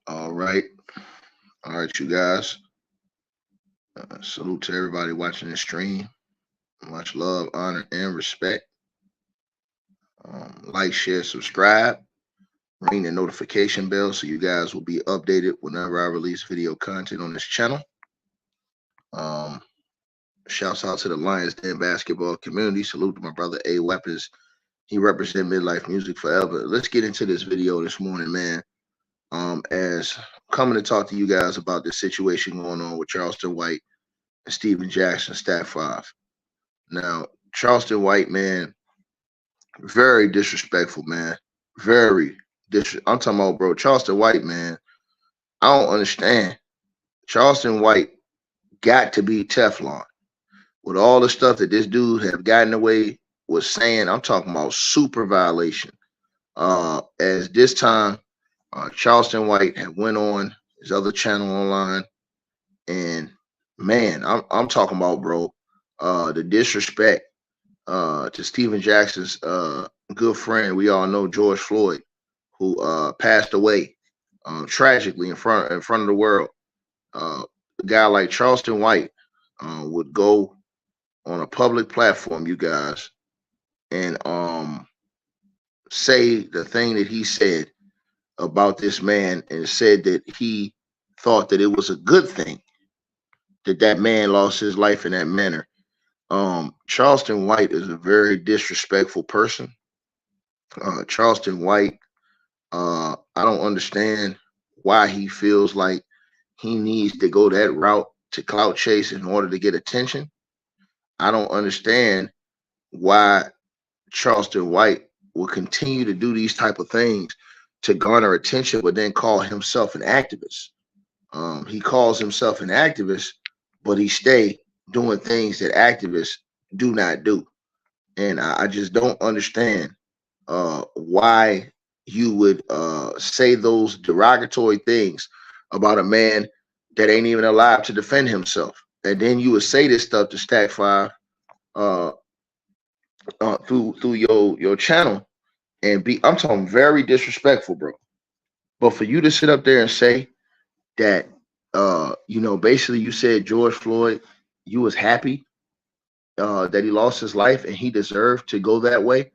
All right. All right, you guys. Salute to everybody watching the stream. Much love, honor, and respect. Like, share, subscribe. Ring the notification bell so you guys will be updated whenever I release video content on this channel. Um, Shouts out to the Lions Den basketball community. Salute to my brother A Weapons. He represents midlife music forever. Let's get into this video this morning, man. As coming to talk to you guys about the situation going on with Charleston White and Stephen Jackson, Stat 5. Now, Charleston White, man, very disrespectful, man. Very disrespectful. I'm talking about, bro, Charleston White, man. I don't understand. Charleston White got to be Teflon. With all the stuff that this dude have gotten away with saying, I'm talking about super violation. As this time, Charleston White had went on his other channel online, and man, I'm talking about, bro, the disrespect to Stephen Jackson's good friend. We all know George Floyd, who passed away tragically in front of the world. A guy like Charleston White would go on a public platform, you guys, and say the thing that he said about this man, and said that he thought that it was a good thing that that man lost his life in that manner. Charleston White is a very disrespectful person. Charleston White, I don't understand why he feels like he needs to go that route to clout chase in order to get attention. I don't understand why Charleston White will continue to do these type of things to garner attention, but then call himself an activist. He calls himself an activist, but he stay doing things that activists do not do. And I just don't understand why you would say those derogatory things about a man that ain't even alive to defend himself. And then you would say this stuff to Stack 5 through your channel, and I'm talking very disrespectful, bro. But for you to sit up there and say that basically you said George Floyd, you was happy that he lost his life and he deserved to go that way.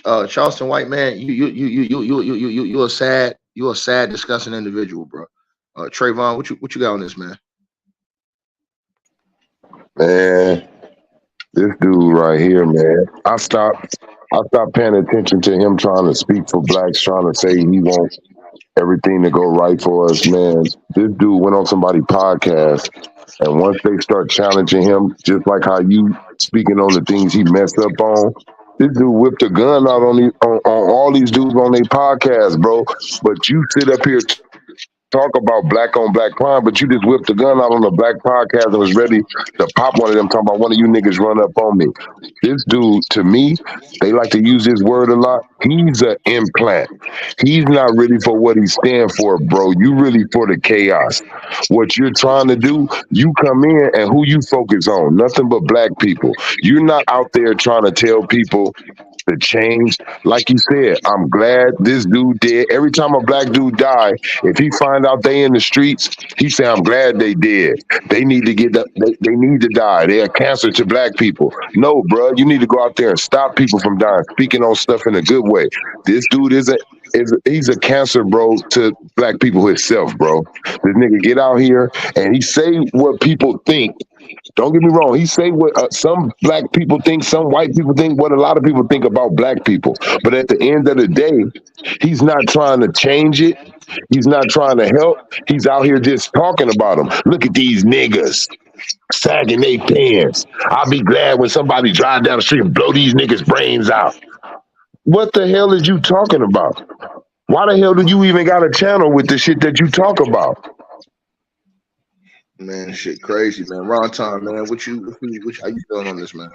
Charleston White, man, you're a sad, disgusting individual, bro. Trayvon, what you got on this, man? Man, this dude right here, man. I stopped paying attention to him trying to speak for blacks, trying to say he wants everything to go right for us, man. This dude went on somebody's podcast, and once they start challenging him, just like how you speaking on the things he messed up on, this dude whipped a gun out on all these dudes on their podcast, bro. But you sit up here talk about black on black crime, but you just whipped a gun out on a black podcast and was ready to pop one of them, talking about one of you niggas run up on me. This dude, to me, they like to use this word a lot. He's an implant. He's not really for what he stand for, bro. You really for the chaos. What you're trying to do, you come in and who you focus on? Nothing but black people. You're not out there trying to tell people to change. Like you said, I'm glad this dude did. Every time a black dude die, if he find out they in the streets, he say, I'm glad they did. They need to get up. They need to die. They're a cancer to black people. No, bro, you need to go out there and stop people from dying. Speaking on stuff in a good way. This dude he's a cancer, bro, to black people himself, bro. This nigga get out here and he say what people think. Don't get me wrong. He say what some black people think, some white people think, what a lot of people think about black people. But at the end of the day, he's not trying to change it. He's not trying to help. He's out here just talking about them. Look at these niggas sagging their pants. I'll be glad when somebody drive down the street and blow these niggas' brains out. What the hell is you talking about? Why the hell do you even got a channel with the shit that you talk about? Man, shit crazy, man. Ron Time, man. What you how you feeling on this, man?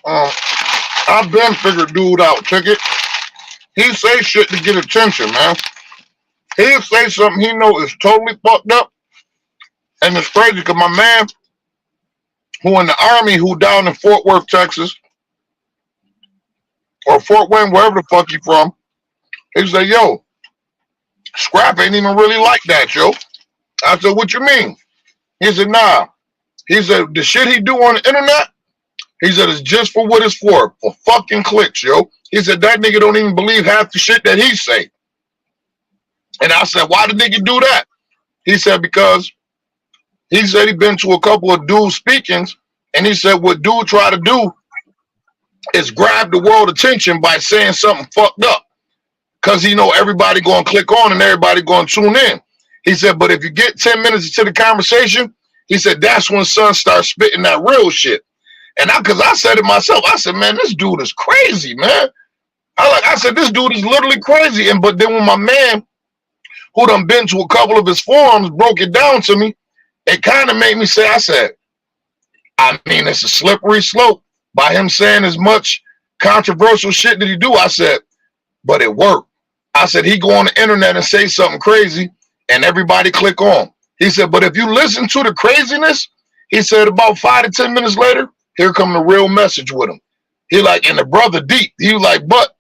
I've been figured dude out, ticket. He say shit to get attention, man. He'll say something he know is totally fucked up. And it's crazy because my man who in the army, who down in Fort Worth, Texas, or Fort Wayne, wherever the fuck he from, he say, yo, Scrap ain't even really like that, yo. I said, what you mean? He said, nah. He said, the shit he do on the internet, he said, it's just for what it's for fucking clicks, yo. He said, that nigga don't even believe half the shit that he say. And I said, why the nigga do that? He said, because he said he been to a couple of dude speakings, and he said what dude try to do is grab the world attention by saying something fucked up. Because he know everybody going to click on and everybody going to tune in. He said, but if you get 10 minutes into the conversation, he said, that's when son starts spitting that real shit. And because I said it myself, I said, man, this dude is crazy, man. I said, this dude is literally crazy. But then when my man, who done been to a couple of his forums, broke it down to me, it kind of made me say, I said, I mean, it's a slippery slope by him saying as much controversial shit that he do. I said, but it worked. I said, he go on the internet and say something crazy and everybody click on. He said, but if you listen to the craziness, he said about 5 to 10 minutes later, here come the real message with him. He like, and the brother deep, he was like, but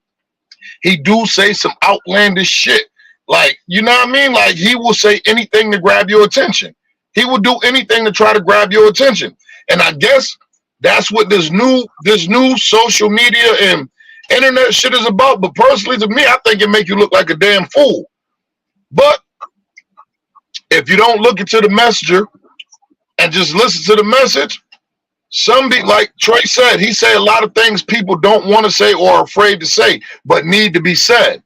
he do say some outlandish shit. Like, you know what I mean? Like, he will say anything to grab your attention. He will do anything to try to grab your attention. And I guess that's what this new social media and internet shit is about. But personally, to me, I think it make you look like a damn fool. But if you don't look into the messenger and just listen to the message, like Trey said, he said a lot of things people don't want to say or are afraid to say, but need to be said.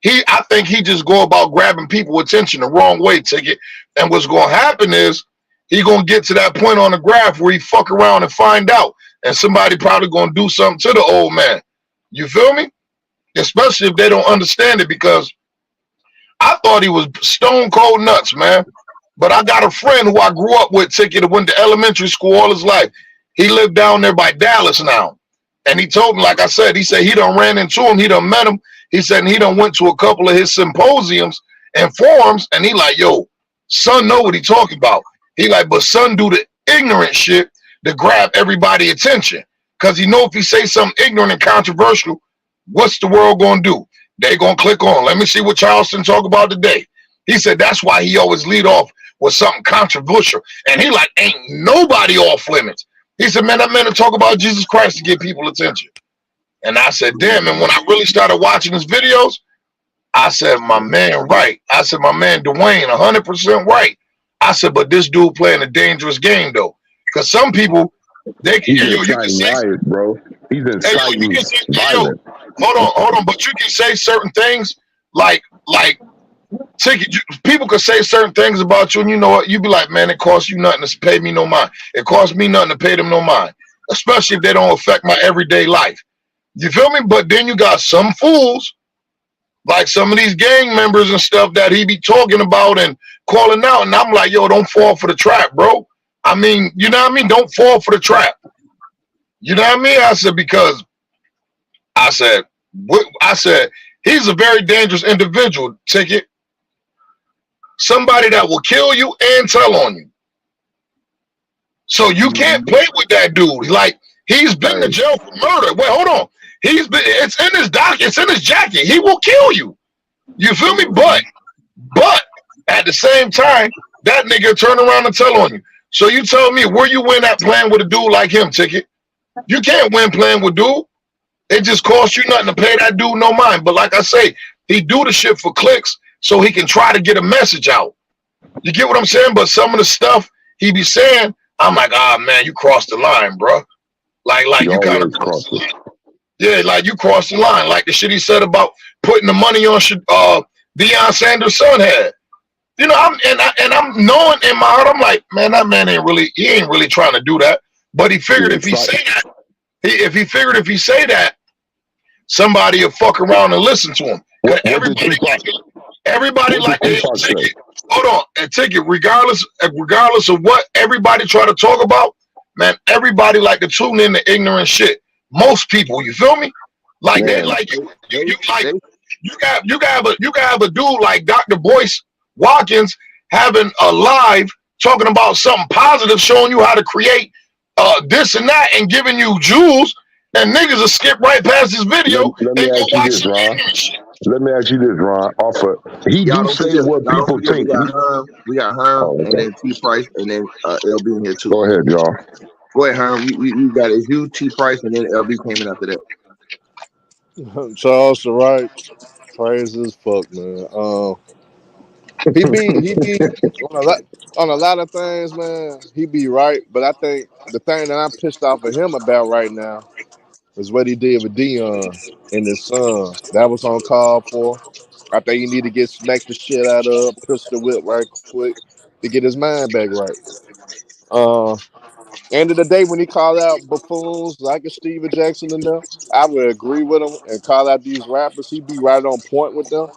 I think he just go about grabbing people's attention the wrong way, Ticket. And what's going to happen is he going to get to that point on the graph where he fuck around and find out. And somebody probably going to do something to the old man. You feel me? Especially if they don't understand it, because I thought he was stone cold nuts, man. But I got a friend who I grew up with, Ticket, that went to elementary school all his life. He lived down there by Dallas now. And he told me, like I said, he said he done ran into him. He done met him. He said he done went to a couple of his symposiums and forums. And he like, yo, son know what he talking about. He like, but son do the ignorant shit to grab everybody attention. Because he know if he say something ignorant and controversial, what's the world going to do? They going to click on. Let me see what Charleston talk about today. He said that's why he always lead off with something controversial. And he like, ain't nobody off limits. He said, man, that man to talk about Jesus Christ to get people attention. And I said, damn. And when I really started watching his videos, I said, my man, right. I said, my man, Dwayne, 100% right. I said, but this dude playing a dangerous game, though. Because some people, they can, you can say, riot, bro. He's inciting violence. Hold on. But you can say certain things like Ticket, people could say certain things about you, and you know what? You be like, man, it costs you nothing to pay me no mind. It costs me nothing to pay them no mind, especially if they don't affect my everyday life. You feel me? But then you got some fools, like some of these gang members and stuff that he be talking about and calling out, and I'm like, yo, don't fall for the trap, bro. I mean, you know what I mean? Don't fall for the trap. You know what I mean? I said, because I said, he's a very dangerous individual, Ticket. Somebody that will kill you and tell on you. So you can't play with that dude. Like, he's been to jail for murder. Wait, hold on. It's in his doc, it's in his jacket. He will kill you. You feel me? But at the same time, that nigga turn around and tell on you. So you tell me where you win at playing with a dude like him, Ticket? You can't win playing with dude. It just costs you nothing to pay that dude no mind. But like I say, he do the shit for clicks so he can try to get a message out. You get what I'm saying? But some of the stuff he be saying, I'm like, man, you crossed the line, bro. Like you kind of crossed it. Yeah, like you crossed the line. Like the shit he said about putting the money on Deion Sanders' son had. You know, I'm knowing in my heart, I'm like, man, that man ain't really trying to do that. But he figured if he say that, somebody will fuck around and listen to him. Everybody like Ticket. Hold on, and Ticket, regardless of what everybody try to talk about, man, everybody like to tune in to ignorant shit. Most people, you feel me? Like that, like you got have a dude like Dr. Boyce Watkins having a live talking about something positive, showing you how to create this and that, and giving you jewels, and niggas will skip right past this video and go watch some ignorant shit. let me ask you this, Ron. He Y'all do don't say forget. what Y'all don't people forget. think. We got Herm, Oh, and okay. then T Price, and then LB in here too. Go ahead, y'all. Go ahead, Herm. We got it. You, T Price, and then LB came in after that. Charleston White, crazy as fuck, man. He be on a lot of things, man. He be right, but I think the thing that I'm pissed off at him about right now is what he did with Dion and his son. That was on call for. I think he need to get smacked the shit out of, pistol whip right quick to get his mind back right. End of the day, when he called out buffoons like a Steven Jackson and them, I would agree with him and call out these rappers. He be right on point with them.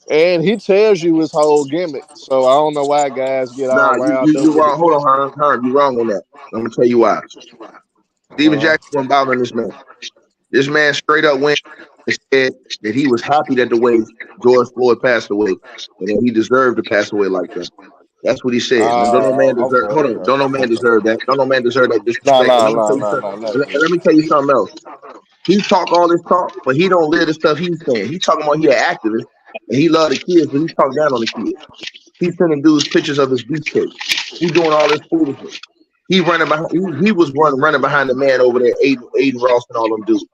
And he tells you his whole gimmick. So I don't know why guys get all Nah, riled up you with it. wrong. Hold on, Herm. Herm, you wrong on that. I'm gonna tell you why. Steven Uh, Jackson wasn't bothering this man. This man straight up went and said that he was happy that the way George Floyd passed away, and that he deserved to pass away like that. That's what he said. Now, don't no man deserve. Hold on, don't no man deserve that. Don't no man deserve that Nah, disrespect. And nah, let me nah, tell you nah, something. nah, nah. Let me tell you something else. He talk all this talk, but he don't live the stuff he's saying. He talking about he an activist and he love the kids, but he talk down on the kids. He sending dudes pictures of his beefcake. He doing all this foolishness. He running behind. He was running behind the man over there, Aiden Ross and all them dudes.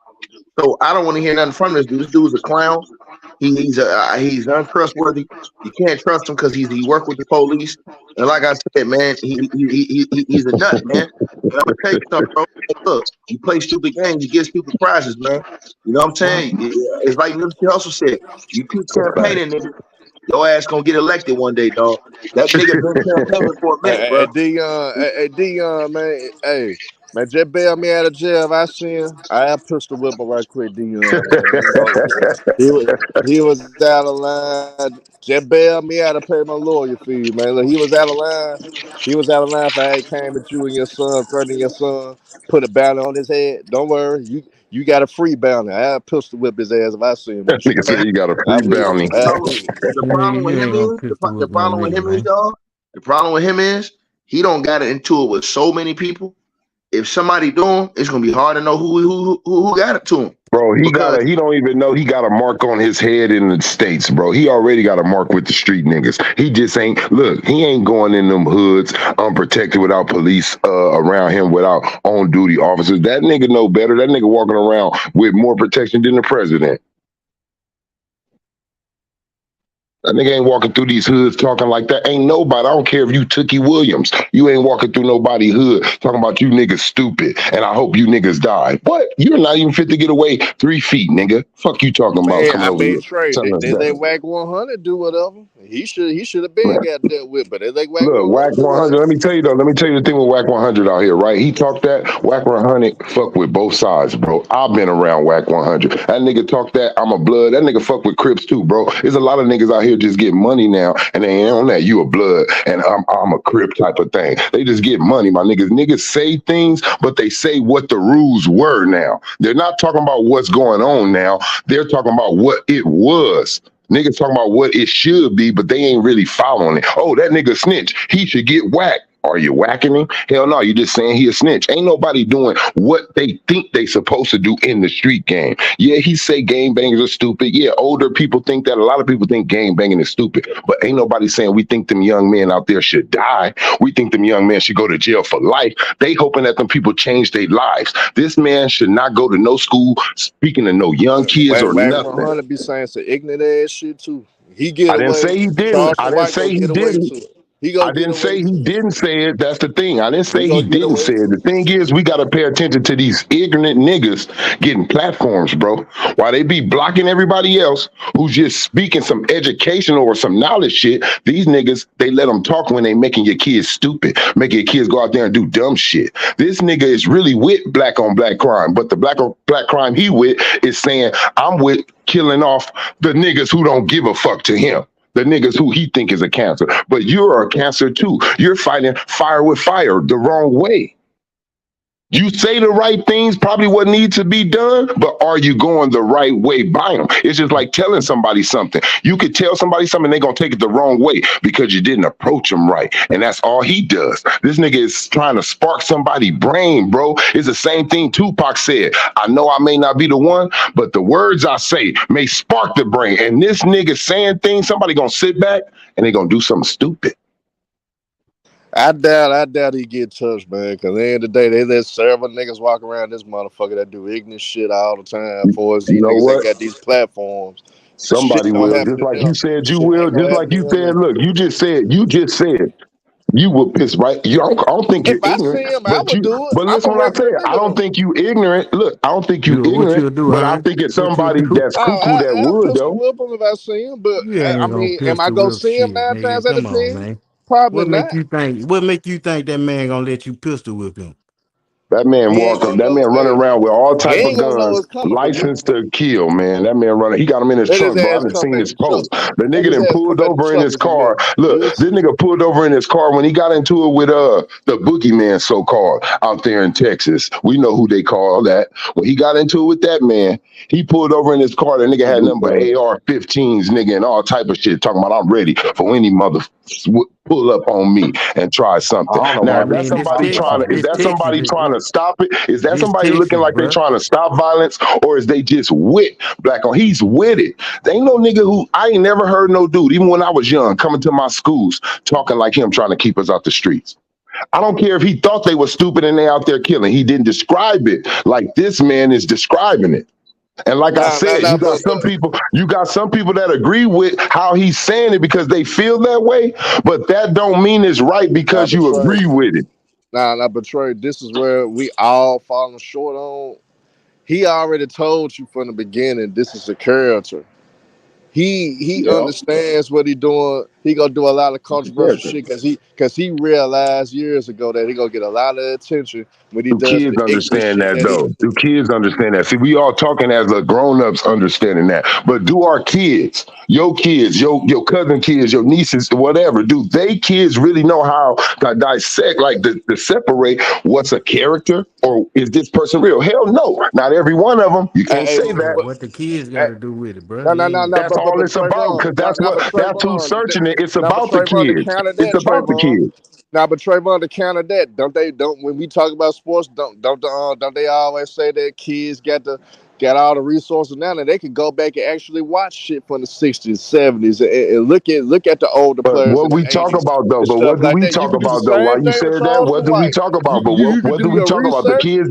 So I don't want to hear nothing from this dude. This dude's a clown. He's untrustworthy. You can't trust him because he worked with the police. And like I said, man, he's a nut, man. And I'm gonna tell you something, bro. Look, you play stupid games, you get stupid prizes, man. You know what I'm saying? It's like Nipsey Hussle said. You keep campaigning, nigga, your ass gonna get elected one day, dog. That nigga been campaigning for a minute, bro. Dion, man, hey, man, just bail me out of jail if I see him. I pistol whip him right quick, Dion, man. You know, he was out of line. Just bail me out to pay my lawyer fee, man. Look, he was out of line. He was out of line if I came at you and your son, threatening your son, put a bounty on his head. Don't worry, you got a free bounty. I pistol whip his ass if I see him in the Nigga said street. he got a I free will. bounty. The problem with You him ain't gonna is pistol the whip no problem with nigga, him is, man. y'all. The problem with him is he don't got into it with so many people. If somebody do him, it's gonna be hard to know who got it to him. Bro, he Because don't even know he got a mark on his head in the States, bro. He already got a mark with the street niggas. He just ain't, look, he ain't going in them hoods unprotected without police around him, without on duty officers. That nigga know better. That nigga walking around with more protection than the president. That nigga ain't walking through these hoods talking like that. Ain't nobody. I don't care if you Tookie Williams. You ain't walking through nobody hood talking about you niggas stupid and I hope you niggas die. What? You're not even fit to get away 3 feet, nigga. Fuck you talking about? Man, Come I over mean, here. Trey, Telling us they that. let Whack 100 do whatever. He should have been Man. got dealt with, but they let Whack Look, 100 Whack do 100. whatever. Let me tell you though. Let me tell you the thing with Whack 100 out here, right? He talked that Whack 100 fuck with both sides, bro. I've been around Whack 100. That nigga talk that I'm a blood. That nigga fuck with Crips too, bro. There's a lot of niggas out here just get money now, and they ain't on that you a blood and I'm a Crip type of thing. They just get money, my niggas. Niggas say things, but they say what the rules were now. They're not talking about what's going on now. They're talking about what it was. Niggas talking about what it should be, but they ain't really following it. Oh, that nigga snitch. He should get whacked. Are you whacking him? Hell no, you just saying he a snitch. Ain't nobody doing what they think they supposed to do in the street game. Yeah, he say gang bangers are stupid. Yeah, older people think that. A lot of people think gang banging is stupid. But ain't nobody saying we think them young men out there should die. We think them young men should go to jail for life. They hoping that them people change their lives. This man should not go to no school speaking to no young kids or Whack nothing. 100 be saying some ignorant ass shit too. He get I didn't away. say he didn't. I Charleston didn't White go say he get away didn't. too. He go I get didn't away say he too. didn't say it. That's the thing. I didn't He say go he get didn't away say it. too. The thing is, we got to pay attention to these ignorant niggas getting platforms, bro. While they be blocking everybody else who's just speaking some educational or some knowledge shit, these niggas, they let them talk when they making your kids stupid, making your kids go out there and do dumb shit. This nigga is really with black on black crime, but the black on black crime he with is saying, I'm with killing off the niggas who don't give a fuck to him. The niggas who he think is a cancer. But you're a cancer too. You're fighting fire with fire the wrong way. You say the right things, probably what needs to be done, but are you going the right way by them? It's just like telling somebody something. You could tell somebody something, they're going to take it the wrong way because you didn't approach them right. And that's all he does. This nigga is trying to spark somebody's brain, bro. It's the same thing Tupac said. I know I may not be the one, but the words I say may spark the brain. And this nigga saying things, somebody going to sit back and they going to do something stupid. I doubt he get touched, man. Because at the end of the day, they let several niggas walk around this motherfucker that do ignorant shit all the time. For us, these niggas that got these platforms. Somebody will, just like you said you will, just like you said. Look, you just said you will piss right. I don't think you're ignorant. If I see him, I would do it. But listen, what I say, I don't think you ignorant. Look, I don't think you ignorant. But I think it's somebody that's cuckoo that would though. Whip him if I see him, but I mean, am I gonna gonna see him 9 times out of 10? Probably not. What make you think that man gonna let you pistol whip him? That man running around with all type of guns, licensed to kill, man. That man running, he got him in his trunk, bro. I haven't seen his post. The nigga then pulled over in his car. Look, this nigga pulled over in his car when he got into it with the boogeyman, so-called, out there in Texas. We know who they call that. When he got into it with that man, he pulled over in his car. That nigga had nothing but AR-15s, nigga, and all type of shit, talking about I'm ready for any mother pull up on me and try something. Now, is that somebody trying to stop it? Is that somebody looking like they're trying to stop violence, or is they just with black on? He's with it. There ain't no nigga who I ain't never heard no dude, even when I was young, coming to my schools talking like him, trying to keep us out the streets. I don't care if he thought they were stupid and they out there killing. He didn't describe it like this man is describing it. And like I said, you got some people that agree with how he's saying it because they feel that way, but that don't mean it's right because you agree with it. But Trey, this is where we all falling short on. He already told you from the beginning this is a character. He understands what he doing. He gonna do a lot of controversial shit because he realized years ago that he gonna get a lot of attention when he does. Do kids understand that though? Do kids understand that? See, we all talking as the grown-ups understanding that, but do our kids, your cousin kids, your nieces, whatever, do they kids really know how to dissect, like to separate what's a character or is this person real? Hell no, not every one of them. You can't say that. What the kids got to do with it, bro? No. That's all it's about, because that's who's searching it. It's about the kids. It's about the kids. Now, but Trayvon, to counter that, don't when we talk about sports, don't they always say that kids got all the resources now that they can go back and actually watch shit from the 60s, 70s, and look at the older players. What we talk about though, but what do we talk about though? Why you said that? What do we talk about? But what do we talk about? The kids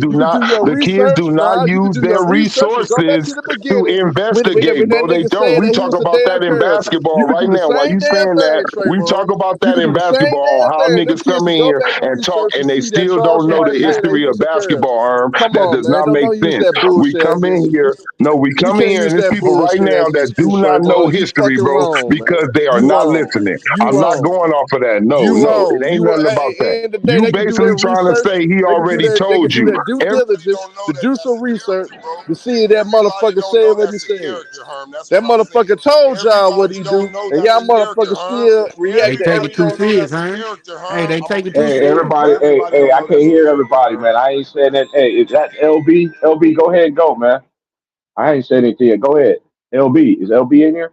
do not use their resources to investigate, bro. They don't. We talk about that in basketball right now. Why you saying that? We talk about that in basketball, how niggas come in here and talk and they still don't know the history of basketball, that does not make sense. We come in here. No, we come in here and there's people right now that do not know history, bro, because they are not listening. I'm not going off of that. No, it ain't nothing about that. You basically trying to say he already told you. Due diligence to do some research to see if that motherfucker said what he said. That motherfucker told y'all what he do, and y'all motherfuckers still react. They take it too serious, huh? Hey, they take it too serious. Everybody, hey, I can't hear everybody, man. I ain't saying that. Hey, is that LB? LB, go ahead and go, man. I ain't saying anything yet. Go ahead. LB. Is LB in here?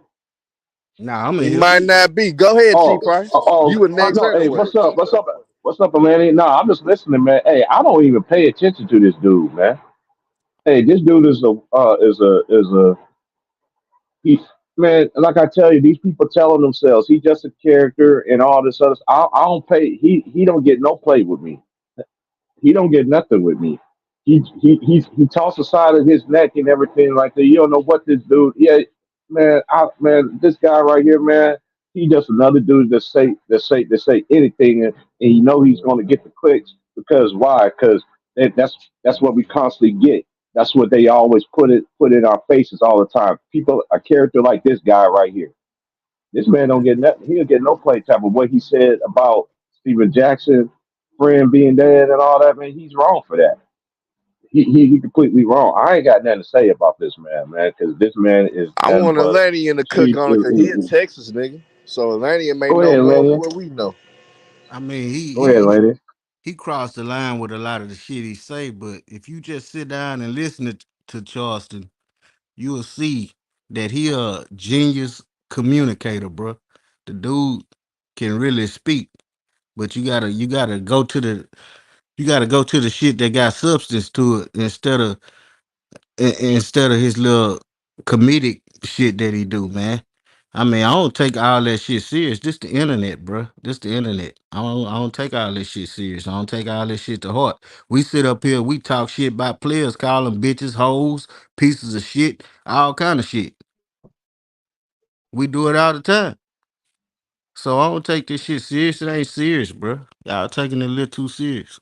Nah, I'm in here. Might not be. Go ahead, T-Price. You were next. Hey, what's up? What's up, Atlanta? No, I'm just listening, man. Hey, I don't even pay attention to this dude, man. Hey, this dude man, like I tell you, these people telling themselves he's just a character and all this other stuff. I don't pay. He don't get no play with me. He don't get nothing with me. He tossed the side of his neck and everything like that. You don't know what this dude. Yeah, man. This guy right here, man. He just another dude that say anything, and you know he's going to get the clicks because why? Because that's what we constantly get. That's what they always put in our faces all the time. People, a character like this guy right here. This man don't get nothing. He don't get no play type of what he said about Steven Jackson, friend being dead and all that. Man, he's wrong for that. He completely wrong. I ain't got nothing to say about this man, because this man is. I want Atlantean to cook on it because he in Texas, nigga. So Atlantean may know more than what we know. I mean, Go ahead, lady. he crossed the line with a lot of the shit he say. But if you just sit down and listen to Charleston, you will see that he a genius communicator, bro. The dude can really speak, but you gotta go to the shit that got substance to it instead of his little comedic shit that he do, man. I mean, I don't take all that shit serious. This the internet, bro. This the internet. I don't take all this shit serious. I don't take all this shit to heart. We sit up here, we talk shit about players, call them bitches, hoes, pieces of shit, all kind of shit. We do it all the time. So I don't take this shit serious. It ain't serious, bro. Y'all taking it a little too serious.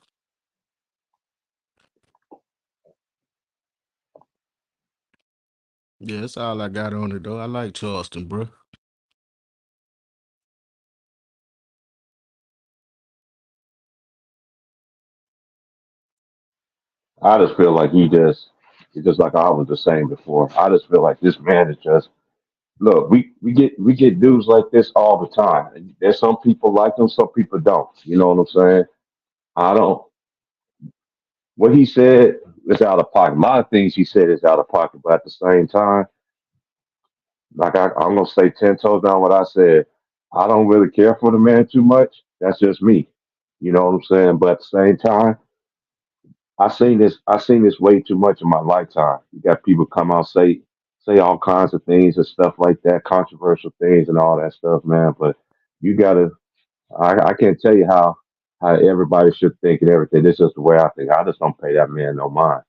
Yeah, that's all I got on it though. I like Charleston, bro. I just feel like it's just like I was just saying before. I just feel like this man is just look. We get dudes like this all the time. And there's some people like him, some people don't. You know what I'm saying? I don't. What he said is out of pocket. A lot of things he said is out of pocket, but at the same time, like I'm gonna say 10 toes down what I said. I don't really care for the man too much. That's just me. You know what I'm saying? But at the same time, I seen this way too much in my lifetime. You got people come out say all kinds of things and stuff like that, controversial things and all that stuff, man. But you gotta I can't tell you how everybody should think and everything. This is the way I think. I just don't pay that man no mind.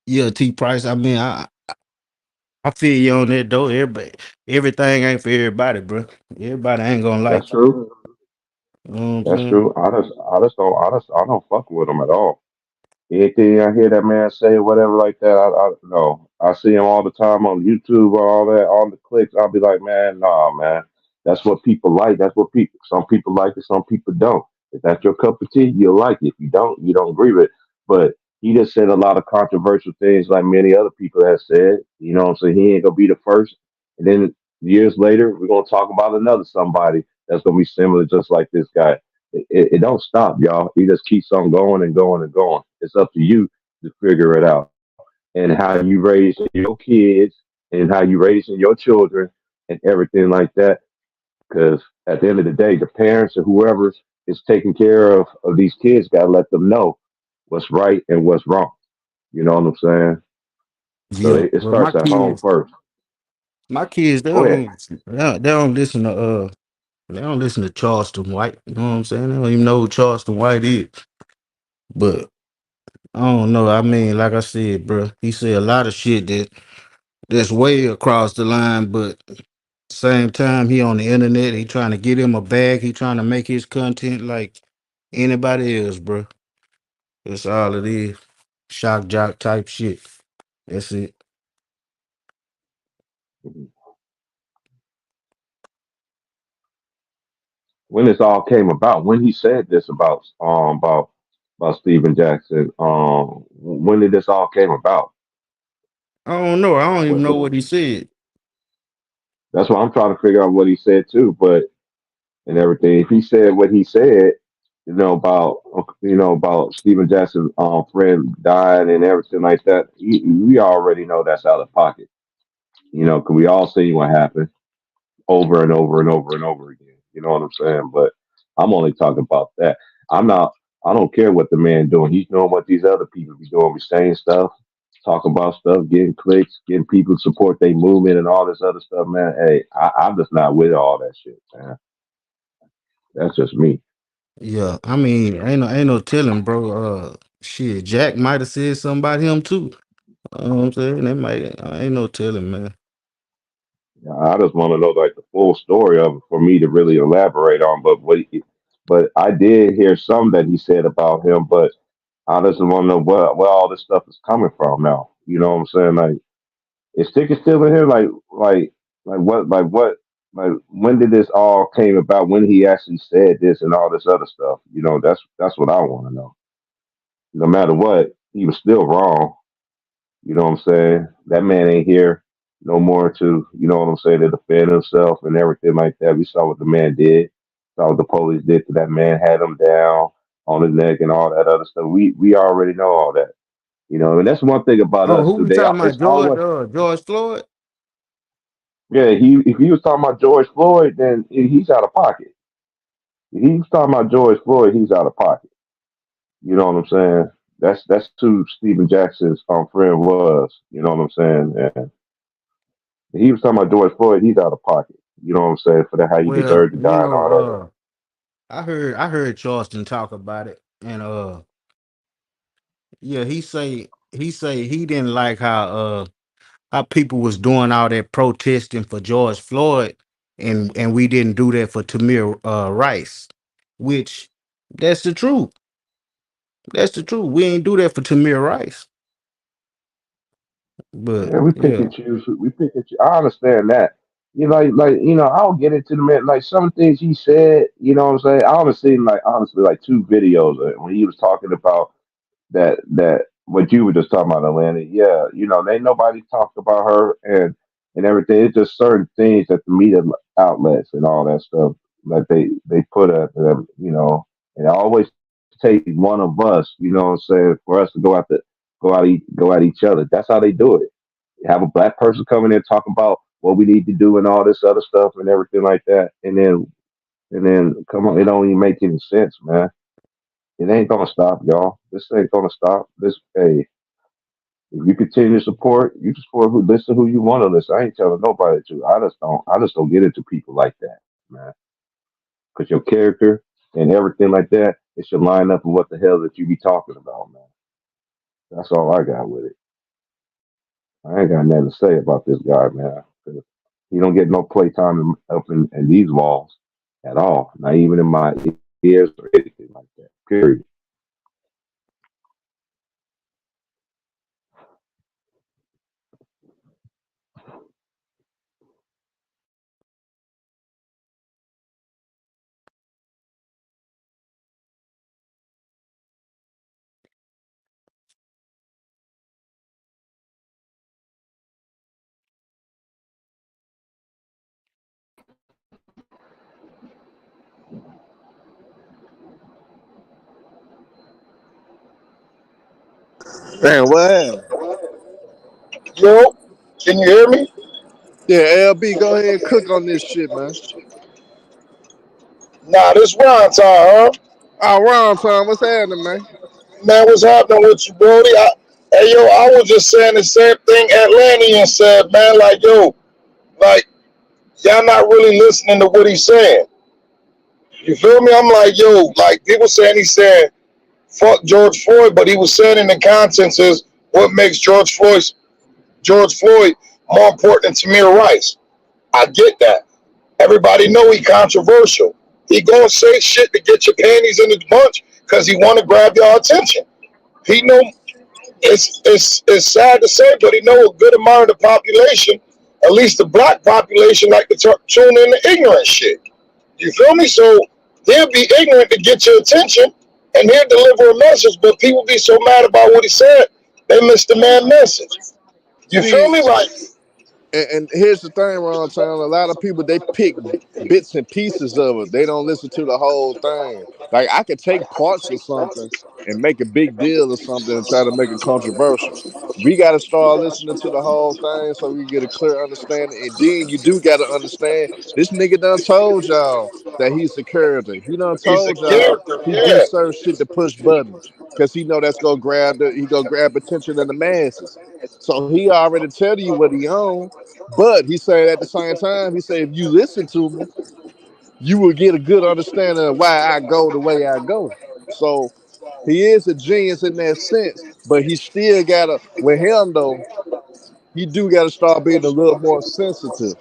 Yeah, T Price. I mean, I feel you on that though. Everything ain't for everybody, bro. Everybody ain't gonna That's like you. true. You know what I'm That's saying? true. I just don't fuck with him at all. Anything I hear that man say, whatever like that, I no. I see him all the time on YouTube or all that, all the clicks. I'll be like, man, nah, man. That's what people like. That's what people. Some people like it. Some people don't. If that's your cup of tea, you'll like it. If you don't, you don't agree with it. But he just said a lot of controversial things, like many other people have said. You know what I'm saying? He ain't gonna be the first. And then years later, we're gonna talk about another somebody that's gonna be similar, just like this guy. It don't stop, y'all. It just keeps on going and going and going. It's up to you to figure it out and how you raise your kids and how you raising your children and everything like that. Because at the end of the day, the parents or whoever is taking care of these kids got to let them know what's right and what's wrong. You know what I'm saying? So Yeah. it Well, my starts at home kids, first. my kids, Go ahead. they don't listen to they don't listen to Charleston White. You know what I'm saying? They don't even know who Charleston White is. But I don't know. I mean, like I said, bro, he said a lot of shit that's way across the line, but same time he on the internet, he trying to get him a bag. He trying to make his content like anybody else, bro. That's all it is. Shock jock type shit. That's it. When this all came about, when he said this about Stephen Jackson, when did this all came about? I don't know. I don't even know What what he said. that's why I'm trying to figure out what he said too, but and everything. If he said what he said, about Stephen Jackson's friend dying and everything like that, we already know that's out of pocket. Because we all seen what happened over and over and over and over again. You know what I'm saying? But I'm only talking about that. I'm not. I don't care what the man doing. He's doing what these other people be doing. We saying stuff, talking about stuff, getting clicks, getting people to support their movement and all this other stuff, man. Hey, I'm just not with all that shit, man. That's just me. Yeah, I mean, ain't no telling, bro. Shit, Jack might have said something about him too. You know what I'm saying? They might. Ain't no telling, man. I just want to know like the full story of it for me to really elaborate on. But I did hear some that he said about him, but I just want to know where all this stuff is coming from now. You know what I'm saying? Like, is Ticket still in here? Like when did this all came about? When he actually said this and all this other stuff? That's what I want to know. No matter what, he was still wrong. You know what I'm saying? That man ain't here no more to, you know what I'm saying, to defend himself and everything like that. We saw what the man did. Saw what the police did to that man, had him down on his neck and all that other stuff. We already know all that. You know, and that's one thing about Oh, us who too. we talking It's about? George, always George Floyd. yeah. He if he was talking about George Floyd, then he's out of pocket. If he was talking about George Floyd, he's out of pocket. You know what I'm saying? That's who Stephen Jackson's friend was. You know what I'm saying? And he was talking about George Floyd. He's out of pocket. You know what I'm saying? For that, how he Well, deserved to die and all that. I heard Charleston talk about it, and yeah, he say he didn't like how people was doing all that protesting for George Floyd, and we didn't do that for Tamir Rice, which that's the truth. That's the truth. We ain't do that for Tamir Rice, but Yeah, we pick yeah. and choose. We pick and choose. I understand that. You know, I'll get into the man. Like some things he said. You know what I'm saying? I only seen like honestly like two videos when he was talking about that what you were just talking about, Atlanta. Yeah, ain't nobody talked about her and everything. It's just certain things that the media outlets and all that stuff that they put at them. And it always take one of us. You know what I'm saying? For us to go at each other. That's how they do it. Have a black person coming in talking about what we need to do and all this other stuff and everything like that, and then come on, it don't even make any sense, man. It ain't gonna stop, y'all. This ain't gonna stop. Hey, if you continue to support, you just support who listen who you want to listen. I ain't telling nobody to. I just don't get into people like that, man. Because your character and everything like that, it should line up with what the hell that you be talking about, man. That's all I got with it. I ain't got nothing to say about this guy, man. 'Cause he don't get no playtime up in these walls at all. Not even in my ears or anything like that. Period. Man, what happened? Yo, can you hear me? Yeah, LB, go ahead and cook on this shit, man. Nah, this Ron time, huh? Oh, wrong time. What's happening, man? Man, what's happening with you, Brody? Hey, yo, I was just saying the same thing Atlantean said, man. Like, yo, like, y'all not really listening to what he's saying. You feel me? I'm like, yo, like, people saying he's saying, fuck George Floyd, but he was saying in the contents is what makes George Floyd more important than Tamir Rice. I get that. Everybody know he controversial. He gonna say shit to get your panties in his bunch because he want to grab your attention. He know it's sad to say, but he know a good amount of the population, at least the black population, like to tune in to ignorant shit. You feel me? So he'll be ignorant to get your attention, and he'll deliver a message. But people be so mad about what he said, they miss the man message. You feel See, me? Like, and here's the thing, Ron Town. A lot of people they pick bits and pieces of it. They don't listen to the whole thing. Like I could take parts of something and make a big deal of something and try to make it controversial. We got to start listening to the whole thing so we get a clear understanding. And then you do got to understand this nigga done told y'all that he's a character. He done he's a told y'all character, he do yeah. certain shit to push buttons because he know that's gonna grab attention in the masses. So he already tell you what he on. But he said at the same time, he said if you listen to me, you will get a good understanding of why I go the way I go. So he is a genius in that sense, but he still gotta with him though, he do gotta start being a little more sensitive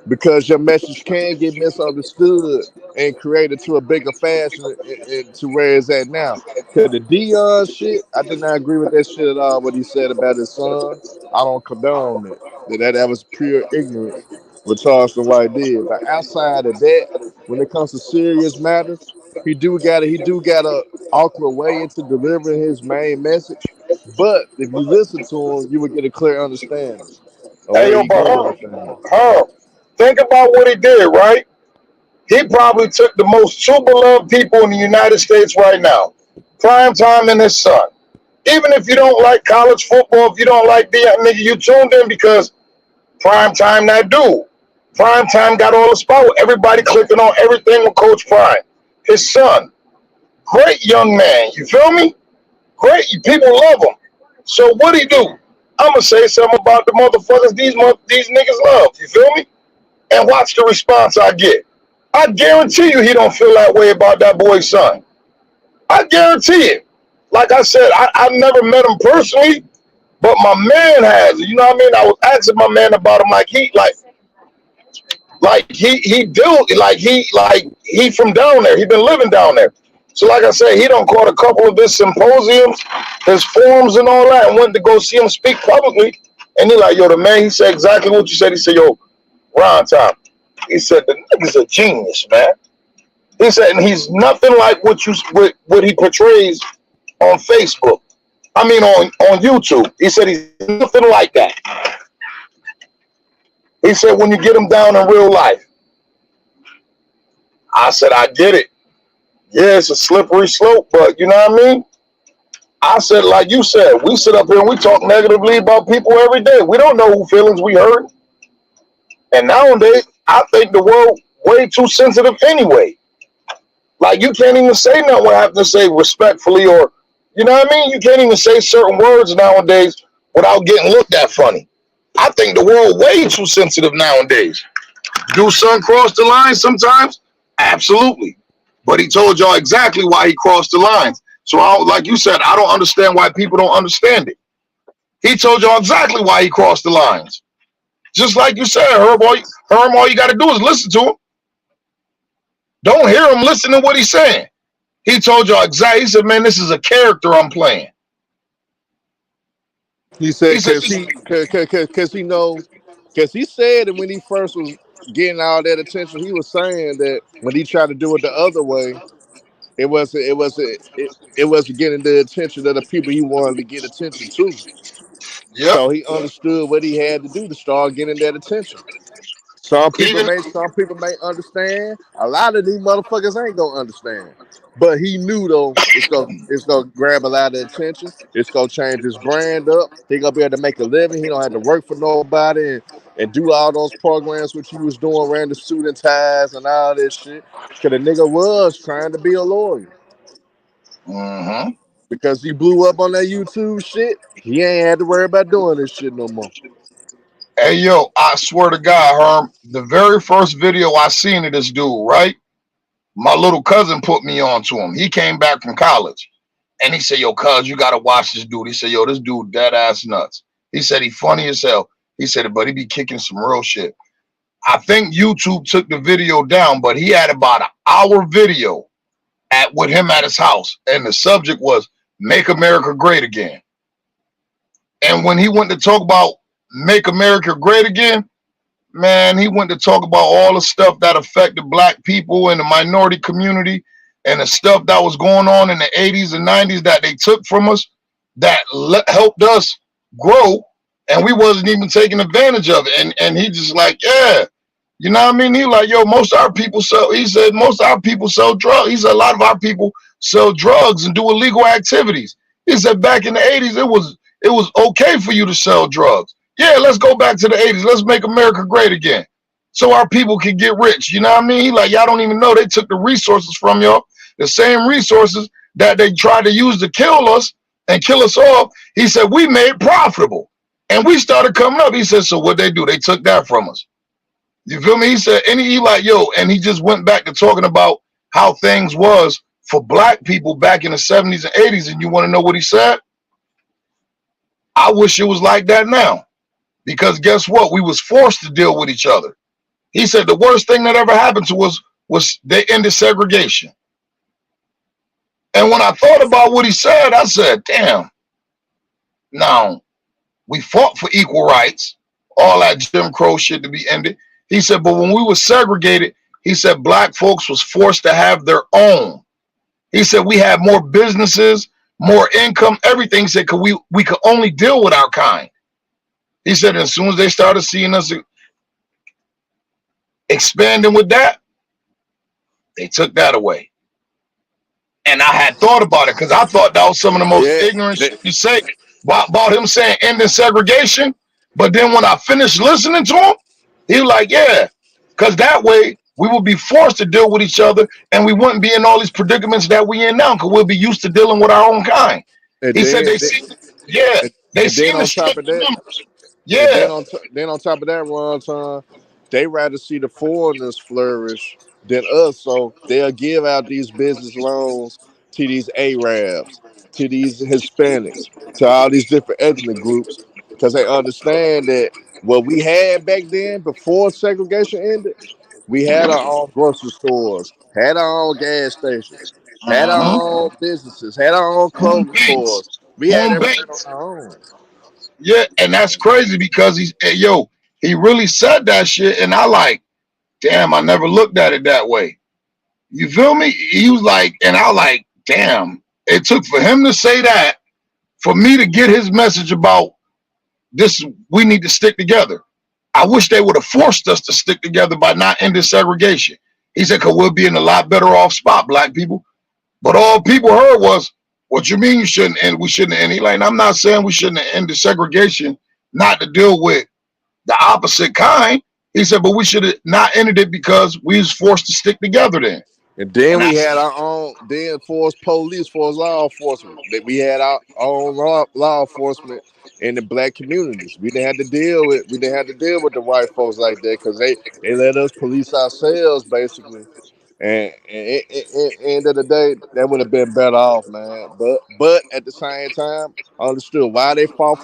because your message can get misunderstood and created to a bigger fashion to where it's at now. Cause the Dion shit, I did not agree with that shit at all. What he said about his son, I don't condone it. That was pure ignorance what Charleston White did. But outside of that, when it comes to serious matters. he do got a awkward way into delivering his main message. But if you listen to him, you would get a clear understanding of Hey, where yo, he but going with things. think about what he did, right? He probably took the most two beloved people in the United States right now, prime time and his son. Even if you don't like college football, if you don't like the nigga, you tuned in because prime time that dude. Prime time got all the spot. Everybody clicking on everything with Coach Prime. His son, great young man. You feel me? Great. People love him. So what he do? I'ma say something about the motherfuckers these niggas love. You feel me? And watch the response I get. I guarantee you he don't feel that way about that boy's son. I guarantee it. Like I said, I never met him personally, but my man has. You know what I mean? I was asking my man about him, he from down there. He been living down there. So like I said, he done caught a couple of his symposiums, his forums and all that, and went to go see him speak publicly. And he like, yo, the man, he said exactly what you said. He said, yo, Ron Tom. He said, the nigga's a genius, man. He said, and he's nothing like what he portrays on Facebook. I mean, on YouTube. He said he's nothing like that. He said, when you get him down in real life. I said, I get it. Yeah, it's a slippery slope, but you know what I mean? I said, like you said, we sit up here and we talk negatively about people every day. We don't know who feelings we hurt. And nowadays, I think the world way too sensitive anyway. Like, you can't even say nothing what I have to say respectfully or, you know what I mean? You can't even say certain words nowadays without getting looked at funny. I think the world way too sensitive nowadays. Do son cross the line sometimes? Absolutely. But he told y'all exactly why he crossed the lines. So, like you said, I don't understand why people don't understand it. He told y'all exactly why he crossed the lines. Just like you said, Herm, all you got to do is listen to him. Don't hear him, listen to what he's saying. He told y'all exactly. He said, man, this is a character I'm playing. He said because he said that when he first was getting all that attention, he was saying that when he tried to do it the other way, it wasn't getting the attention of the people he wanted to get attention to. Yep. So he understood what he had to do to start getting that attention. Some people may understand. A lot of these motherfuckers ain't gonna understand. But he knew though it's gonna grab a lot of attention. It's gonna change his brand up. He gonna be able to make a living. He don't have to work for nobody and do all those programs which he was doing, wearing the suit and ties and all this shit. Cause the nigga was trying to be a lawyer. Mm-hmm. Because he blew up on that YouTube shit, he ain't had to worry about doing this shit no more. Hey, yo, I swear to God, Herm, the very first video I seen of this dude, right? My little cousin put me on to him. He came back from college. And he said, yo, cuz, you got to watch this dude. He said, yo, this dude dead ass nuts. He said he funny as hell. He said, but he be kicking some real shit. I think YouTube took the video down, but he had about an hour video with him at his house. And the subject was Make America Great Again. And when he went to talk about Make America Great Again, man, he went to talk about all the stuff that affected black people in the minority community and the stuff that was going on in the 80s and 90s that they took from us that helped us grow, and we wasn't even taking advantage of it. And he just like, yeah, you know what I mean? He like, yo, most of our people sell, he said, most of our people sell drugs. He said, a lot of our people sell drugs and do illegal activities. He said, back in the 80s, it was okay for you to sell drugs. Yeah, let's go back to the 80s. Let's make America great again so our people can get rich. You know what I mean? He like, y'all don't even know they took the resources from y'all, the same resources that they tried to use to kill us and kill us off. He said, we made profitable and we started coming up. He said, so what they do? They took that from us. You feel me? He said, and he like, yo, and he just went back to talking about how things was for black people back in the 70s and 80s. And you want to know what he said? I wish it was like that now. Because guess what? We was forced to deal with each other. He said the worst thing that ever happened to us was they ended segregation. And when I thought about what he said, I said, damn. Now, we fought for equal rights, all that Jim Crow shit to be ended. He said, but when we were segregated, He said black folks was forced to have their own. He said we had more businesses, more income, everything. He said we could only deal with our kind. He said as soon as they started seeing us expanding with that, they took that away. And I had thought about it because I thought that was some of the most Yeah, ignorant shit you say about him saying ending segregation. But then when I finished listening to him, he was like, yeah, because that way we would be forced to deal with each other and we wouldn't be in all these predicaments that we in now because we'll be used to dealing with our own kind. and He said then, they see, yeah, they and then seen the on top strength of in that, numbers. and Yeah, then on top of that, Ron Tom, they rather see the foreigners flourish than us. So they'll give out these business loans to these Arabs, to these Hispanics, to all these different ethnic groups, because they understand that what we had back then before segregation ended, we had our own grocery stores, had our own gas stations, had our uh-huh. own businesses, had our own Home clothing base, stores. We had home everything on base. our own. Yeah, and that's crazy because he really said that shit, and I like, damn, I never looked at it that way. You feel me? He was like, and I like, damn, it took for him to say that for me to get his message about this, we need to stick together. I wish they would have forced us to stick together by not ending segregation. He said, because we'll be in a lot better off spot, black people. But all people heard was, what you mean you shouldn't end? We shouldn't end. He like, I'm not saying we shouldn't end the segregation, not to deal with the opposite kind. He said, but we should have not ended it because we was forced to stick together then. And then And we that's had our own, then for us police, for us law enforcement, that we had our own law enforcement in the black communities. We didn't have to deal with the white folks like that because they let us police ourselves basically. And end of the day, that would have been better off, man. But at the same time, I understood why they fought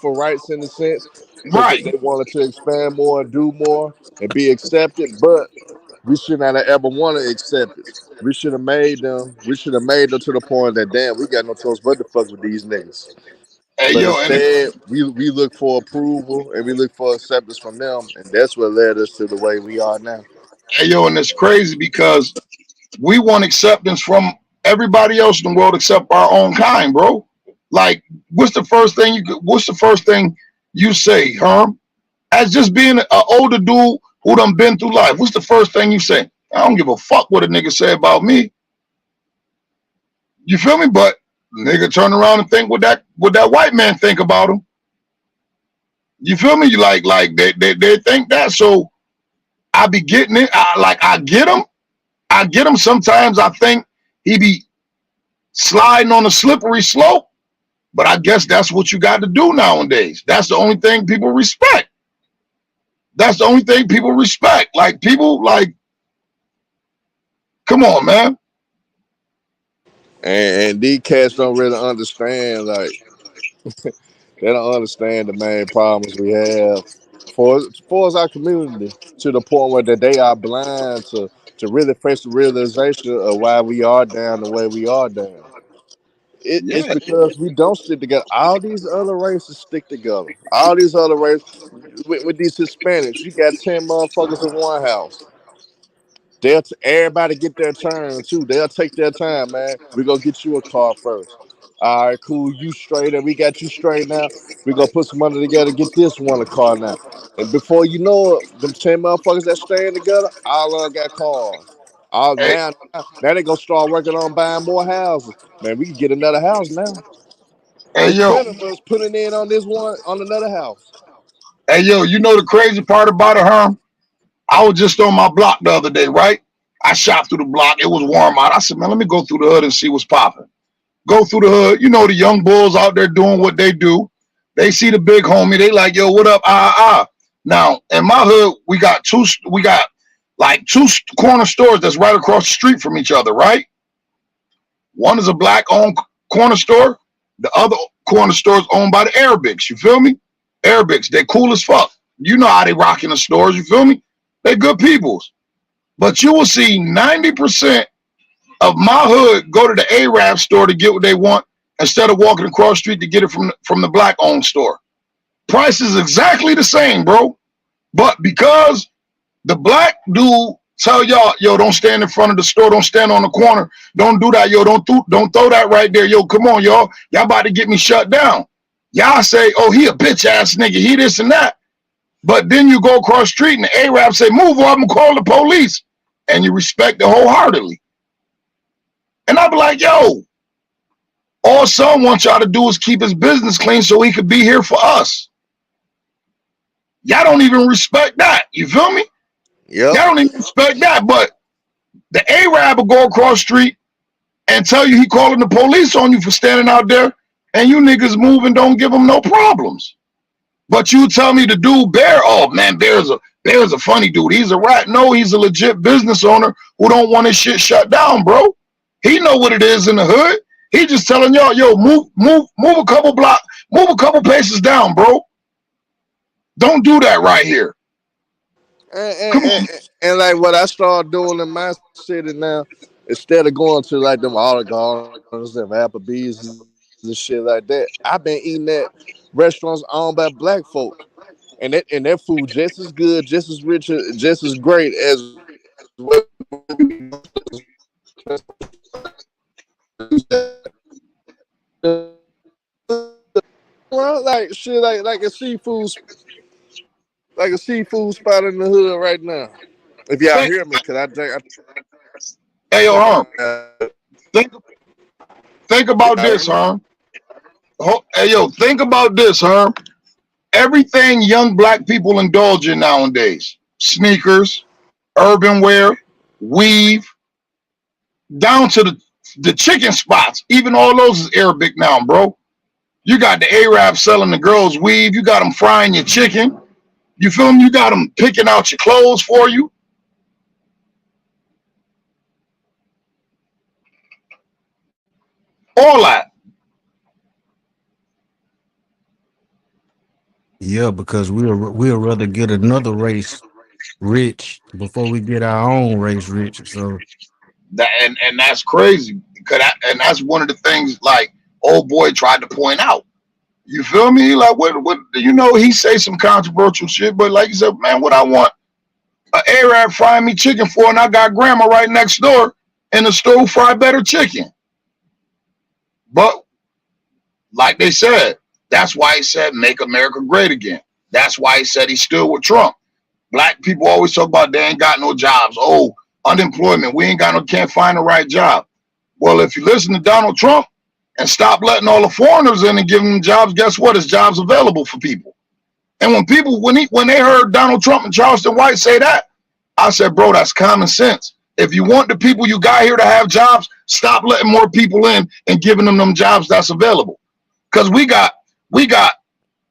for rights in a sense because right. they wanted to expand more and do more and be accepted. But we should not have ever wanted to accept it. We should have made them. We should have made them to the point that damn, we got no choice but to fuck with these niggas. Hey, But yo, and the, instead, we look for approval and we look for acceptance from them, and that's what led us to the way we are now. hey, yo, and it's crazy because we want acceptance from everybody else in the world except our own kind, bro. Like, what's the first thing you say, Herm? As just being an older dude who done been through life, what's the first thing you say? I don't give a fuck what a nigga say about me. You feel me? But nigga turn around and think what that white man think about him. You feel me? Like they think that. So I be getting it. I get him. I get him. Sometimes I think he be sliding on a slippery slope. But I guess that's what you got to do nowadays. That's the only thing people respect. That's the only thing people respect. Like people like, come on, man. And these cats don't really understand. Like they don't understand the main problems we have for us our community to the point where that they are blind to really face the realization of why we are down the way we are down. It's Yeah, because we don't stick together. All these other races stick together. All these other races with these Hispanics, you got 10 motherfuckers in one house. Everybody get their turn too. They'll take their time, man. We gonna get you a car first. All right, cool. You straight and we got you straight now. We gonna put some money together, get this one a car now. And before you know it, them 10 motherfuckers that staying together, all of them got cars. All hey, now they gonna start working on buying more houses. Man, we can get another house now. hey, It's yo, 10 of us putting in on this one on another house. hey, yo. You know the crazy part about it, Herm? I was just on my block the other day, right? I shot through the block. It was warm out. I said, man, let me go through the hood and see what's popping. Go through the hood. You know, the young bulls out there doing what they do. They see the big homie. They like, yo, what up? Now, in my hood, we got like two corner stores that's right across the street from each other, right? One is a black-owned corner store. The other corner store is owned by the Arabics. You feel me? Arabics, they cool as fuck. You know how they rock in the stores. You feel me? They good peoples. But you will see 90% of my hood go to the Arab store to get what they want instead of walking across the street to get it from the black-owned store. Price is exactly the same, bro. But because the black dude Tell y'all, yo, don't stand in front of the store. Don't stand on the corner. Don't do that, yo. Don't throw that right there, yo. Come on, y'all. Y'all about to get me shut down. Y'all say, oh, he a bitch ass nigga. He this and that. But then you go across the street and the Arab say, move or I'm gonna call the police. And you respect it wholeheartedly. And I be like, yo, all son wants y'all to do is keep his business clean so he could be here for us. Y'all don't even respect that. You feel me? Yep. Y'all don't even respect that. But the Arab will go across the street and tell you he calling the police on you for standing out there, and you niggas move and don't give him no problems. But you tell me the dude Bear, oh man, Bear's a funny dude. He's a rat. No, he's a legit business owner who don't want his shit shut down, bro. He know what it is in the hood. He just telling y'all, yo, move a couple paces down, bro. Don't do that right here. Come on. And like what I started doing in my city now, instead of going to like them Olive Gardens and Applebee's and shit like that, I've been eating at restaurants owned by black folk, and that food just as good, just as rich, just as great as what. Well, like shit, like a seafood spot in the hood right now. If y'all hear me, cause I think. Hey, yo, Herm. Think about this, Herm. Hey, yo, think about this, Herm. Everything young black people indulge in nowadays: sneakers, urban wear, weave, down to the chicken spots. Even all those is Arabic now, bro. You got the Arab selling the girls weave. You got them frying your chicken. You feel me? You got them picking out your clothes for you. All that. Yeah, because we'll rather get another race rich before we get our own race rich. So That and that's crazy. And that's one of the things like old boy tried to point out. You feel me? Like what you know, he say some controversial shit, but like you said, man, what I want an Arab frying me chicken for, and I got grandma right next door in the store who fry better chicken. But like they said, that's why he said make America great again. That's why he said he stood with Trump. Black people always talk about they ain't got no jobs. Oh, unemployment. We ain't got no, can't find the right job. Well, if you listen to Donald Trump and stop letting all the foreigners in and giving them jobs, guess what? There's jobs available for people. And when they heard Donald Trump and Charleston White say that, I said, bro, that's common sense. If you want the people you got here to have jobs, stop letting more people in and giving them jobs that's available. Because we got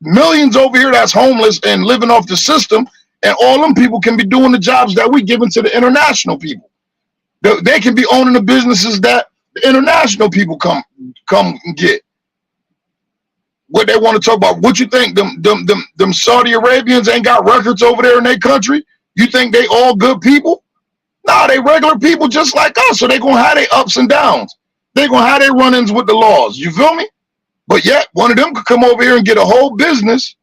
millions over here that's homeless and living off the system, and all them people can be doing the jobs that we giving to the international people. They can be owning the businesses that the international people come and get. What they want to talk about? What you think? Them Saudi Arabians ain't got records over there in their country? You think they all good people? Nah, they regular people just like us. So they gonna have their ups and downs. They gonna have their run-ins with the laws. You feel me? But yet one of them could come over here and get a whole business,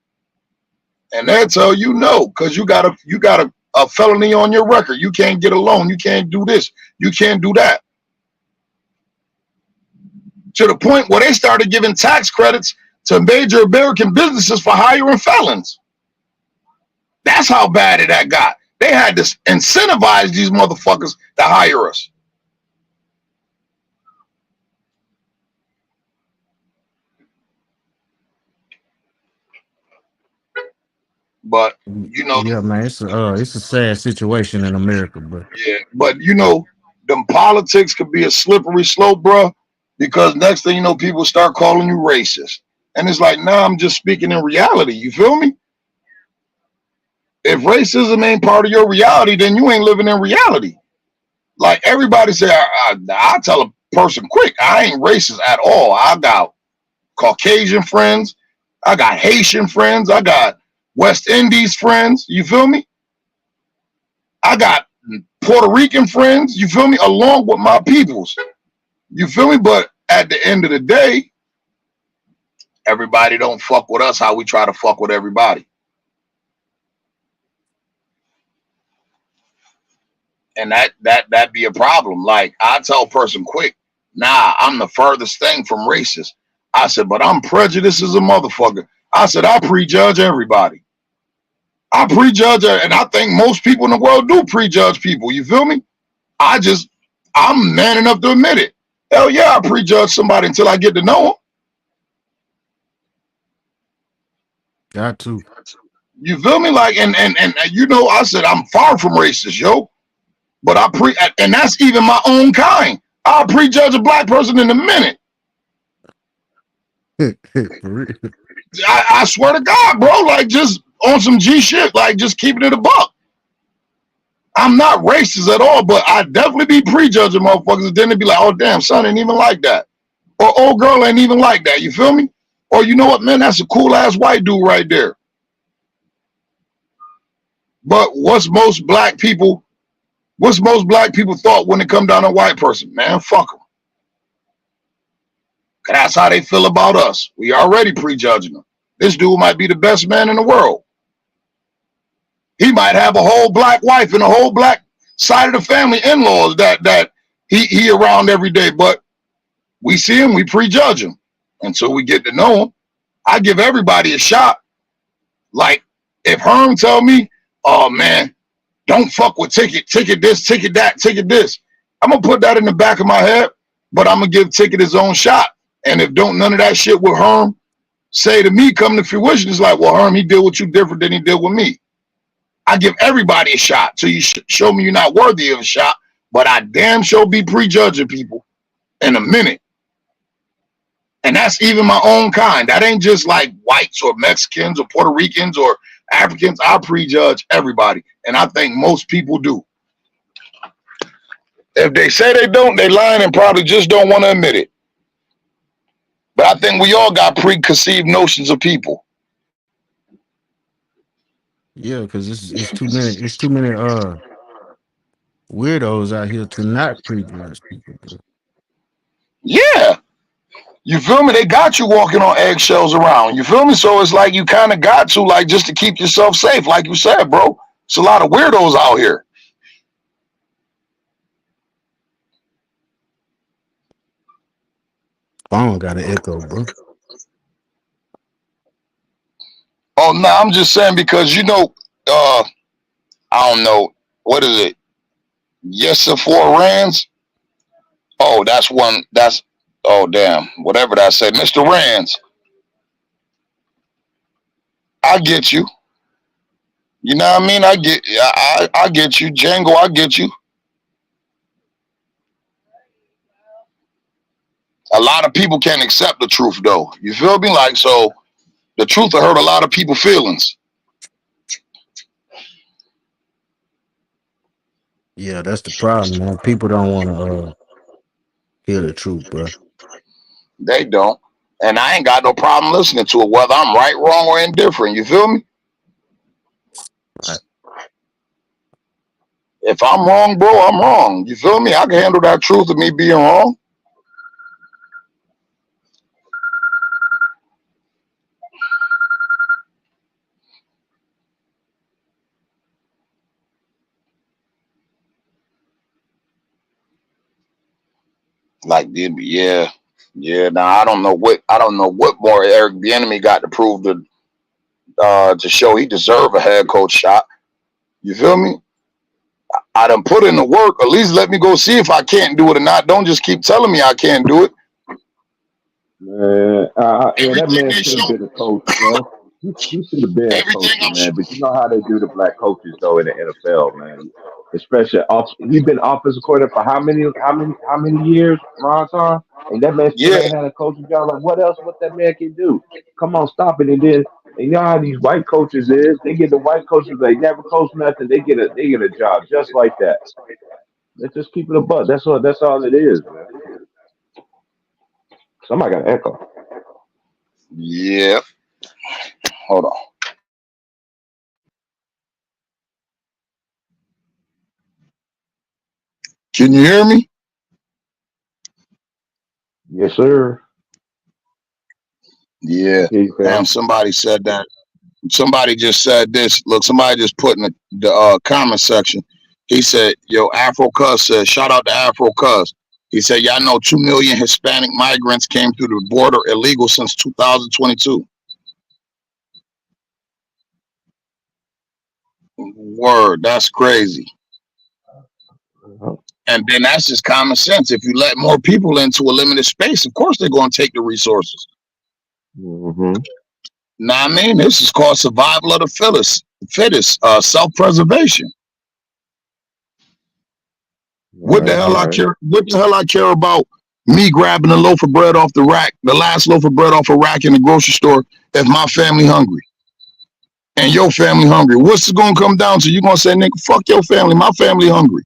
and they'll tell you no, because you got a felony on your record. You can't get a loan. You can't do this. You can't do that. To the point where they started giving tax credits to major American businesses for hiring felons. That's how bad it got. They had to incentivize these motherfuckers to hire us. But you know, yeah, man, it's a sad situation in America, but yeah. But you know, them politics could be a slippery slope, bro. Because next thing you know, people start calling you racist, and it's like, nah, I'm just speaking in reality. You feel me? If racism ain't part of your reality, then you ain't living in reality. Like everybody say, I tell a person quick, I ain't racist at all. I got Caucasian friends, I got Haitian friends, I got West Indies friends. You feel me? I got Puerto Rican friends. You feel me? Along with my peoples. You feel me? But at the end of the day, everybody don't fuck with us how we try to fuck with everybody. And that be a problem. Like I tell a person quick, nah, I'm the furthest thing from racist. I said, but I'm prejudiced as a motherfucker. I said, I prejudge everybody. I prejudge, and I think most people in the world do prejudge people. You feel me? I'm man enough to admit it. Hell yeah, I prejudge somebody until I get to know them. Got to. You feel me? Like, and you know, I said I'm far from racist, yo. But and that's even my own kind. I'll prejudge a black person in a minute. I swear to God, bro, like just on some G shit, like just keeping it a buck. I'm not racist at all, but I definitely be prejudging motherfuckers, and then they be like, oh damn, son ain't even like that. Or old girl ain't even like that. You feel me? Or you know what, man, that's a cool ass white dude right there. But what's most black people thought when it come down to a white person? Man, fuck them. Cause that's how they feel about us. We already prejudging them. This dude might be the best man in the world. He might have a whole black wife and a whole black side of the family in-laws that he around every day. But we see him, we prejudge him. Until we get to know him. I give everybody a shot. Like if Herm tell me, oh man, don't fuck with Ticket this, Ticket that, Ticket this. I'm gonna put that in the back of my head, but I'm gonna give Ticket his own shot. And if don't none of that shit with Herm say to me come to fruition, it's like, well, Herm, he deal with you different than he deal with me. I give everybody a shot. So you show me you're not worthy of a shot, but I damn sure be prejudging people in a minute. And that's even my own kind. That ain't just like whites or Mexicans or Puerto Ricans or Africans. I prejudge everybody. And I think most people do. If they say they don't, they lying and probably just don't want to admit it. But I think we all got preconceived notions of people. Yeah, because it's too many weirdos out here to not prejudge people. Bro. Yeah. You feel me? They got you walking on eggshells around. You feel me? So it's like you kind of got to, like, just to keep yourself safe. Like you said, bro, it's a lot of weirdos out here. Phone got an echo, bro. Oh, no, I'm just saying because, you know, I don't know. What is it? Yes, for Rands? Oh, that's one. Oh, damn. Whatever that say. Mr. Rands. I get you. You know what I mean? I get you. Django, I get you. A lot of people can't accept the truth, though. You feel me? Like, so the truth will hurt a lot of people's feelings. Yeah, that's the problem, man. People don't want to hear the truth, bro. They don't. And I ain't got no problem listening to it, whether I'm right, wrong, or indifferent. You feel me? Right. If I'm wrong, bro, I'm wrong. You feel me? I can handle that truth of me being wrong. Like, yeah. Now I don't know what more Eric Bieniemy got to prove to show he deserved a head coach shot. You feel me? I done put in the work. At least let me go see if I can't do it or not. Don't just keep telling me I can't do it. Man, yeah, that man should have been a coach, man. He should have been a coach, man. But you know how they do the black coaches though in the NFL, man. Especially he's been offensive coordinator for how many years, Ron Time? And that man still ain't had a coaching job. Like what that man can do? Come on, stop it. And then and you know how these white coaches is, they get the white coaches, they never coach nothing, they get a job just like that. Let's just keep it a buck. That's all it is, man. Somebody got an echo. Yeah. Hold on. Can you hear me? Yes, sir. Yeah. Damn, somebody said that. Somebody just said this. Look, somebody just put in the comment section. He said, "Yo, Afro Cuz said, shout out to Afro Cuz." He said, "Y'all know 2 million Hispanic migrants came through the border illegal since 2022." Word, that's crazy. Uh-huh. And then that's just common sense. If you let more people into a limited space, of course they're going to take the resources. Mm-hmm. Now, I mean, this is called survival of the fittest, self-preservation. What the Right, hell I right. care? What the hell I care about me grabbing a loaf of bread off the rack, the last loaf of bread off a rack in the grocery store, if my family hungry and your family hungry? What's it gonna come down to? You gonna say, "Nigga, fuck your family, my family hungry."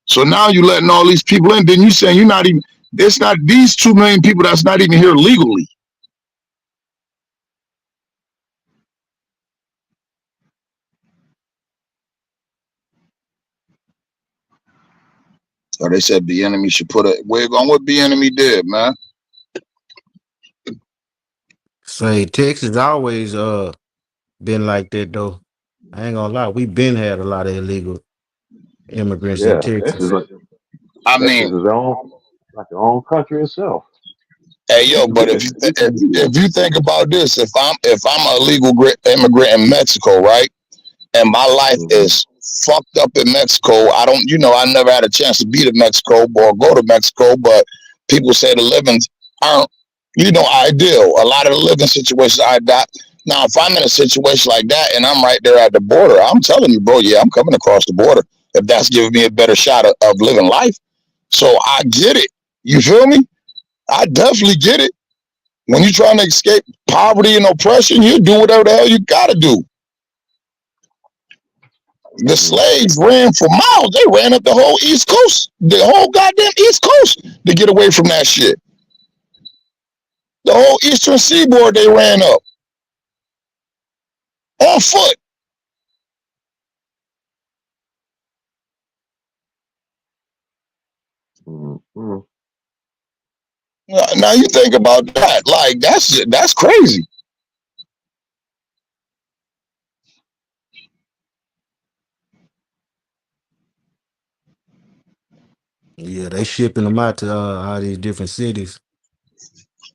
So now you letting all these people in. Then you saying you're not even. It's not these 2 million people that's not even here legally. So they said the enemy should put a wig on what the enemy did, man. Say Texas always been like that though. I ain't gonna lie, we been had a lot of illegal immigrants in Yeah, Texas, Texas. I Texas mean, is their own, like their own country itself. hey yo, but It's if you think about this, if I'm a legal immigrant in Mexico, right, and my life mm-hmm. is fucked up in Mexico, I don't, I never had a chance to be to Mexico or go to Mexico, but people say the livings aren't, ideal. A lot of the living situations I got. Now, if I'm in a situation like that and I'm right there at the border, I'm telling you, bro, yeah, I'm coming across the border if that's giving me a better shot of living life. So I get it. You feel me? I definitely get it. When you're trying to escape poverty and oppression, you do whatever the hell you gotta do. The Mm-hmm. slaves ran for miles. They ran up the whole East Coast, the whole goddamn East Coast to get away from that shit. The whole Eastern Seaboard they ran up on foot. Mm-hmm. Now you think about that, like that's crazy. Yeah, they shipping them out to all these different cities.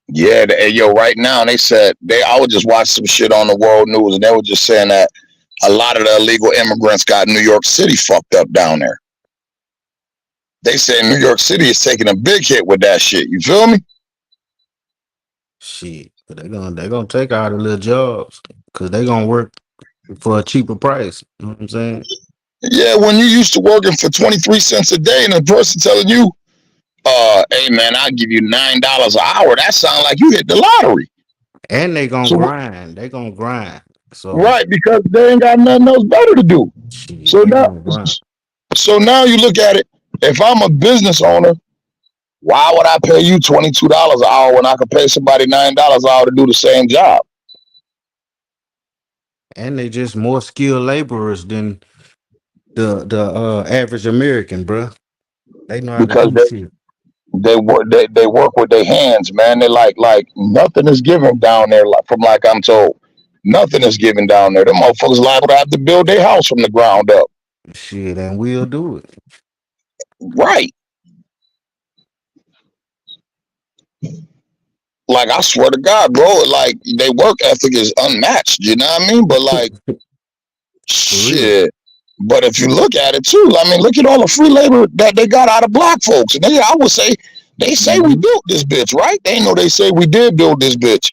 Yeah, hey, yo, right now they said I would just watch some shit on the world news and they were just saying that a lot of the illegal immigrants got New York City fucked up down there. They say New York City is taking a big hit with that shit. You feel me? Shit, but they gonna take all the little jobs because they gonna work for a cheaper price. You know what I'm saying? Yeah, when you used to working for 23 cents a day and a person telling you, hey man, I'll give you $9 an hour, that sounds like you hit the lottery. And they gonna So grind. They gonna grind. So right, because they ain't got nothing else better to do. shit, So they now gonna grind. so now you look at it, if I'm a business owner, why would I pay you $22 an hour when I could pay somebody $9 an hour to do the same job? And they just more skilled laborers than the average American, bruh. They know how to Because do shit. they work with their hands, man. They like nothing is given down there, like from like I'm told. Nothing is given down there. Them motherfuckers liable to have to build their house from the ground up. Shit, and we'll do it. Right. Like I swear to God, bro, like their work ethic is unmatched. You know what I mean? But like For real. shit. But if you look at it too, I mean, look at all the free labor that they got out of black folks. And I would say they say we Hmm. built this bitch, right? They know they say we did build this bitch.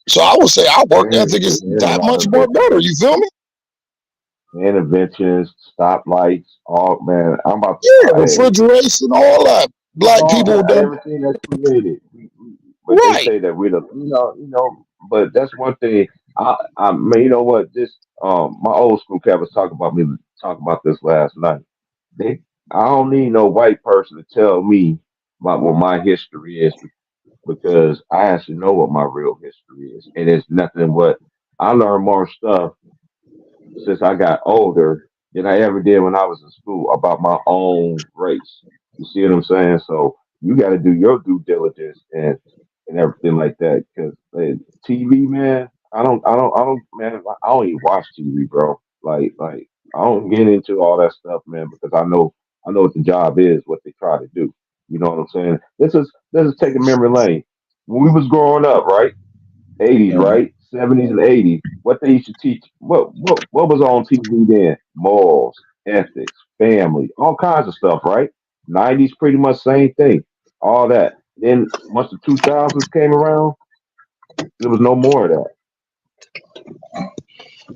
So I would say our work ethic is And a that lot much of more better. inventions, You feel me? and inventions, stoplights. All man, I'm about. Yeah, Hey, refrigeration, all that. Black all people that, done everything that's created. But they right. say that we're the, But that's one thing. I mean, you know what? This, my old school cat was talking about this last night. They, I don't need no white person to tell me about what my history is because I actually know what my real history is, and it's nothing but I learned more stuff since I got older than I ever did when I was in school about my own race. You see what I'm saying? So you got to do your due diligence and everything like that. Because TV, man, I don't, man, I don't even watch TV, bro. Like I don't get into all that stuff, man, because I know what the job is, what they try to do. You know what I'm saying? This is taking memory lane. When we was growing up, right? 80s, Mhm. right? 70s and 80s. What they used to teach, what was on TV then? Morals, ethics, family, all kinds of stuff, right? 90s, pretty much same thing. All that. Then once the 2000s came around, there was no more of that.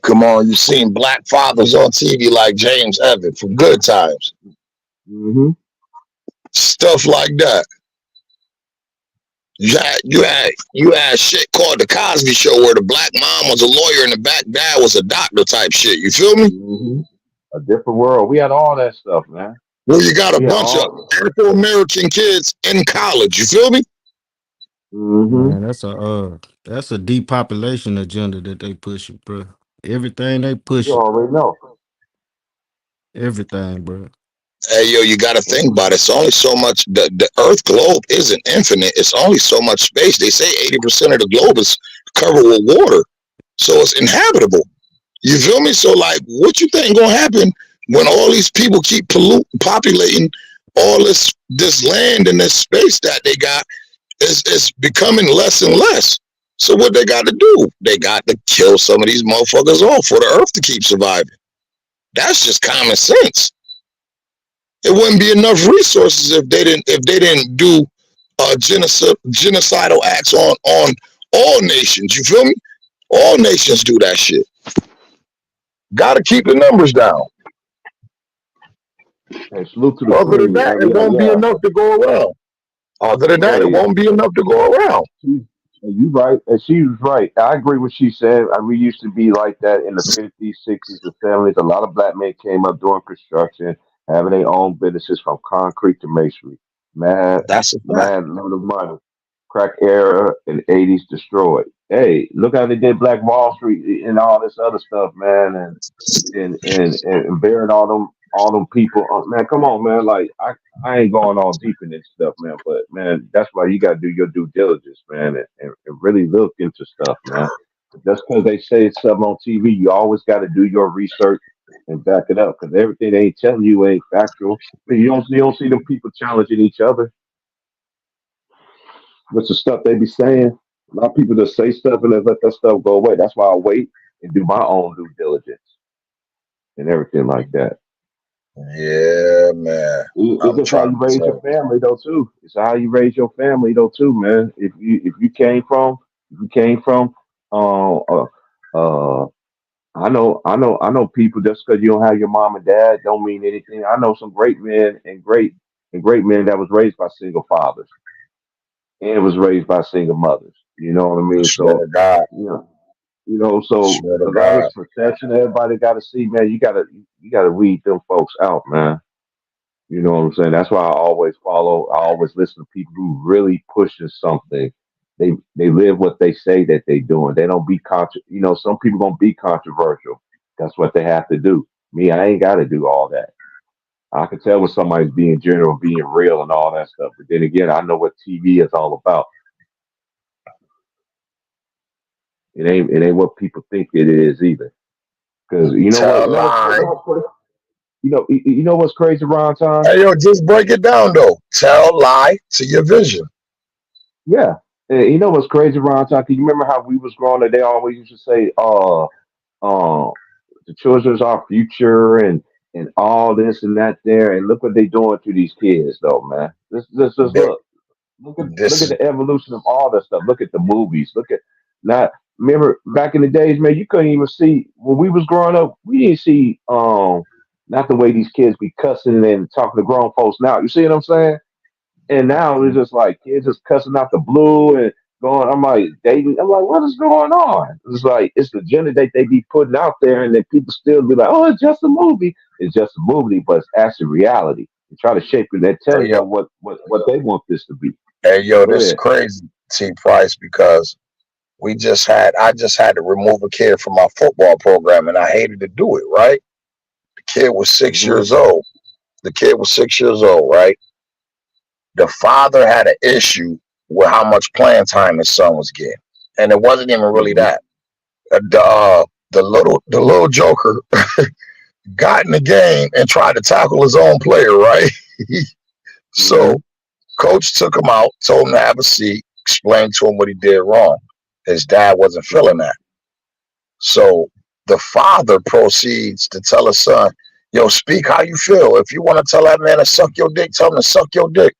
Come on, you seen black fathers on TV like James Evan from Good Times, Hmm. stuff like that. You had shit called the Cosby Show where the black mom was a lawyer and the black dad was a doctor type shit. You feel me? Hmm. A different world. We had all that stuff, man. Where you got a We had bunch of all. Afro American kids in college. You feel me? Hmm. Man, that's a depopulation agenda that they pushing, bro. Everything they You pushing, already know. everything, bro. Hey yo, you got to think about it. It's only so much. The Earth globe isn't infinite. It's only so much space. They say 80% of the globe is covered with water, so it's inhabitable. You feel me? So like, what you think gonna happen when all these people keep populating all this land and this space that they got is becoming less and less. So what they got to do? They got to kill some of these motherfuckers off for the Earth to keep surviving. That's just common sense. It wouldn't be enough resources if they didn't do genocidal acts on all nations. You feel me? All nations do that shit. Got to keep the numbers down. Hey, salute to the Other than queen. that, it Yeah, won't be yeah. enough to go around. Other than that, it Hey, won't be enough to go around. you right. And she was right. I agree with what she said. We used to be like that in the 50s, 60s, and 70s. A lot of black men came up doing construction, having their own businesses from concrete to masonry. Mad, That's a fact. mad load of money. Crack era in 80s destroyed. Hey, look how they did Black Wall Street and all this other stuff, man. And burying all them people. Man, come on, man. Like I ain't going all deep in this stuff, man. But man, that's why you gotta do your due diligence, man, and really look into stuff, man. Just because they say it's something on TV, you always got to do your research and back it up. Because everything they ain't telling you ain't factual. You don't see them people challenging each other with the stuff they be saying. A lot of people just say stuff and then let that stuff go away. That's why I wait and do my own due diligence and everything like that. Yeah, man. It's I'm just how trying you to raise tell your you. family though too. It's how you raise your family though too, man. If you came from uh uh, uh I know people just because you don't have your mom and dad don't mean anything. I know some great men and great men that was raised by single fathers and was raised by single mothers. You know what I I mean? swear So to God. you know, so Swear to because all this God. perception everybody got to see, man, you gotta weed them folks out, man. You know what I'm saying? That's why I always listen to people who really pushing something. They live what they say that they doing. They don't be some people gonna be controversial. That's what they have to do. Me, I ain't gotta do all that. I can tell when somebody's being genuine, being real and all that stuff. But then again, I know what TV is all about. It ain't what people think it is either. Because you know what, Tell you a know what's lie. you know what's crazy, Ron Time? Hey, yo, just break it down, though. Tell lie to your vision. Yeah. And you know what's crazy, Ron Time? Can you remember how we was growing up? They always used to say, uh, the children's our future and all this and that there. And look what they doing to these kids, though, man. Just That look. Look this at is the evolution of all that stuff. Look at the movies. Look at not remember back in the days, man. You couldn't even see when we was growing up. We didn't see not the way these kids be cussing and talking to grown folks now. You see what I'm saying? And now it's just like kids just cussing out the blue and going. I'm like dating. I'm like, what is going on? It's like it's the agenda that they be putting out there, and then people still be like, oh, it's just a movie. It's just a movie, but it's actually reality. They try to shape it. They're hey telling yo, you what they want this to be. hey yo, Go this is ahead. crazy, T Price, because I just had to remove a kid from my football program, and I hated to do it. Right, the kid was six Hmm. years old. The kid was 6 years old. Right, the father had an issue with how much playing time his son was getting, and it wasn't even really Hmm. that. The little Joker got in the game and tried to tackle his own player, right? So coach took him out, told him to have a seat, explained to him what he did wrong. His dad wasn't feeling that. So the father proceeds to tell his son, yo, speak how you feel. If you want to tell that man to suck your dick, tell him to suck your dick.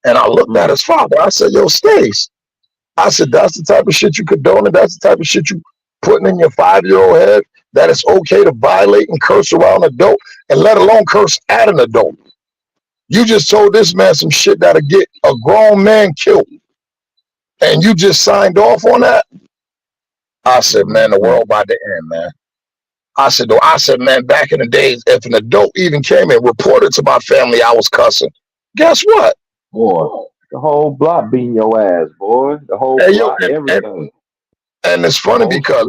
And I looked at his father. I said, yo, Stace. I said, that's the type of shit you condone, and that's the type of shit you putting in your 5-year-old head, that it's okay to violate and curse around an adult, and let alone curse at an adult. You just told this man some shit that'll get a grown man killed, and you just signed off on that? I said, man, the world about to end, man. I said, man, back in the days, if an adult even came and reported to my family I was cussing, guess what? Boy, the whole block beating your ass, boy. The whole block, everything. And it's funny because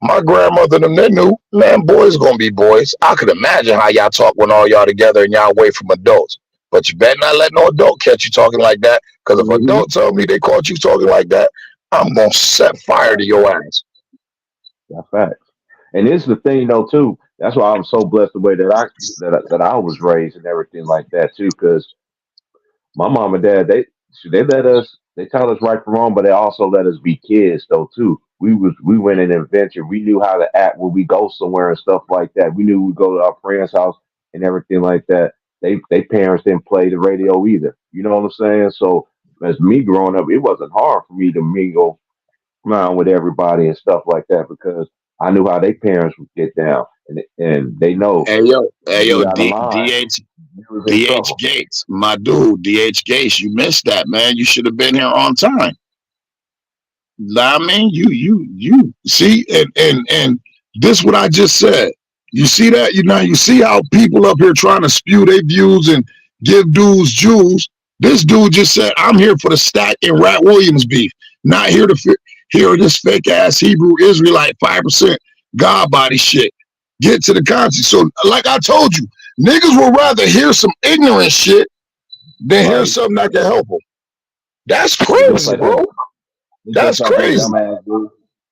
my grandmother and them, they knew, man, boys gonna be boys. I could imagine how y'all talk when all y'all together and y'all away from adults. But you better not let no adult catch you talking like that. Because if adult tell me they caught you talking like that, I'm gonna set fire to your ass. That's facts. And this is the thing though too. That's why I'm so blessed the way that I was raised and everything like that too. Because my mom and dad, they taught us right from wrong, but they also let us be kids though too. We went in an adventure. We knew how to act when we go somewhere and stuff like that. We knew we'd go to our friend's house and everything like that. They parents didn't play the radio either. You know what I'm saying? So as me growing up, it wasn't hard for me to mingle around with everybody and stuff like that because I knew how their parents would get down, and they know. Hey yo, DH Gates, my dude, DH Gates, you missed that, man. You should have been here on time. I mean, you see, and this what I just said. You see that? You see how people up here trying to spew their views and give dudes Jews. This dude just said, I'm here for the Stack and Rat Williams beef, not here to hear this fake ass Hebrew Israelite 5% God body shit. Get to the content. So, like I told you, niggas would rather hear some ignorant shit than hear something that can help them. That's crazy, bro. That's crazy.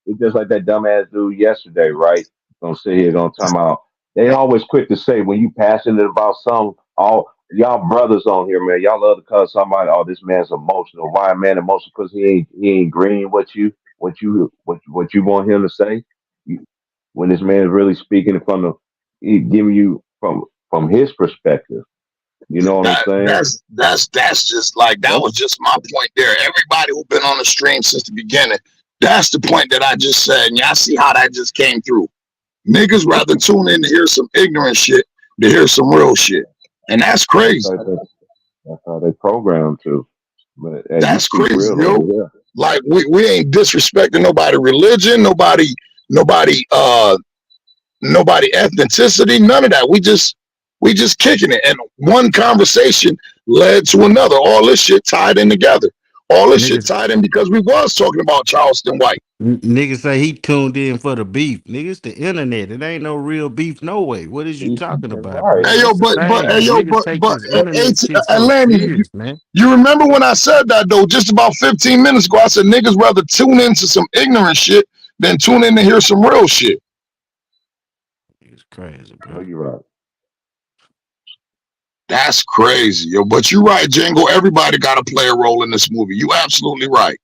It's just like that dumbass dude yesterday, right? Gonna sit here, gonna talk about. They always quick to say when you passionate about something, all y'all brothers on here, man, y'all love to call somebody, oh, this man's emotional. Why man emotional? Because he ain't agreeing what you want him to say. When this man is really speaking he giving you from his perspective. You know what I'm saying? That's just like that was just my point there. Everybody who's been on the stream since the beginning, that's the point that I just said. And y'all see how that just came through. Niggas rather tune in to hear some ignorant shit to hear some real shit. And that's crazy. That's how they program to. But that's crazy, yo. Like we ain't disrespecting nobody religion, nobody ethnicity, none of that. We just kicking it. And one conversation led to another. All this shit tied in together. All this shit tied in because we was talking about Charleston White. Niggas say he tuned in for the beef. Niggas, the internet. It ain't no real beef, no way. What is you talking about? Bro? Hey yo, but Atlanta, man. You remember when I said that though? Just about 15 minutes ago, I said niggas rather tune into some ignorant shit than tune in to hear some real shit. It's crazy, bro. Oh, you're right. That's crazy, yo. But you're right, Django. Everybody got to play a role in this movie. You absolutely right.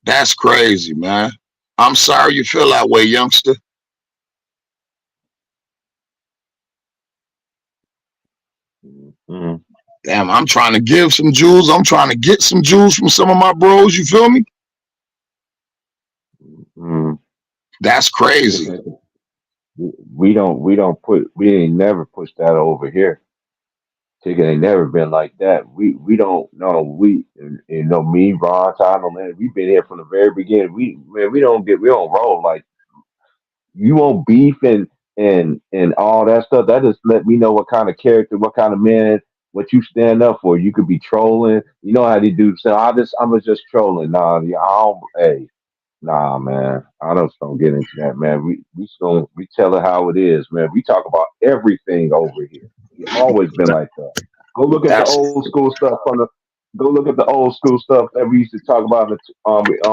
That's crazy, man. I'm sorry you feel that way, youngster. Damn, I'm trying to give some jewels. I'm trying to get some jewels from some of my bros. You feel me? That's crazy. We ain't never pushed that over here. Ticket ain't never been like that. We don't know. Me, Ron, Tom, man, we've been here from the very beginning. We don't roll like you won't beef and all that stuff. That just let me know what kind of character, what kind of man, what you stand up for. You could be trolling. You know how they do. So I'm just trolling. Nah, man. I don't get into that, man. We tell it how it is, man. We talk about everything over here. It's always been like that. Go look at the old school stuff from Go look at the old school stuff that we used to talk about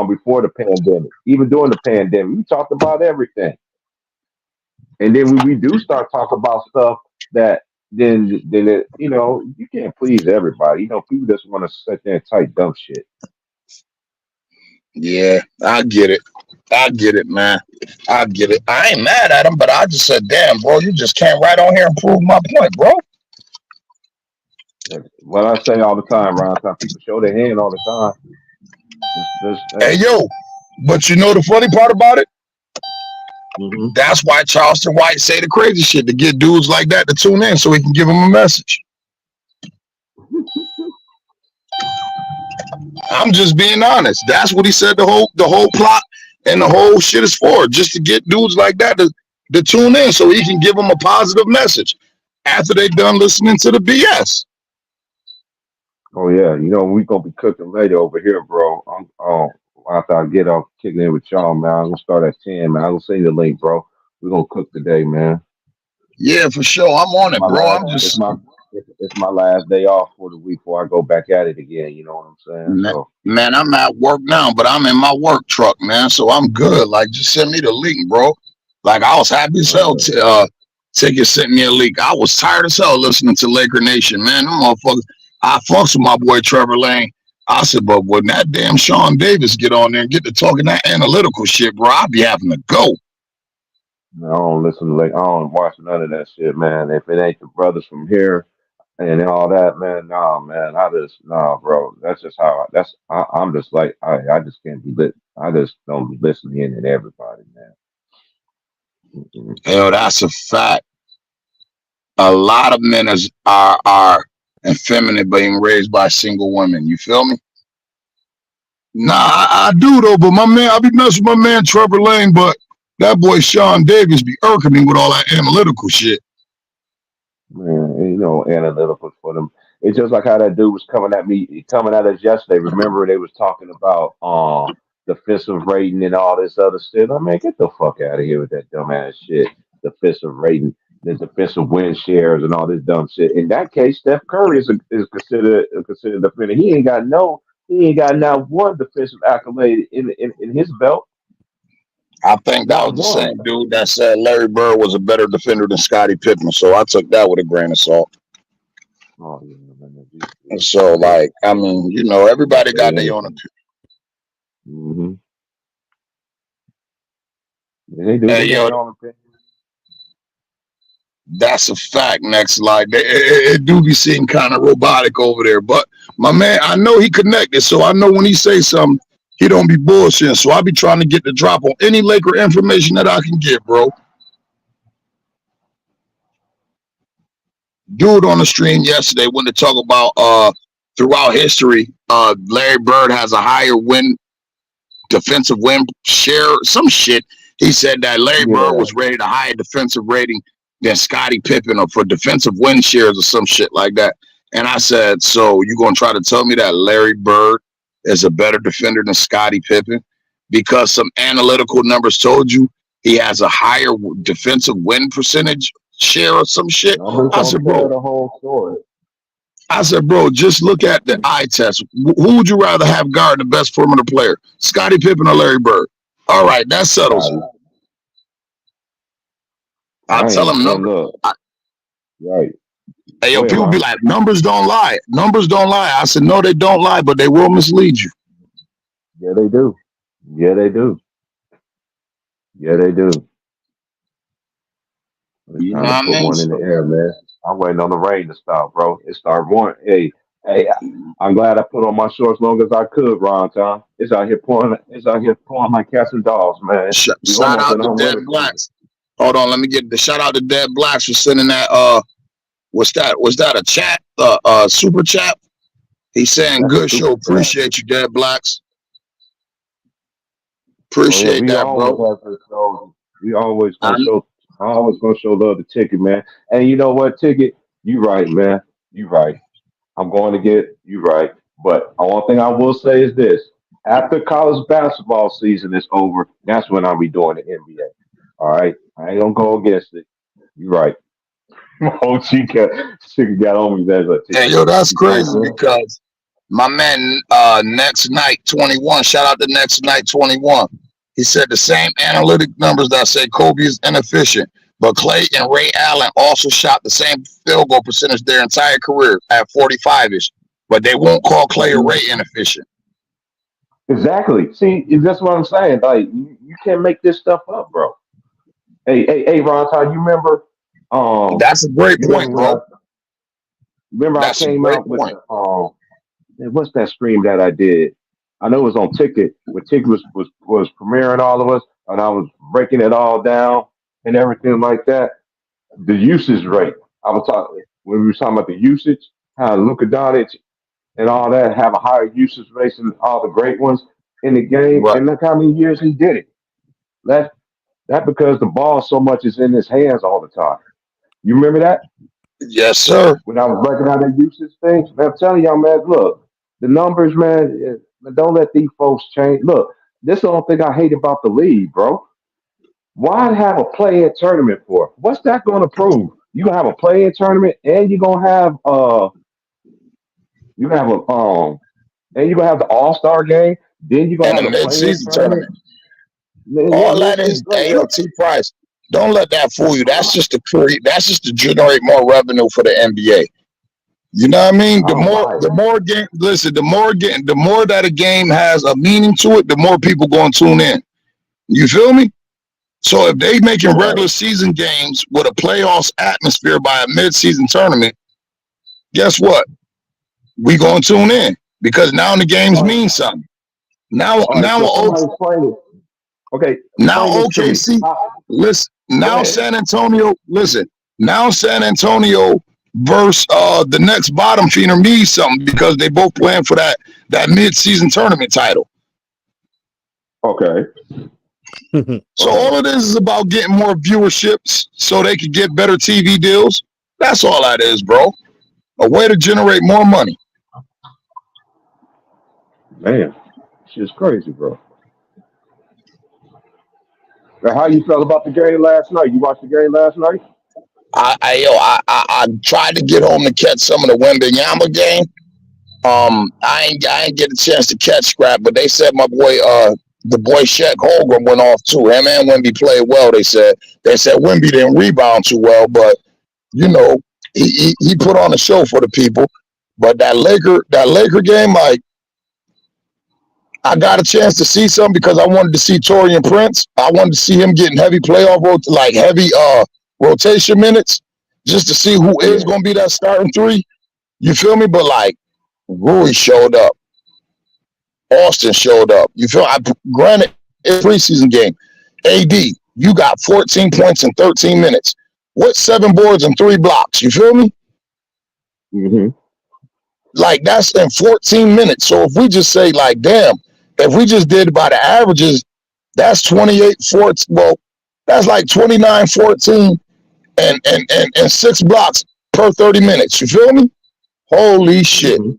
before the pandemic. Even during the pandemic, we talked about everything. And then when we do start talking about stuff that then it, you can't please everybody. People just want to sit there and type dumb shit. Yeah, I get it. I get it, man. I get it. I ain't mad at him, but I just said, damn, bro, you just came right on here and prove my point, bro. What I say all the time, around time people show their hand all the time. Hey, yo, but you know the funny part about it? Mm-hmm. That's why Charleston White say the crazy shit, to get dudes like that to tune in so he can give them a message. I'm just being honest. That's what he said the whole plot and the whole shit is for, just to get dudes like that to tune in so he can give them a positive message after they done listening to the BS. Oh yeah, we gonna be cooking later over here, bro. After I get off kicking in with y'all, man, I'm gonna start at 10, man. I'm gonna send you the link, bro. We're gonna cook today, man. Yeah, for sure. I'm on it, bro. It's my last day off for the week before I go back at it again. You know what I'm saying? Man, I'm at work now, but I'm in my work truck, man. So I'm good. Like, just send me the link, bro. Like, I was happy as hell Ticket sent me a link. I was tired as hell listening to Laker Nation, man. Them motherfuckers. I fucks with my boy Trevor Lane. I said, but when that damn Sean Davis get on there and get to talking that analytical shit, bro, I'll be having to go. I don't listen to I don't watch none of that shit, man. If it ain't the brothers from here and all that, man, nah, man. Bro. That's just how I'm just like I just can't be lit. I just don't be listening in to everybody, man. Mm-hmm. Hell, that's a fact. A lot of men are effeminate being raised by single women. You feel me? Nah, I do though, but I be messing with my man Trevor Lane, but that boy Sean Davis be irking me with all that analytical shit. Man, analytical for them. It's just like how that dude was coming at us yesterday. Remember they was talking about defensive rating and all this other shit. I mean, get the fuck out of here with that dumbass shit. Defensive rating, the defensive win shares and all this dumb shit. In that case, Steph Curry is considered a defender. He ain't got not one defensive accolade in his belt. I think that was the same dude that said Larry Bird was a better defender than Scottie Pippen, so I took that with a grain of salt. Oh, yeah. And so, like, I mean, everybody got their own opinion. Mm-hmm. They do. They got their own opinion. That's a fact. Next, like, it do be seem kind of robotic over there, but my man, I know he connected, so I know when he say something, he don't be bullshitting. So I be trying to get the drop on any Laker information that I can get, bro. Dude on the stream yesterday when to talk about throughout history, Larry Bird has a higher defensive win share, some shit. He said that Larry Bird was rated a higher defensive rating than Scottie Pippen or for defensive win shares or some shit like that. And I said, so you gonna try to tell me that Larry Bird is a better defender than Scottie Pippen because some analytical numbers told you he has a higher defensive win percentage share or some shit? I said, bro, the whole story. I said, bro, just look at the eye test. Who would you rather have guard the best perimeter player, Scottie Pippen or Larry Bird? All right, that settles it. I'll tell him numbers. Right. Hey, yo, people be like, numbers don't lie. Numbers don't lie. I said, no, they don't lie, but they will mislead you. Yeah, they do. Yeah, they do. Yeah, they do. It's time to put one in the air, man. I'm waiting on the rain to stop, bro. It started pouring. Hey, I'm glad I put on my shorts long as I could, Ron Tom. It's out here pouring like cats and dogs, man. Shout out to Dead Blacks. Hold on, let me get the shout out to Dead Blacks for sending that was that a chat? Super chat? He's saying good show. Appreciate you, Dead Blacks. Appreciate that, bro. We always gonna show love to Ticket, man. And you know what, Ticket? You right, man. You right. I'm going to get you right. But one thing I will say is this. After college basketball season is over, that's when I'll be doing the NBA. All right? I ain't gonna go against it. You right. Oh, she got on me. Hey, yo, that's crazy because My man, Next Night 21. Shout out to Next Night 21. He said the same analytic numbers that say Kobe is inefficient, but Clay and Ray Allen also shot the same field goal percentage their entire career at 45-ish, but they won't call Clay or Ray inefficient. Exactly. See, that's what I'm saying. Like you can't make this stuff up, bro. Hey, Ron, Todd, you remember? That's a great You point, bro. remember I That's a came great out with point. what's that stream that I did? I know it was on Ticket, where Ticket was premiering all of us, and I was breaking it all down and everything like that. The usage rate. I was talking when we were talking about the usage, how Luka Doncic and all that have a higher usage rate than all the great ones in the game, Right. and look how many years he did it. That that because the ball so much is in his hands all the time. You remember that? Yes, sir. When I was breaking down the usage things, man, I'm telling y'all, man, look, the numbers, man, don't let these folks change. Look, this is the only thing I hate about the league, bro. Why have a play-in tournament for? What's that going to prove? You gonna have a play-in tournament, and you're gonna have you have a and you're gonna have the All-Star game. Then you're gonna And have the the play-in mid-season tournament. tournament. Yeah, All that mid-season. is, hey, yo, T Price. Don't let that fool you. That's just to create. That's just to generate more revenue for the NBA. You know what I mean? I don't buy The it. more game. Listen, the more that a game has a meaning to it, the more people going to tune in. You feel me? So if they making Right. regular season games with a playoffs atmosphere by a mid-season tournament, guess what? We gonna tune in because now the games All right. mean something. Now, All right. now, So somebody explain it. Okay, now explain this to me. OKC. Listen, Go now ahead. San Antonio. Listen, now San Antonio versus the next bottom feeder means something because they both playing for that mid-season tournament title. Okay. So Okay. all of this is about getting more viewerships so they can get better TV deals. That's all that is, bro. A way to generate more money. Man, shit's crazy, bro. Now, how you felt about the game last night? You watched the game last night? I tried to get home to catch some of the Wembanyama game. I ain't get a chance to catch scrap, but they said my boy, the boy Shaq Holgram went off too. Him and Wemby played well. They said Wemby didn't rebound too well, but you know he put on a show for the people. But that Laker game, like I got a chance to see some because I wanted to see Torian Prince. I wanted to see him getting heavy heavy rotation minutes, just to see who is Yeah. going to be that starting three. You feel me? But like Rui showed up. Austin showed up. You feel? Granted, it's a preseason game. AD, you got 14 points in 13 minutes. What 7 boards and 3 blocks? You feel me? Hmm. Like that's in 14 minutes. So if we just say like, damn, if we just did by the averages, that's 28, 14. Well, that's like 29, 14, and 6 blocks per 30 minutes. You feel me? Holy shit. Hmm.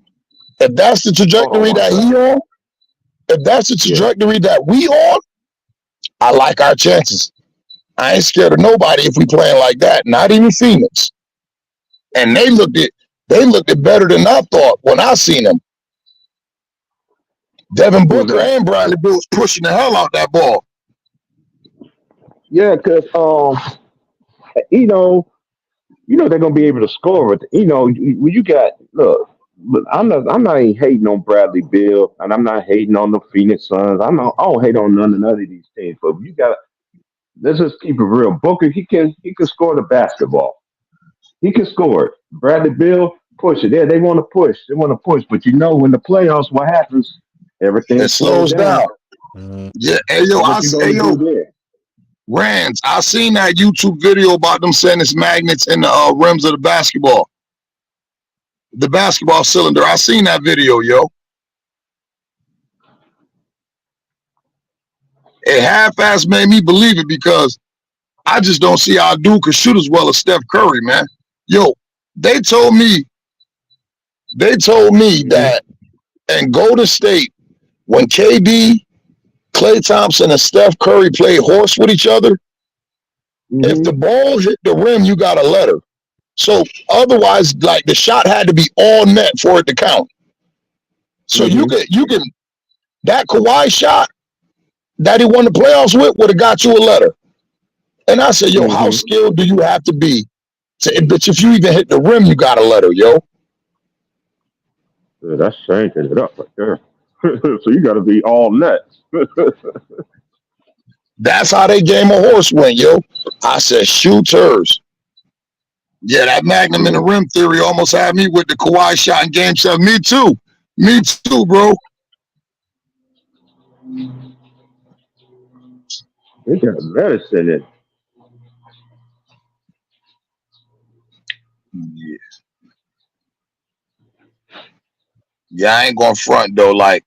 If that's the Oh trajectory my that he God. on, if that's the Yeah. trajectory that we on, I like our chances. I ain't scared of nobody if we playing like that. Not even Phoenix. And they looked it better than I thought when I seen them. Devin Who's Booker that? and Bradley Beal was pushing the hell out that ball. Yeah, because you know, they're gonna be able to score it. When you got look, but I'm not even hating on Bradley Bill, and I'm not hating on the Phoenix Suns. I don't hate on none of these teams, but you got let's just keep it real. Booker, he can score the basketball. He can score it. Bradley Bill, push it. Yeah, they want to push. They want to push, but when the playoffs, what happens? Everything It slows slows down. down. Mhm. Yeah, So what you hey gonna yo, do there? Rands, I seen that YouTube video about them sending it's magnets in the rims of the basketball cylinder. I seen that video, yo. It half-ass made me believe it because I just don't see how a dude could shoot as well as Steph Curry, man. Yo, they told me Hmm. that in Golden State, when KD, Klay Thompson, and Steph Curry played horse with each other, if Hmm. the ball hit the rim, you got a letter. So otherwise, like the shot had to be all net for it to count. So you can that Kawhi shot that he won the playoffs with would have got you a letter. And I said, yo, how skilled do you have to be but if you even hit the rim, you got a letter, yo. Yeah, that's changing it up right there. So you got to be all net. That's how they game a horse went, yo. I said, shooters. Yeah, that Magnum in the rim theory almost had me with the Kawhi shot in Game 7. Me too. Me too, bro. They got medicine in. Yeah, I ain't going front, though. Like,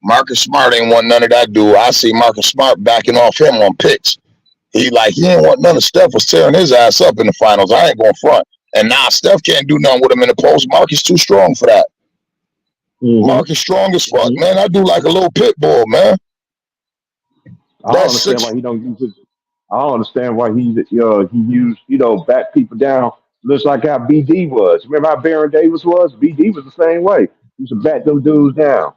Marcus Smart ain't want none of that dude. I see Marcus Smart backing off him on picks. He ain't want none of Steph was tearing his ass up in the finals. I ain't going front. And now Steph can't do nothing with him in the post. Marcus too strong for that. Marcus strong as fuck, man. I do like a little pit bull, man. I don't understand why he don't use his. I don't understand why he used back people down. Looks like how BD was. Remember how Baron Davis was? BD was the same way. He used to back them dudes down.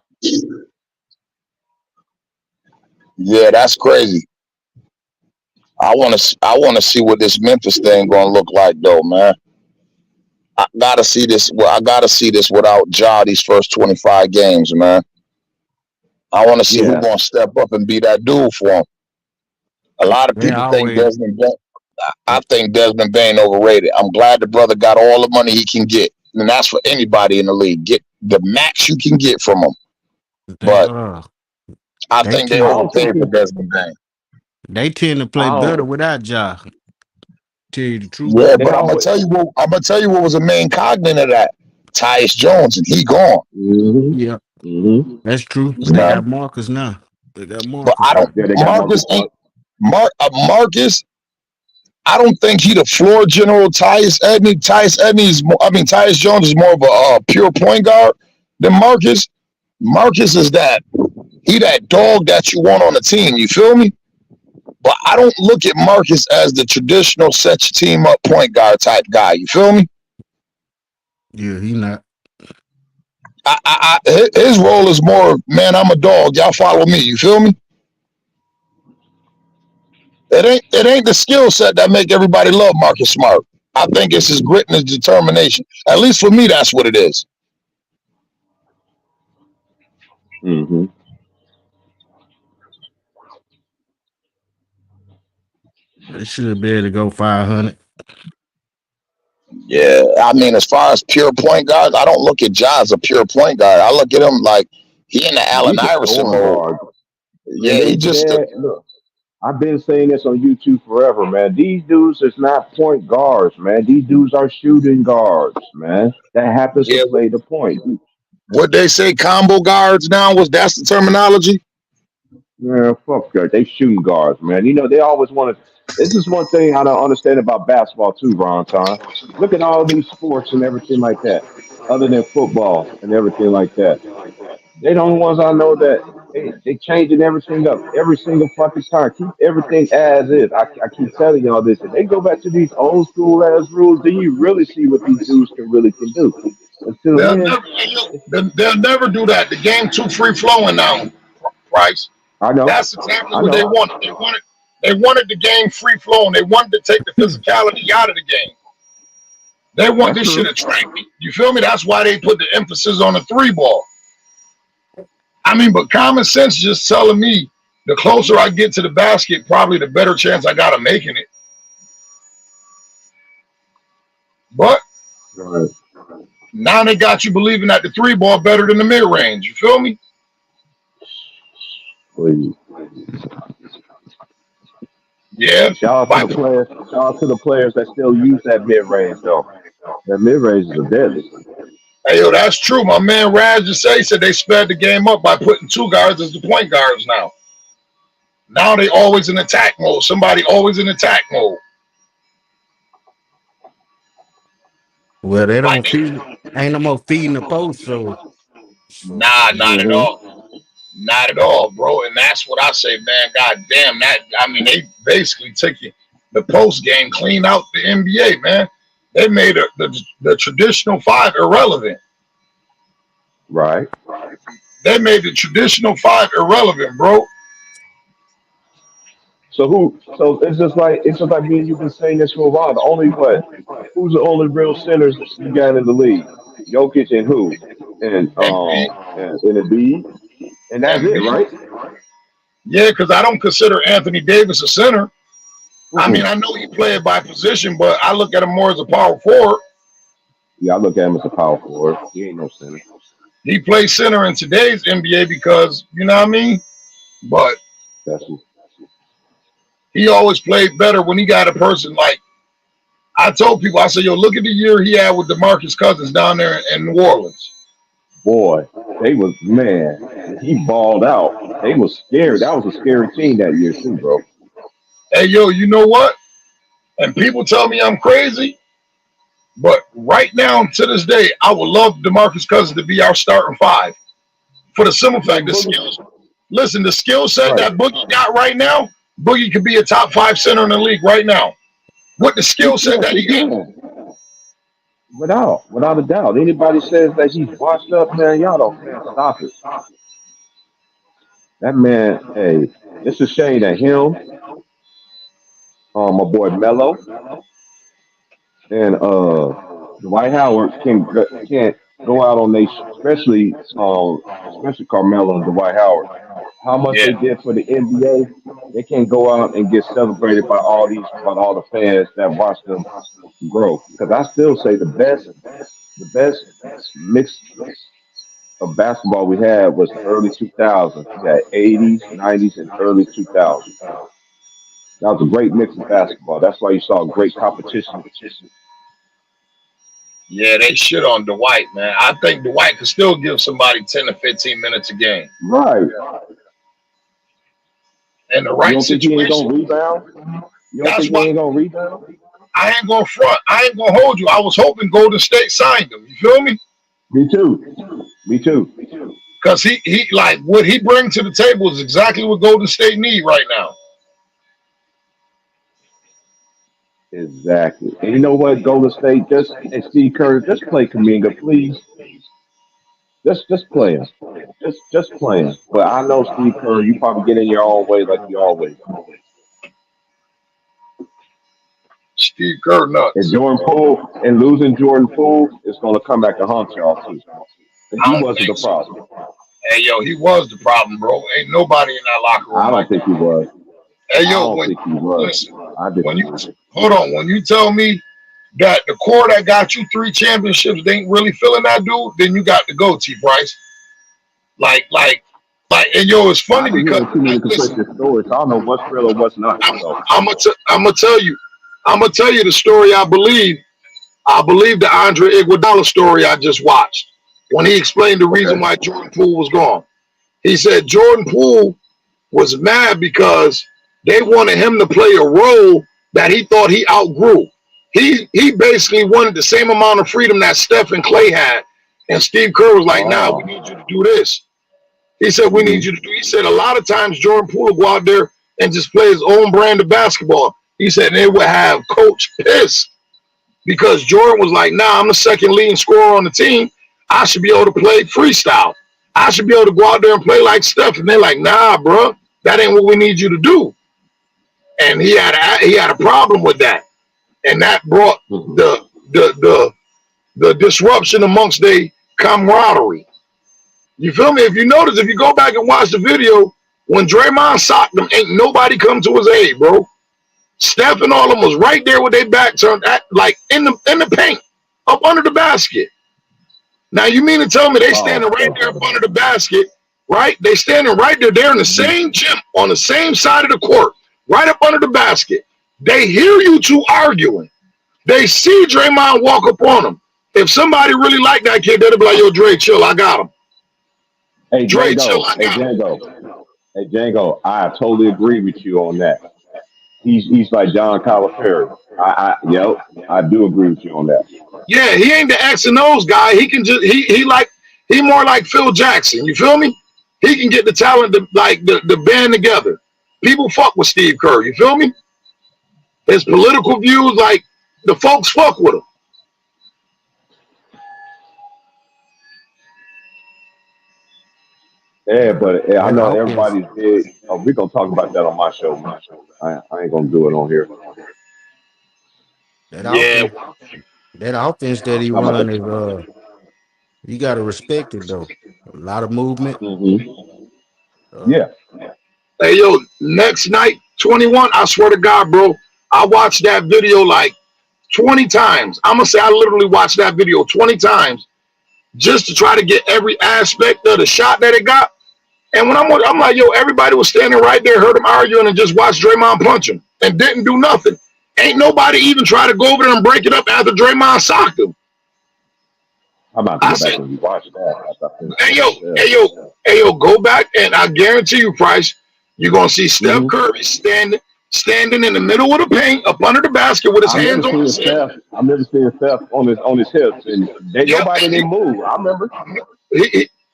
Yeah, that's crazy. I want to see what this Memphis thing gonna look like, though, man. I gotta see this. Well, I gotta see this without Ja these first 25 games, man. I want to see who's gonna step up and be that dude for him. A lot of people think Desmond Bain. I think Desmond Bain overrated. I'm glad the brother got all the money he can get, and that's for anybody in the league. Get the max you can get from him. But I think they overpaid for Desmond Bain. They tend to play better without Ja. Tell you the truth. Yeah, but I'm gonna tell you what was the main cognate of that. Tyus Jones, and he gone. Yeah, that's true. They got Marcus now. They got Marcus. But I don't. Marcus ain't Marcus. I don't think he the floor general. Tyus Jones is more of a pure point guard than Marcus. Marcus is that dog that you want on the team. You feel me? But I don't look at Marcus as the traditional set your team up point guard type guy. You feel me? Yeah, he not. His role is more, man, I'm a dog. Y'all follow me. You feel me? It ain't the skill set that make everybody love Marcus Smart. I think it's his grit and his determination. At least for me, that's what it is. They should be able to go 500. Yeah, I mean, as far as pure point guards, I don't look at Ja as a pure point guard. I look at him like he in the Allen Iverson mode. Yeah, he just. Look, I've been saying this on YouTube forever, man. These dudes is not point guards, man. These dudes are shooting guards, man. That happens to play the point. What they say, combo guards now? That's the terminology? Yeah, fuck that. They shooting guards, man. They always want to. This is one thing I don't understand about basketball too, Ron Tom. Look at all these sports and everything like that, other than football and everything like that. They the only ones I know that they changing everything up every single fucking time. Keep everything as is. I keep telling y'all this. If they go back to these old school ass rules, then you really see what these dudes can do. Until They'll never do that. The game too free flowing now, Price. I know. That's exactly what they wanted. They wanted the game free flowing. They wanted to take the physicality out of the game. They want this shit attractive. You feel me? That's why they put the emphasis on the 3-ball. I mean, but common sense just telling me the closer I get to the basket, probably the better chance I got of making it. But now they got you believing that the 3-ball better than the mid-range. You feel me? Please. Yeah. Shout out to the players that still use that mid-range, though. That mid-range is deadly. Hey, yo, that's true. My man Raj just said they sped the game up by putting 2 guards as the point guards now. Now they always in attack mode. Somebody always in attack mode. Well, they don't ain't no more feeding the post, so. Nah, not at all. Not at all, bro. And that's what I say, man. God damn that. I mean, they basically took the post game clean out the NBA, man. They made the traditional 5 irrelevant. Right. They made the traditional five irrelevant, bro. So it's just like me and you've been saying this for a while. The only what? Who's the only real centers you got in the league? Jokic and who? Embiid, And Embiid, and that's it, Embiid. right? Yeah, because I don't consider Anthony Davis a center. I mean, Mm-mm. I know he played by position, but I look at him more as a power forward. Yeah, I look at him as a power forward. He ain't no center. He plays center in today's NBA because, you know what I mean? But That's it. he always played better when he got a person like, I told people, I said, yo, look at the year he had with DeMarcus Cousins down there in New Orleans. Boy, man, he balled out. They was scared. That was a scary team that year too, bro. Hey, yo, you know what? And people tell me I'm crazy, but right now, to this day, I would love DeMarcus Cousins to be our starting five. For the simple fact, the skills. Listen, the skill set Right. that Boogie got right now, Boogie could be a top 5 center in the league right now. With the skill set that he got. Without a doubt. Anybody says that he's washed up, man, y'all don't stop it. That man, hey, it's a shame that him, my boy Mello, and Dwight Howard can't go out on they, especially Carmelo and Dwight Howard. How much Yeah. they did for the NBA, they can't go out and get celebrated by all the fans that watch them grow. Because I still say the best mix of basketball we had was the early 2000s. We had 80s, 90s, and early 2000s. That was a great mix of basketball. That's why you saw great competition. Yeah, they shit on Dwight, man. I think Dwight could still give somebody 10 to 15 minutes a game. Right. In the You right don't think he ain't situation. gonna rebound? You don't That's think he why ain't gonna rebound? I ain't gonna front. I ain't gonna hold you. I was hoping Golden State signed him. You feel me? Me too. Me too. Because he like what he brings to the table is exactly what Golden State need right now. Exactly. And you know what, Golden State, and Steve Kerr, just play Kaminga, please. Just play him. Just play him. But I know Steve Kerr, you probably get in your own way like you always do. Steve Kerr And nuts. Jordan Poole and losing Jordan Poole is gonna come back to haunt y'all too. I He don't wasn't the think so. problem. Hey yo, he was the problem, bro. Ain't nobody in that locker room I like don't think that. he was. Hey I yo, don't think he was. listen, I when you disagree. hold on, when you tell me that the core that got you 3 championships they ain't really feeling that dude, then you got to go, T Price. Like, and yo, it's I've funny been because hearing too many listen, conflicting stories. So I don't know what's real or what's not. So I'm gonna tell you, the story I believe. I believe the Andre Iguodala story I just watched when he explained the reason okay. why Jordan Poole was gone. He said Jordan Poole was mad because they wanted him to play a role that he thought he outgrew. He basically wanted the same amount of freedom that Steph and Clay had. And Steve Kerr was like, nah, we Oh. need you to do this. He said, we need Mhm. you to do. He said a lot of times Jordan Poole would go out there and just play his own brand of basketball. He said they would have coach pissed because Jordan was like, nah, I'm the second leading scorer on the team. I should be able to play freestyle. I should be able to go out there and play like Steph. And they're like, nah, bro, that ain't what we need you to do. And he had a problem with that. And that brought Mhm. the disruption amongst their camaraderie. You feel me? If you notice, if you go back and watch the video, when Draymond socked them, ain't nobody come to his aid, bro. Steph and all of them was right there with their back turned, like in the paint, up under the basket. Now you mean to tell me they standing right Oh. there up under the basket, right? They standing right there. They're in the same gym on the same side of the court, right up under the basket. They hear you two arguing. They see Draymond walk up on them. If somebody really like that kid, they'll be like, yo, Dre, chill, I got him. Hey Dre, chill, Django. I Hey got him. Django. Hey Django. I totally agree with you on that. He's like John Calipari. Yep, I do agree with you on that. Yeah, he ain't the X and O's guy. He can just he more like Phil Jackson. You feel me? He can get the talent to like the band together. People fuck with Steve Kerr. You feel me? His political views, like the folks fuck with him. Yeah, but I That know offense, everybody's big. Oh, we're gonna talk about that on my show, man. I ain't gonna do it on here. that Yeah, offense, that offense that I'm he talking run about is you gotta respect it though. A lot of movement. the. Uh, Yeah, hey yo, next night 21. I swear to God, bro, I watched that video like 20 times. I'm gonna say I literally watched that video 20 times just to try to get every aspect of the shot that it got. And when I'm like, yo, everybody was standing right there, heard him arguing, and just watched Draymond punch him and didn't do nothing. Ain't nobody even try to go over there and break it up after Draymond socked him. I'm about to I go back said, and rewatch that after I finish hey what yo, you said. hey yo, hey yo, go back and I guarantee you, Price, you're gonna see Steph hmm Curry standing in the middle of the paint, up under the basket with his I remember hands on seeing his hip. Steph. I remember seeing Steph on his hips, and Yep, nobody and didn't move. I remember.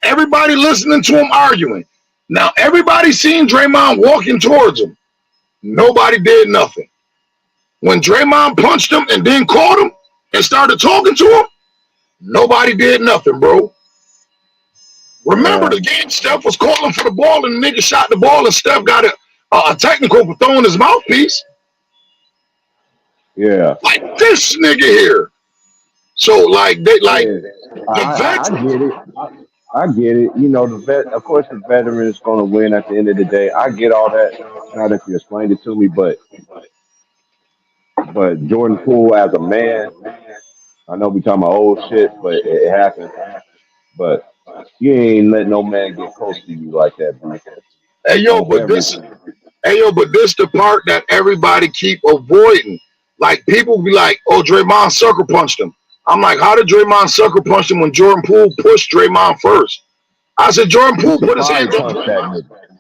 everybody listening to him arguing. Now everybody seen Draymond walking towards him. Nobody did nothing. When Draymond punched him and then caught him and started talking to him, nobody did nothing, bro. Remember Yeah, the game Steph was calling for the ball and the nigga shot the ball and Steph got a technical for throwing his mouthpiece? yeah, Like this nigga here. So like they like yeah. the I vets. get it. I get it. You know, the vet. Of course, the veteran is going to win at the end of the day. I get all that. Now that you explained it to me, but Jordan Poole as a man, I know we talking about old shit, but it happened. But you ain't let no man get close to you like that, B. Hey yo, On but this everything. hey yo, but this the part that everybody keep avoiding. Like people be like, oh, Draymond sucker punched him. I'm like, how did Draymond sucker punch him when Jordan Poole pushed Draymond first? I said Jordan He Poole should put his probably hands on punch that Draymond. nigga.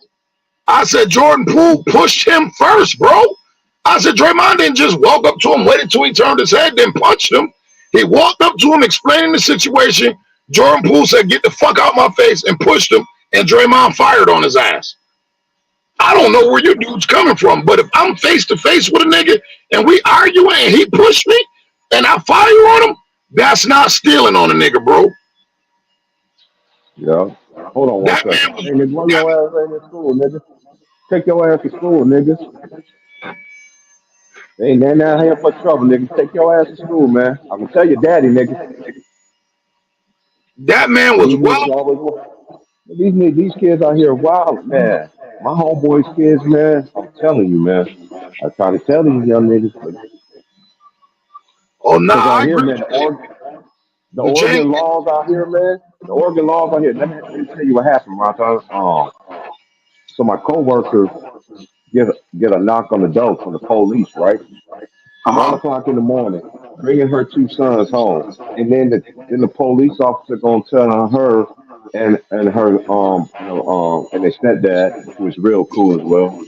I said Jordan Poole pushed him first, bro. I said Draymond didn't just walk up to him, wait until he turned his head, then punched him. He walked up to him, explaining the situation. Jordan Poole said, "Get the fuck out my face," and pushed him. And Draymond fired on his ass. I don't know where your dude's coming from, but if I'm face to face with a nigga and we arguing and he pushed me and I fire on him, that's not stealing on a nigga, bro. You know? Hold on one That second. man was Hey, nigga, where that your ass ain't in school, nigga? Take your ass to school, nigga. Ain't nothing out here but trouble, nigga. Take your ass to school, man. I'm gonna tell your daddy, nigga. that man was These well. niggas always these kids out here wild, man. My homeboys kids, man. I'm telling you, man. I try to tell these young niggas, but Oh no, because I out here, agree. man, the James, Oregon laws out here, man. The Oregon laws out here. Let me tell you what happened, Ron. So my coworker get a knock on the door from the police, right? 1 o'clock in the morning, bringing her two sons home, and then the police officer gonna tell on her and her and their stepdad, who is real cool as well.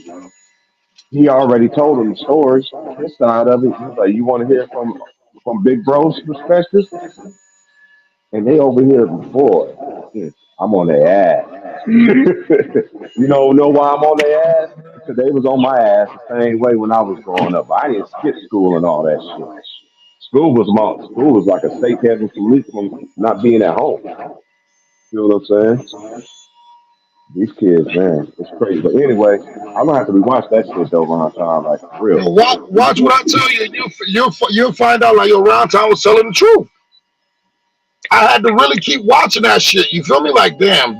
He already told them the story, his side of it. He was like, "You want to hear from Big Bro's perspective?" And they over here, boy, I'm on their ass. You know why I'm on their ass? Because they was on my ass the same way when I was growing up. I didn't skip school and all that shit. School was like a safe haven for me from not being at home. You know what I'm saying? These kids, man, it's crazy. But anyway, I'm gonna have to rewatch that shit though, Ron Time, like for real. yo, watch what I tell you. You'll find out like your Round Town was telling the truth. I had to really keep watching that shit. You feel me? Like damn.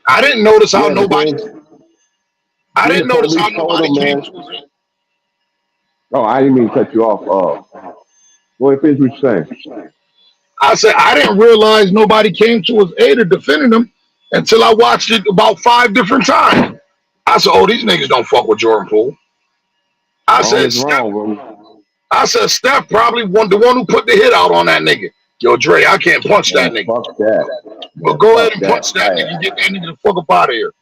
I didn't notice how Yeah, but nobody. I then the didn't notice how police told nobody them, came man. to his aid. Oh, I didn't mean to cut you off. Go ahead, finish what you're saying. I said I didn't realize nobody came to his aid or defending him until I watched it about 5 different times. I said, oh, these niggas don't fuck with Jordan Poole. I Wrong said, is Steph. wrong, bro. I said, Steph probably the one who put the hit out on that nigga. Yo, Dre, I can't punch that Man, nigga. fuck that. But Man, go ahead fuck and that. punch that nigga and get that nigga the fuck up out of here.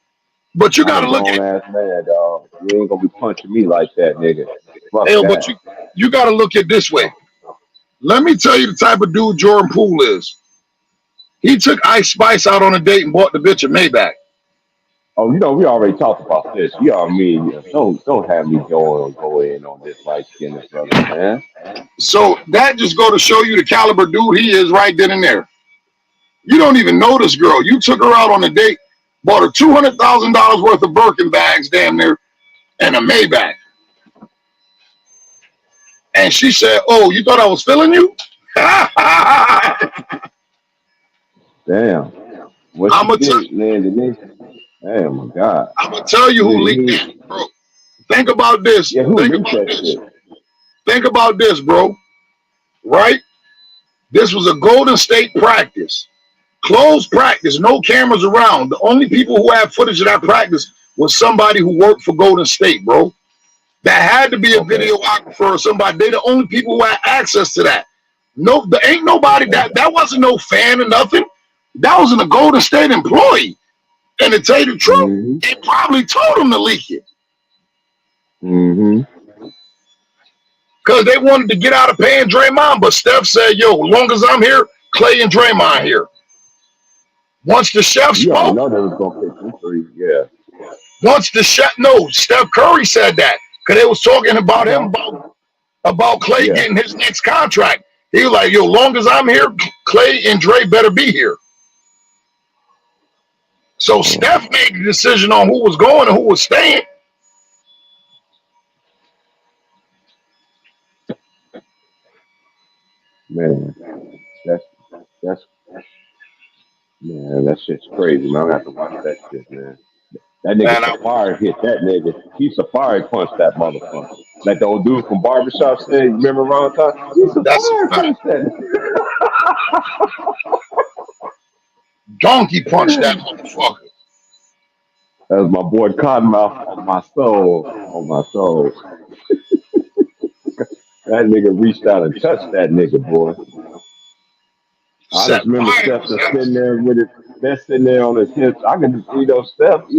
But you I'm a gotta look grown at ass man, dog. You ain't gonna be punching me like that, nigga. Fuck Hell, but that. you gotta look at this way. Let me tell you the type of dude Jordan Poole is. He took Ice Spice out on a date and bought the bitch a Maybach. Oh, we already talked about this. You know what I mean? Yeah, don't have me go in on this light skinned brother, man. So that just go to show you the caliber dude he is right then and there. You don't even know this girl. You took her out on a date, bought her $200,000 worth of Birkin bags, damn near, and a Maybach. And she said, "Oh, you thought I was feeling you?" Damn. What I'm you gonna did, man? Oh my God. I'm gonna tell you who leaked it, bro. Think about this. Yeah, who Think leaked about that this. shit? Think about this, bro. Right? This was a Golden State practice. Closed practice, no cameras around. The only people who had footage of that practice was somebody who worked for Golden State, bro. That had to be a videographer or somebody. They the only people who had access to that. No, there ain't nobody that wasn't no fan or nothing. That was a Golden State employee. And to tell you the truth, they probably told him to leak it. Because they wanted to get out of paying Draymond, but Steph said, "Yo, as long as I'm here, Clay and Draymond here." Once the chef spoke, I know they was gonna pick them three. Yeah. Once the chef, no, Steph Curry said that because they was talking about him about Clay getting his next contract. He was like, "Yo, long as I'm here, Clay and Dre better be here." So Steph made the decision on who was going and who was staying. Man, that's man, that shit's crazy, man. I'm gonna have to watch that shit, man. That nigga Safari hit that nigga. He Safari punched that motherfucker. Like the old dude from Barbershop said, you remember Ron Todd? He Safari punched that nigga. Donkey punched that motherfucker. That was my boy Cottonmouth on my soul. On my soul. That nigga reached out and touched that nigga, boy. I just remember Steph just sitting there with it. That's sitting there on his hips. I can, Steph, he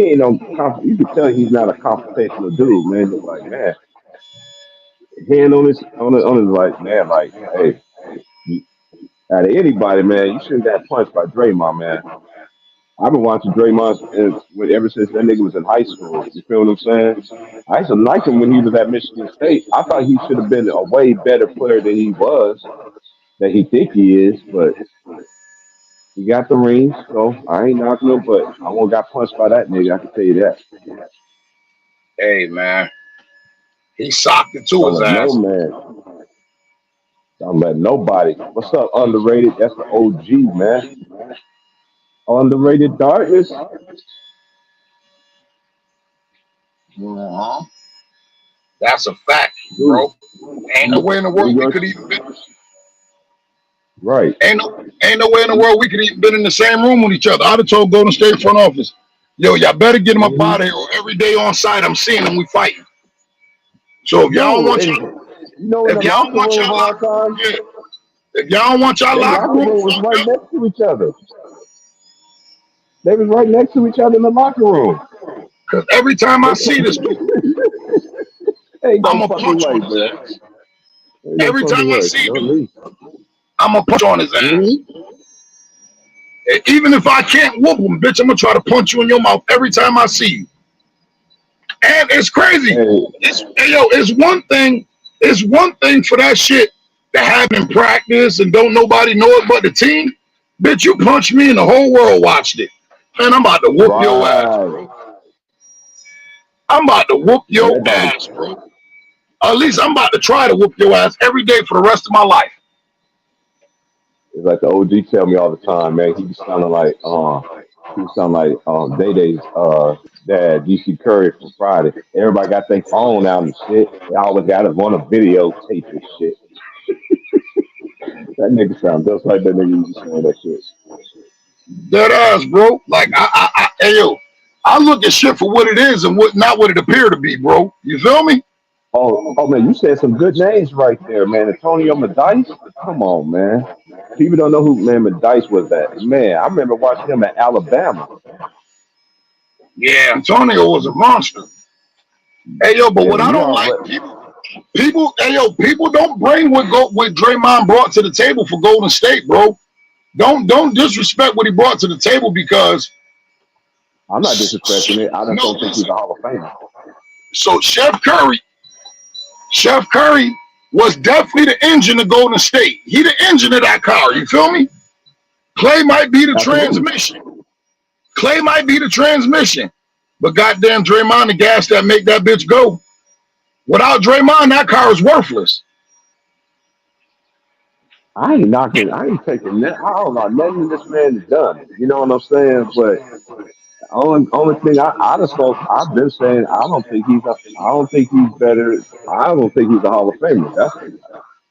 ain't no, you can tell he's not a confrontational dude, man. It's like, man, hand on his, like, man, like, hey, out of anybody, man, you shouldn't have got punched by Draymond, man. I've been watching Draymond ever since that nigga was in high school. You feel what I'm saying? I used to like him when he was at Michigan State. I thought he should have been a way better player than he was, that he think he is, but he got the rings, so I ain't knocking him, but I won't got punched by that nigga, I can tell you that. Hey, man. He socked it to his ass. No, man. Don't let nobody. What's up, underrated? That's the OG, man. Underrated darkness. That's a fact, bro. Ain't no way in the world we could even been. Right. Ain't no way in the world we could even been in the same room with each other. I'd have told Golden State front office, "Yo, y'all better get him up out of here. Every day on site, I'm seeing him. We fighting." So if y'all don't want if y'all don't want y'all locker room, was right next to each other. They was right next to each other in the locker room. Because every time I see this dude, I'm gonna punch on his ass. Every time I see him, I'm gonna punch on his ass. Even if I can't whoop him, bitch, I'm gonna try to punch you in your mouth every time I see you. And it's crazy. It's one thing. It's one thing for that shit to happen in practice and don't nobody know it but the team. Bitch, you punched me and the whole world watched it. Man, I'm about to whoop your ass, bro. I'm about to whoop your ass, bro. At least I'm about to try to whoop your ass every day for the rest of my life. It's like the OG tell me all the time, man. He be sounding like Day-Day's dad, DC Curry from Friday. Everybody got their phone out and shit. They always got to want to videotape this shit. That nigga sound just like that nigga used to saying that shit. Dead ass, bro. Like I look at shit for what it is and not what it appear to be, bro. You feel me? Oh man, you said some good names right there, man. Antonio Medice? Come on, man. People don't know who man Medice was that. Man, I remember watching him at Alabama. Yeah, Antonio was a monster. Hey yo, but what I don't like, people don't bring what Draymond brought to the table for Golden State, bro. Don't disrespect what he brought to the table because I'm not disrespecting it. I don't think he's a Hall of Famer. So Chef Curry was definitely the engine of Golden State. He the engine of that car. You feel me? Clay might be the Absolutely. transmission. Clay might be the transmission. But goddamn Draymond, the gas that make that bitch go. Without Draymond, that car is worthless. I ain't knocking. I ain't taking that. I don't know nothing this man has done. You know what I'm saying? But only thing I've been saying I don't think he's better. I don't think he's a Hall of Famer.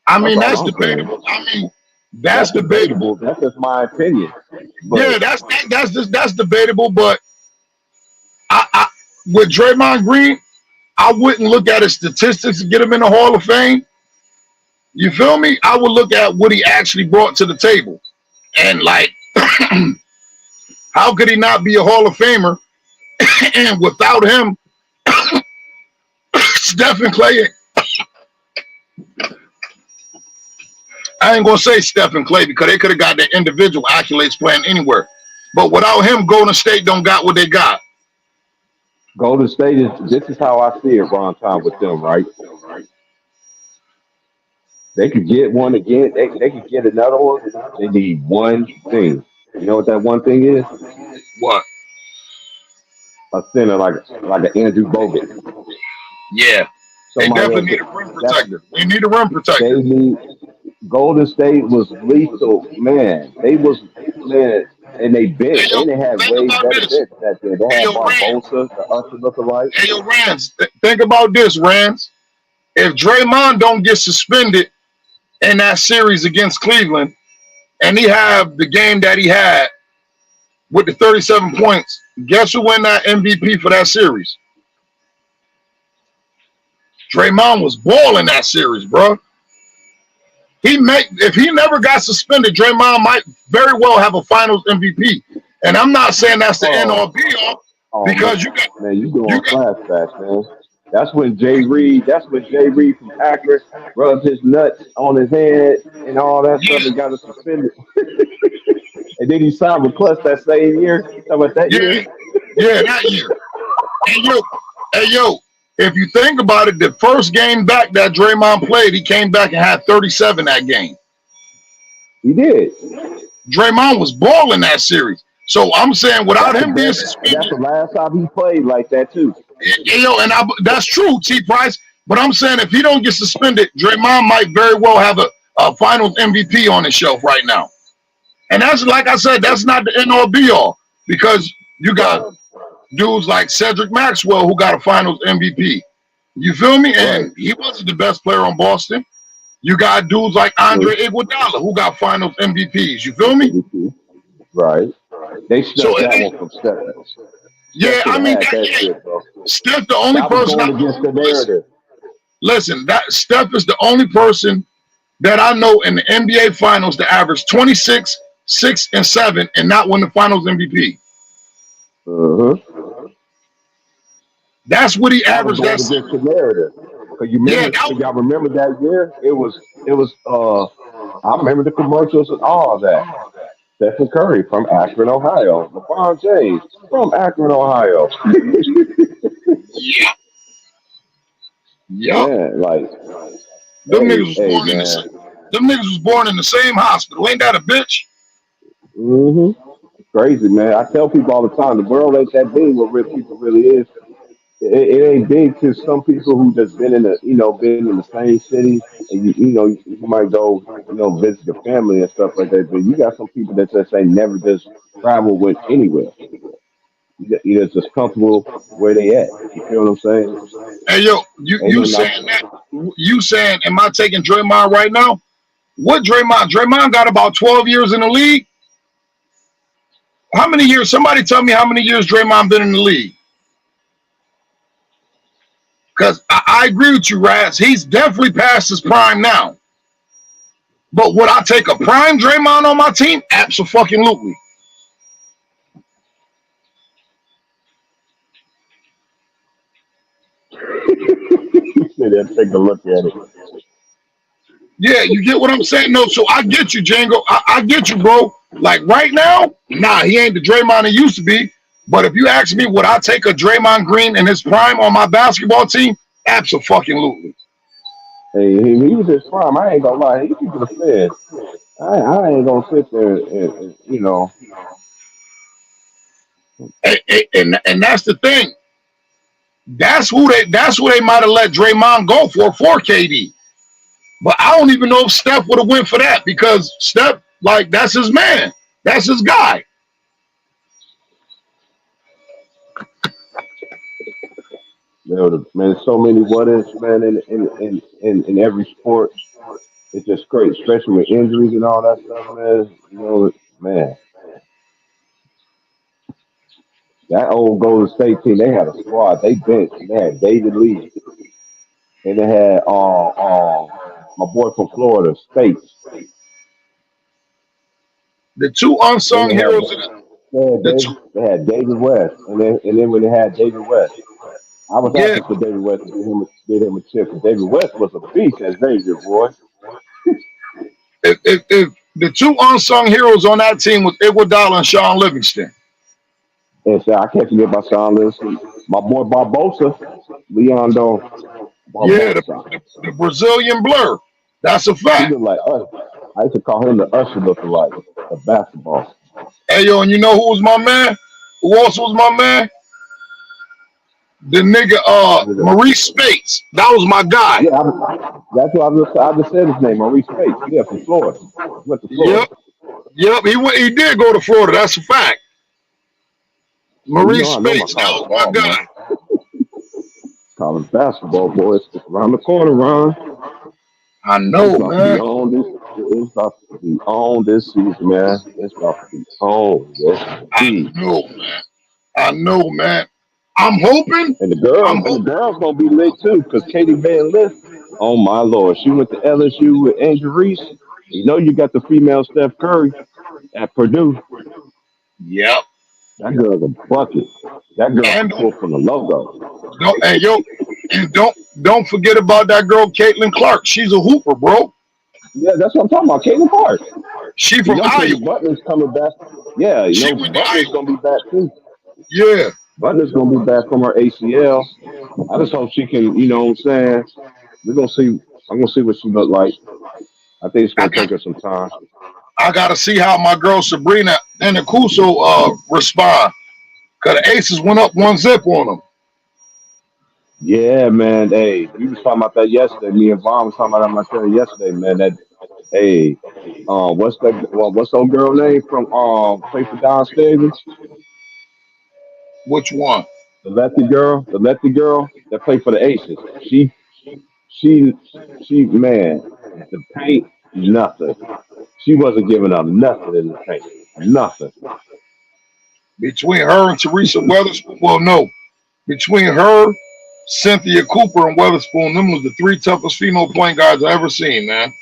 I mean, That's all that's I'm saying. debatable. I mean, that's debatable. That's just my opinion. But Yeah, that's debatable. But I with Draymond Green, I wouldn't look at his statistics to get him in the Hall of Fame. You feel me? I would look at what he actually brought to the table. And like, how could he not be a Hall of Famer? And without him, Stephen Clay, I ain't gonna say Stephen Clay because they could have got their individual accolades playing anywhere. But without him, Golden State don't got what they got. Golden State this is how I see it, Ron Time, with them, right? They could get one again. They could get another one. They need one thing. You know what that one thing is? What? A center like an Andrew Bogut. Yeah. They definitely need a rim protector. They need a rim protector. Golden State was lethal, man. And they bench. Hey, yo, and they had think way about better this. bench back then. They Hey, had yo, Rand. Barbosa, the Usher lookalike. Hey, yo, Rands, think about this, Rands. If Draymond don't get suspended in that series against Cleveland, and he have the game that he had with the 37 points, guess who won that MVP for that series? Draymond was balling that series, bro. If he never got suspended, Draymond might very well have a Finals MVP. And I'm not saying that's the end all be all because man, you doing flashbacks, man. That's when Jay Reed from Akron rubbed his nuts on his head and all that stuff and got us suspended. And then he signed with Plus that same year. How about that year? Yeah, that year. Hey yo, if you think about it, the first game back that Draymond played, he came back and had 37 that game. He did. Draymond was balling that series. So I'm saying without him being suspended. That's the last time he played like that too. Yo, and that's true, T. Price. But I'm saying if he don't get suspended, Draymond might very well have a Finals MVP on his shelf right now. And that's, like I said, that's not the end all be all because you got dudes like Cedric Maxwell who got a Finals MVP. You feel me? And he wasn't the best player on Boston. You got dudes like Andre Iguodala who got Finals MVPs. You feel me? Right. They snuck that one from Steph. Yeah, I mean, Steph the only person against the narrative. Listen, that Steph is the only person that I know in the NBA Finals to average 26, 6, and 7 and not win the Finals MVP. That's what he averaged. That's against the narrative. Y'all remember that year? It was. I remember the commercials and all that. Stephen Curry from Akron, Ohio. LeBron James from Akron, Ohio. Yeah. Yeah, like them niggas was born in the same hospital. Ain't that a bitch? Crazy, man. I tell people all the time, the world ain't that big what real people really is. It ain't big to some people who just been in the same city, and you might go, visit your family and stuff like that. But you got some people that just ain't never just travel with anywhere. You're just comfortable where they at. You feel what I'm saying? Hey yo, you saying that? You saying, am I taking Draymond right now? What Draymond? Draymond got about 12 years in the league. How many years? Somebody tell me how many years Draymond been in the league. Because I agree with you, Raz. He's definitely past his prime now. But would I take a prime Draymond on my team? Absolutely. Take a look at it. Yeah, you get what I'm saying? No, so I get you, Django. I get you, bro. Like right now, nah, he ain't the Draymond he used to be. But if you ask me, would I take a Draymond Green in his prime on my basketball team? Absolutely. Hey, he was his prime. I ain't gonna lie. He was the fed. I ain't gonna sit there and you know. And that's the thing. That's who they might have let Draymond go for KD. But I don't even know if Steph would have went for that because Steph, like, that's his man. That's his guy. Man, so many what ifs, man, in every sport. It's just great, especially with injuries and all that stuff, man. You know, man, that old Golden State team, they had a squad. They benched. They had David Lee, and they had my boy from Florida, States. The two Then unsung they had heroes. The two, they had David West, and then when they had David West, I was yeah. asking for David West to get him a chip. Because David West was a beast as Xavier, boy. If the two unsung heroes on that team was Iguodala and Sean Livingston. And so I can't forget about Sean Livingston. My boy Barbosa, Leandro Yeah, Barbosa. the Brazilian blur. That's a He fact. looked like us. I used to call him the Usher looking like the basketball. Hey, yo, and you know who was my man? Who also was my man? The nigga, Maurice Spates. That was my guy. Yeah, that's what I just said his name, Maurice Spates. Yeah, from Florida. He went to Florida. Yep. He did go to Florida. That's a fact. Maurice I know my Spates. That college was my ball, man. guy. College basketball, boys. It's around the corner, Ron. I It's know, about to be man. on this. It's about to be on this season, man. It's about to be on. Yes, indeed. I know, man. I'm hoping. And I'm the hoping. girls gonna be lit too, because Katie Van Lith, oh my lord, she went to LSU with Angel Reese. You know you got the female Steph Curry at Purdue. Yep. That girl's a bucket. That girl can And pull from the logo. don't forget about that girl Caitlin Clark. She's a hooper, bro. Yeah, that's what I'm talking about. Caitlin Clark. She You from know, Kenny Iowa. Butler's coming back. Yeah, you She know, went to Butler's Iowa. gonna be back too. Yeah. Butler's gonna be back from her ACL. I just hope she can, you know what I'm saying? We're gonna see. I'm gonna see what she look like. I think it's I gonna got take her some time. I gotta see how my girl Sabrina and Akuso respond. Cause the Aces went up 1-0 on them. Yeah, man. Hey, we was talking about that yesterday. Me and Vaughn was talking about that myself yesterday, man. That hey, what's that girl name from play for Don Stevens? Which one? The lefty girl that played for the Aces. She man, the paint, nothing. She wasn't giving up nothing in the paint. Nothing. Between her and Teresa Weatherspoon. Well, no. Between her, Cynthia Cooper, and Weatherspoon, them was the three toughest female point guards I ever seen, man.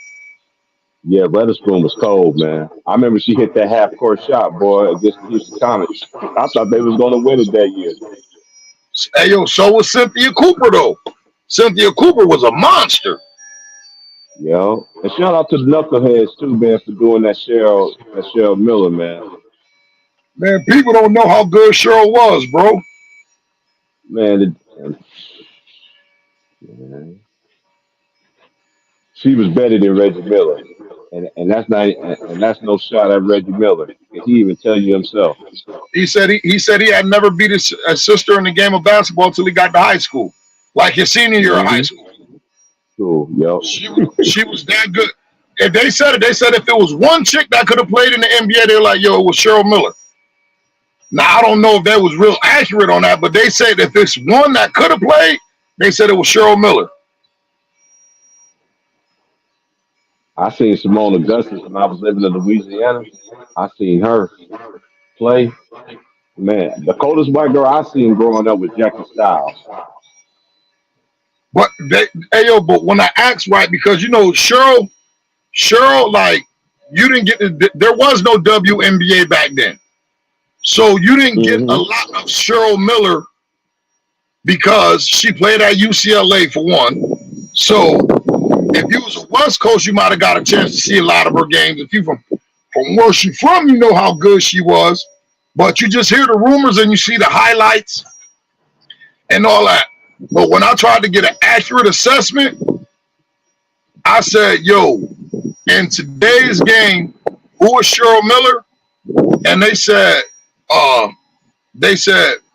Yeah, Weatherspoon was cold, man. I remember she hit that half court shot, boy, against the Houston Comets. I thought they was gonna win it that year. Hey, yo, so was Cynthia Cooper, though. Cynthia Cooper was a monster. Yo. And shout out to the knuckleheads too, man, for doing that Cheryl Miller, man. Man, people don't know how good Cheryl was, bro. Man, man, she was better than Reggie Miller. And that's no shot at Reggie Miller. And he even tell you himself. He said he had never beat his sister in the game of basketball until he got to high school, like his senior year of high Mm-hmm. school. Cool, yo. She was that good. And they said it. They said if it was one chick that could have played in the NBA, they're like, yo, it was Cheryl Miller. Now I don't know if that was real accurate on that, but they said if it's one that could have played, they said it was Cheryl Miller. I seen Simone Augustus when I was living in Louisiana. I seen her play. Man, the coldest white girl I seen growing up was Jackie Styles. But but when I asked right, because Cheryl, like you didn't get there was no WNBA back then, so you didn't get a Mm-hmm. lot of Cheryl Miller because she played at UCLA for one. So if you was a West Coast, you might have got a chance to see a lot of her games. If you from where she from, you know how good she was. But you just hear the rumors and you see the highlights and all that. But when I tried to get an accurate assessment, I said, yo, in today's game, who was Cheryl Miller? And they said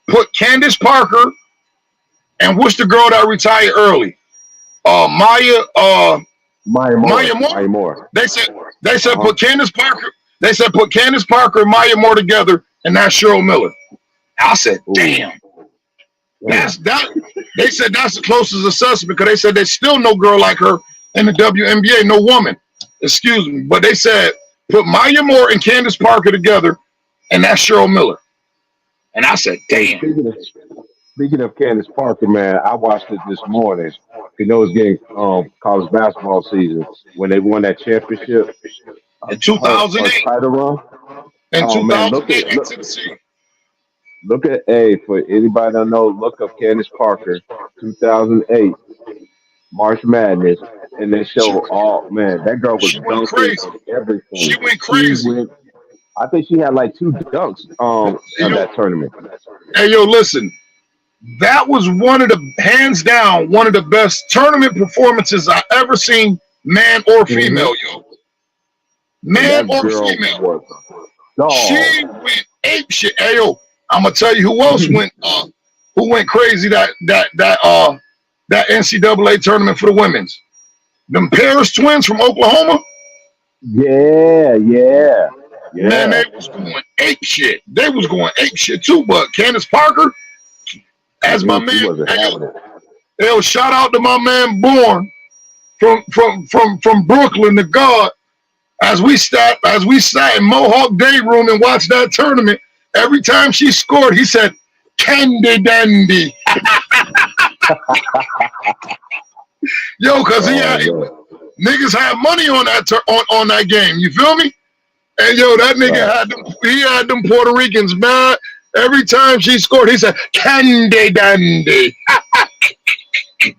put Candace Parker and what's the girl that retired early? Maya Maya Moore. Moore. They said put Candace Parker. They said put Candace Parker and Maya Moore together, and that's Cheryl Miller. I said, damn. That's that. They said that's the closest assessment because they said there's still no girl like her in the WNBA, no woman. Excuse me, but they said put Maya Moore and Candace Parker together, and that's Cheryl Miller. And I said, damn. Speaking of Candace Parker, man, I watched it this morning. You know, it's getting college basketball season when they won that championship in 2008. Title run. In 2008, look at for anybody that know, look up Candace Parker, 2008 March Madness, and they show that girl was dunking everything. She went crazy. I think she had like 2 dunks in that tournament. Hey, yo, listen. That was hands down, one of the best tournament performances I ever seen, man or female, yo. Man or female. She went ape shit. Hey, yo, I'm gonna tell you who else went crazy that NCAA tournament for the women's. Them Paris twins from Oklahoma. Yeah. Man, they was going ape shit. They was going ape shit too, but Candace Parker, as my man, yo, shout out to my man Born from Brooklyn, the God. As we sat in Mohawk Day Room and watched that tournament, every time she scored, he said, "Candy Dandy." Yo, cause niggas had money on that game. You feel me? And yo, that nigga had them Puerto Ricans mad. Every time she scored, he said, "Candy Dandy." Hey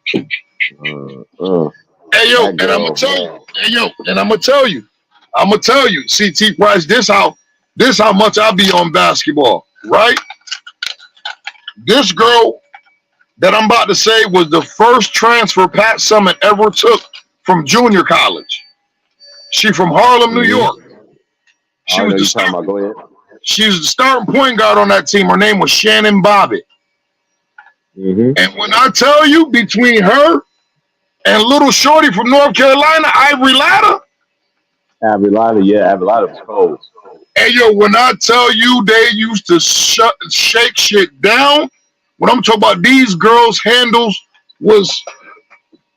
yo, and I'm gonna tell you. Hey yo, and I'm gonna tell you. CT Price, this how much I be on basketball, right? This girl that I'm about to say was the first transfer Pat Summitt ever took from junior college. She from Harlem, New York. She was the starting point guard on that team. Her name was Shannon Bobbitt. And when I tell you, between her and little shorty from North Carolina, Ivory Latta. Ivory Latta was cold. Hey, yo, when I tell you they used to shake shit down, when I'm talking about these girls' handles was,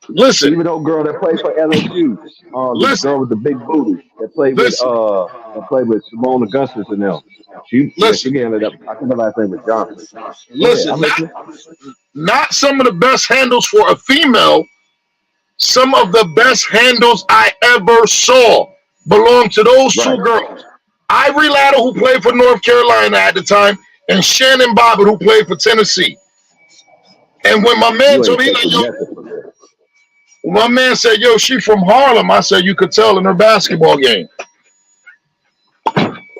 listen. Even old girl that played for LSU, this girl with the big booty that played with Simone Augustus and them. She ended up, I think her last name was Johnson. Listen, not some of the best handles for a female. Some of the best handles I ever saw belong to those two girls. Ivory Latta, who played for North Carolina at the time, and Shannon Bobbitt, who played for Tennessee. And when my man told me, my man said, "Yo, she from Harlem," I said, "You could tell in her basketball game."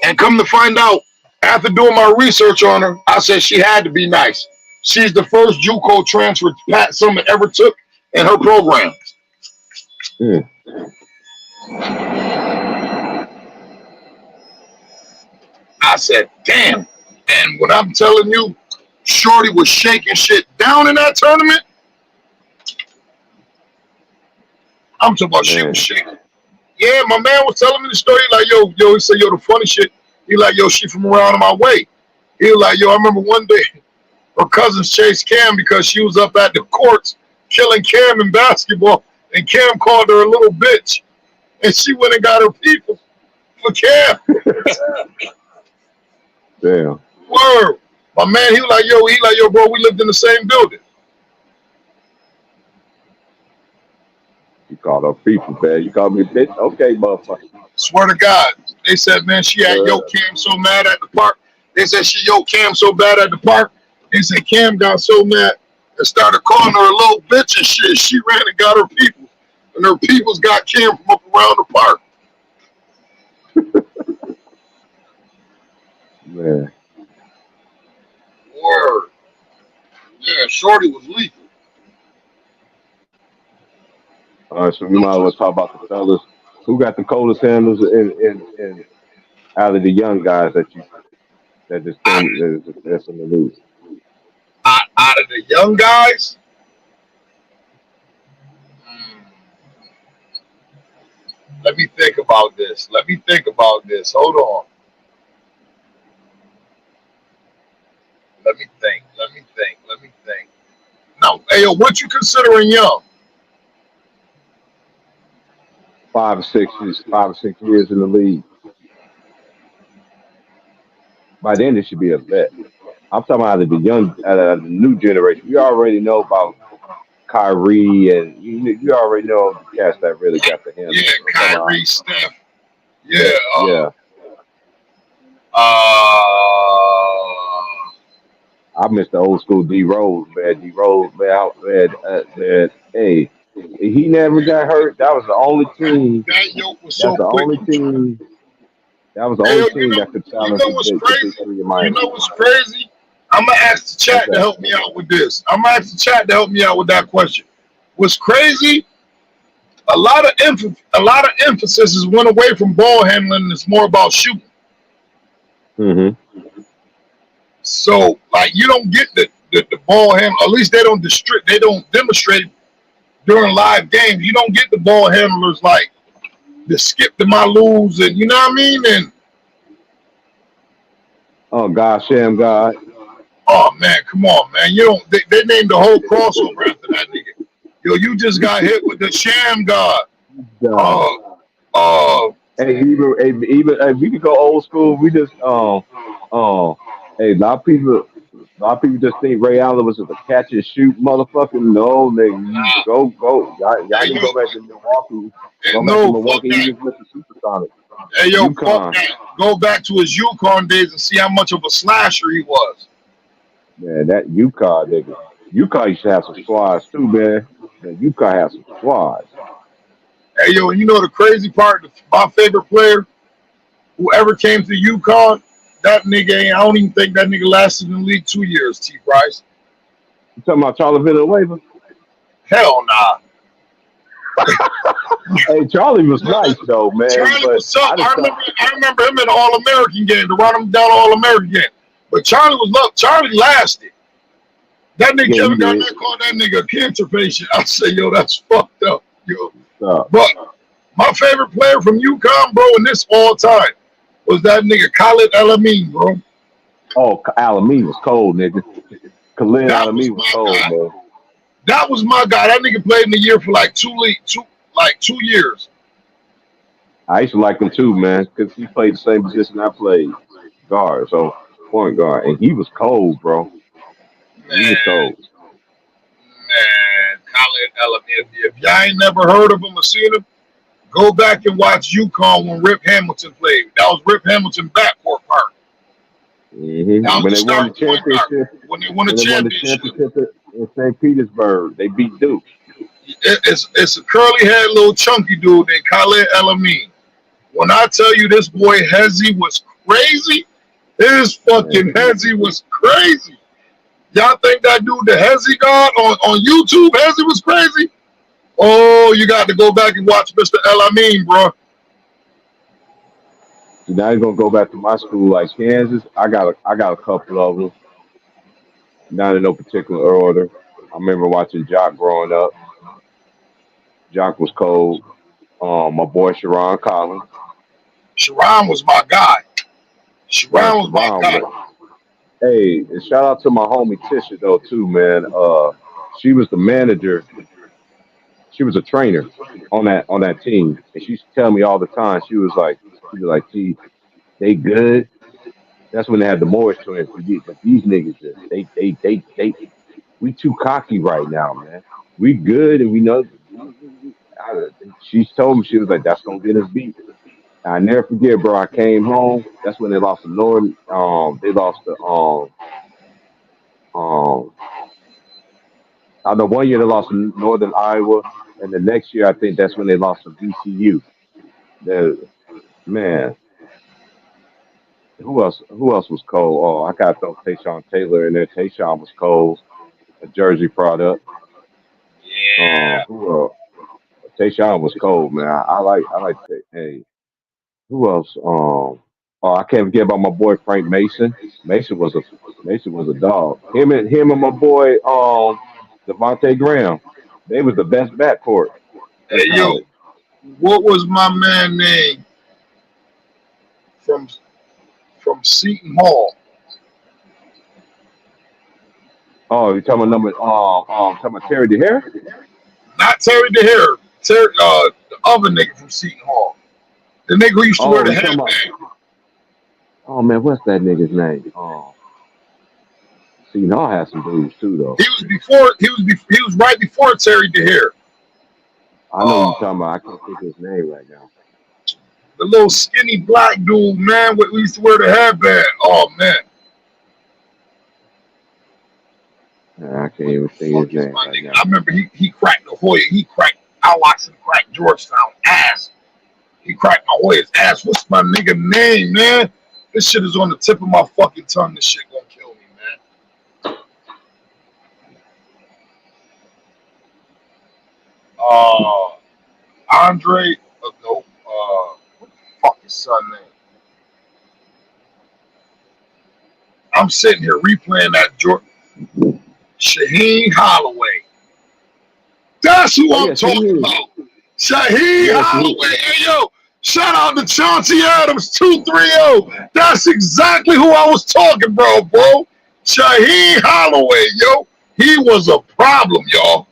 And come to find out, after doing my research on her, I said she had to be nice. She's the first JUCO transfer Pat Summitt ever took in her program. I said, damn. And when I'm telling you, shorty was shaking shit down in that tournament, I'm talking about she was shaking. Yeah, my man was telling me the story. He like, yo, he said, yo, the funny shit. He like, yo, she from around my way. He was like, yo, I remember one day her cousins chased Cam because she was up at the courts killing Cam in basketball, and Cam called her a little bitch, and she went and got her people for Cam. Damn. Word. My man, he like, yo, bro, we lived in the same building. You called her people, man. You called me a bitch? Okay, motherfucker. Swear to God. They said, man, she had yo Cam so mad at the park. They said she yo Cam so bad at the park. They said Cam got so mad and started calling her a little bitch and shit. She ran and got her people. And her peoples got Cam from up around the park. Man. Word. Yeah, shorty was lethal. All right, so we might as well talk about the fellas. Who got the coldest handles in out of the young guys that just Out, came that's in the league? out of the young guys, mm, let me think about this. Let me think about this. Hold on. Let me think. Let me think. Let me think. Now, hey, yo, what you considering young? 5 or 6 years in the league. By then, it should be a vet. I'm talking out of the out of the new generation. We already know about Kyrie, and you already know the cats that really got the handle. Yeah, I'm talking about, Kyrie, Steph. Yeah. yeah, yeah. Uh, I miss the old school D Rose, man. D Rose, man. Hey, he never got hurt. That was the only team. that yoke was That's so the quick. only team. That was the Hey, only yo, team that could you challenge know what's the big crazy? three in You Miami. know what's crazy? I'm gonna ask the What's chat to that? help me out with this. I'm gonna ask the chat to help me out with that question. What's crazy? A lot of emphasis is went away from ball handling. And it's more about shooting. Mm-hmm. So, like, you don't get the ball handle. At least they don't They don't demonstrate it during live games. You don't get the ball handlers like the skip to my lose, and you know what I mean. And Oh God, Sham God. oh man, come on, man. You don't. They named the whole crossover after that nigga. Yo, you just got hit with the sham god. God. Uh, uh, Hey, even hey, we could go old school. We just hey, a lot of people just think Ray Allen was just a catch and shoot motherfucker. No, nigga, you nah. go. Y'all Hey can yo, go back to Milwaukee. Go back to no, fuck Milwaukee. He that. was Mr. Supersonic. Hey yo, fuck UConn, that. Go back to his Yukon days and see how much of a slasher he was. man, that UConn nigga. UConn used to have some squads too, man. Man, UConn has some squads. Hey yo, and you know the crazy part? My favorite player who ever came to Yukon, that nigga ain't. I don't even think that nigga lasted in the league 2 years. T. Price. You talking about Charlie Villanueva? Hell nah. Hey, Charlie was nice though, man. Charlie But was tough. I just thought, I remember him in the All American game to run him down All American game. But Charlie was love. Charlie lasted. That nigga yeah, he Kevin did. Garnett called that nigga a cancer patient. I say, yo, that's fucked up, yo. Uh, But my favorite player from UConn, bro, in this all time was that nigga Khalid Elamine, bro. oh, Alameda was cold, nigga. Khalid That was Alameda was my cold, guy. man. That was my guy. That nigga played in the year for like 2 years. I used to like him too, man, because he played the same position I played, guard, so point guard, and he was cold, bro. He was Man, cold. Khalid Elamine. If y'all ain't never heard of him or seen him, go back and watch UConn when Rip Hamilton played. That was Rip Hamilton backcourt part. That was When the they won the starting point guard. championship, When they won a when they won the championship, championship in St. Petersburg, they beat Duke. it's a curly haired little chunky dude named Khalid Elamine. When I tell you this boy Hezzy was crazy, his fucking Man, Hezzy was crazy. Y'all think that dude, the Hezzy God on YouTube, Hezzy was crazy? Oh, you got to go back and watch Mr. Elamine, bro. so now you're gonna go back to my school, like Kansas. I got a couple of them, not in no particular order. I remember watching Jock growing up. Jock was cold. My boy Sharon Collins. Sharon was my guy. Man, Sharon was my Sharon guy. was. Hey, and shout out to my homie Tisha though too, man. She was the manager. She was a trainer on that team, and she used to tell me all the time. She was like, "T, they good." That's when they had the Morris twins. But these niggas, we too cocky right now, man. We good, and we know. She told me she was like, "That's gonna get us beat." I never forget, bro. I came home. That's when they lost to Northern. They lost to um. I know one year they lost to Northern Iowa, and the next year I think that's when they lost to VCU. The man, who else was cold? Oh, I got to throw Tayshawn Taylor in there. Tayshawn was cold, a Jersey product. Yeah. Who else? Tayshaun was cold, man. I like that. Hey, who else? Oh, I can't forget about my boy Frank Mason. Mason was a dog. Him and my boy Devontae Graham. They was the best backcourt in Hey, yo, college. what was my man name from Seton Hall? Oh, you talking about talking about Terry DeHare? Not Terry DeHare. Terry, the other nigga from Seton Hall. The nigga who used to wear Oh, the you talking headband. about? Oh man, what's that nigga's name? See, y'all had some dudes too, though. He was right before Terry DeHare. I know you talking about. I can't think of his name right now. The little skinny black dude, man, who used to wear the headband. Oh man. I can't even think his name right now. I remember he cracked the Hoya. He cracked Al-Watson, cracked Georgetown ass. He cracked my Hoya's ass. What's my nigga name, man? This shit is on the tip of my fucking tongue. This shit gonna kill me, man. Andre, no, what the fuck his son name? I'm sitting here replaying that Shaheen Holloway. That's who I'm talking about. Shaheen Holloway. Hey, yo, shout out to Chauncey Adams, 230. That's exactly who I was talking about, bro. Shaheen Holloway, yo. He was a problem, y'all.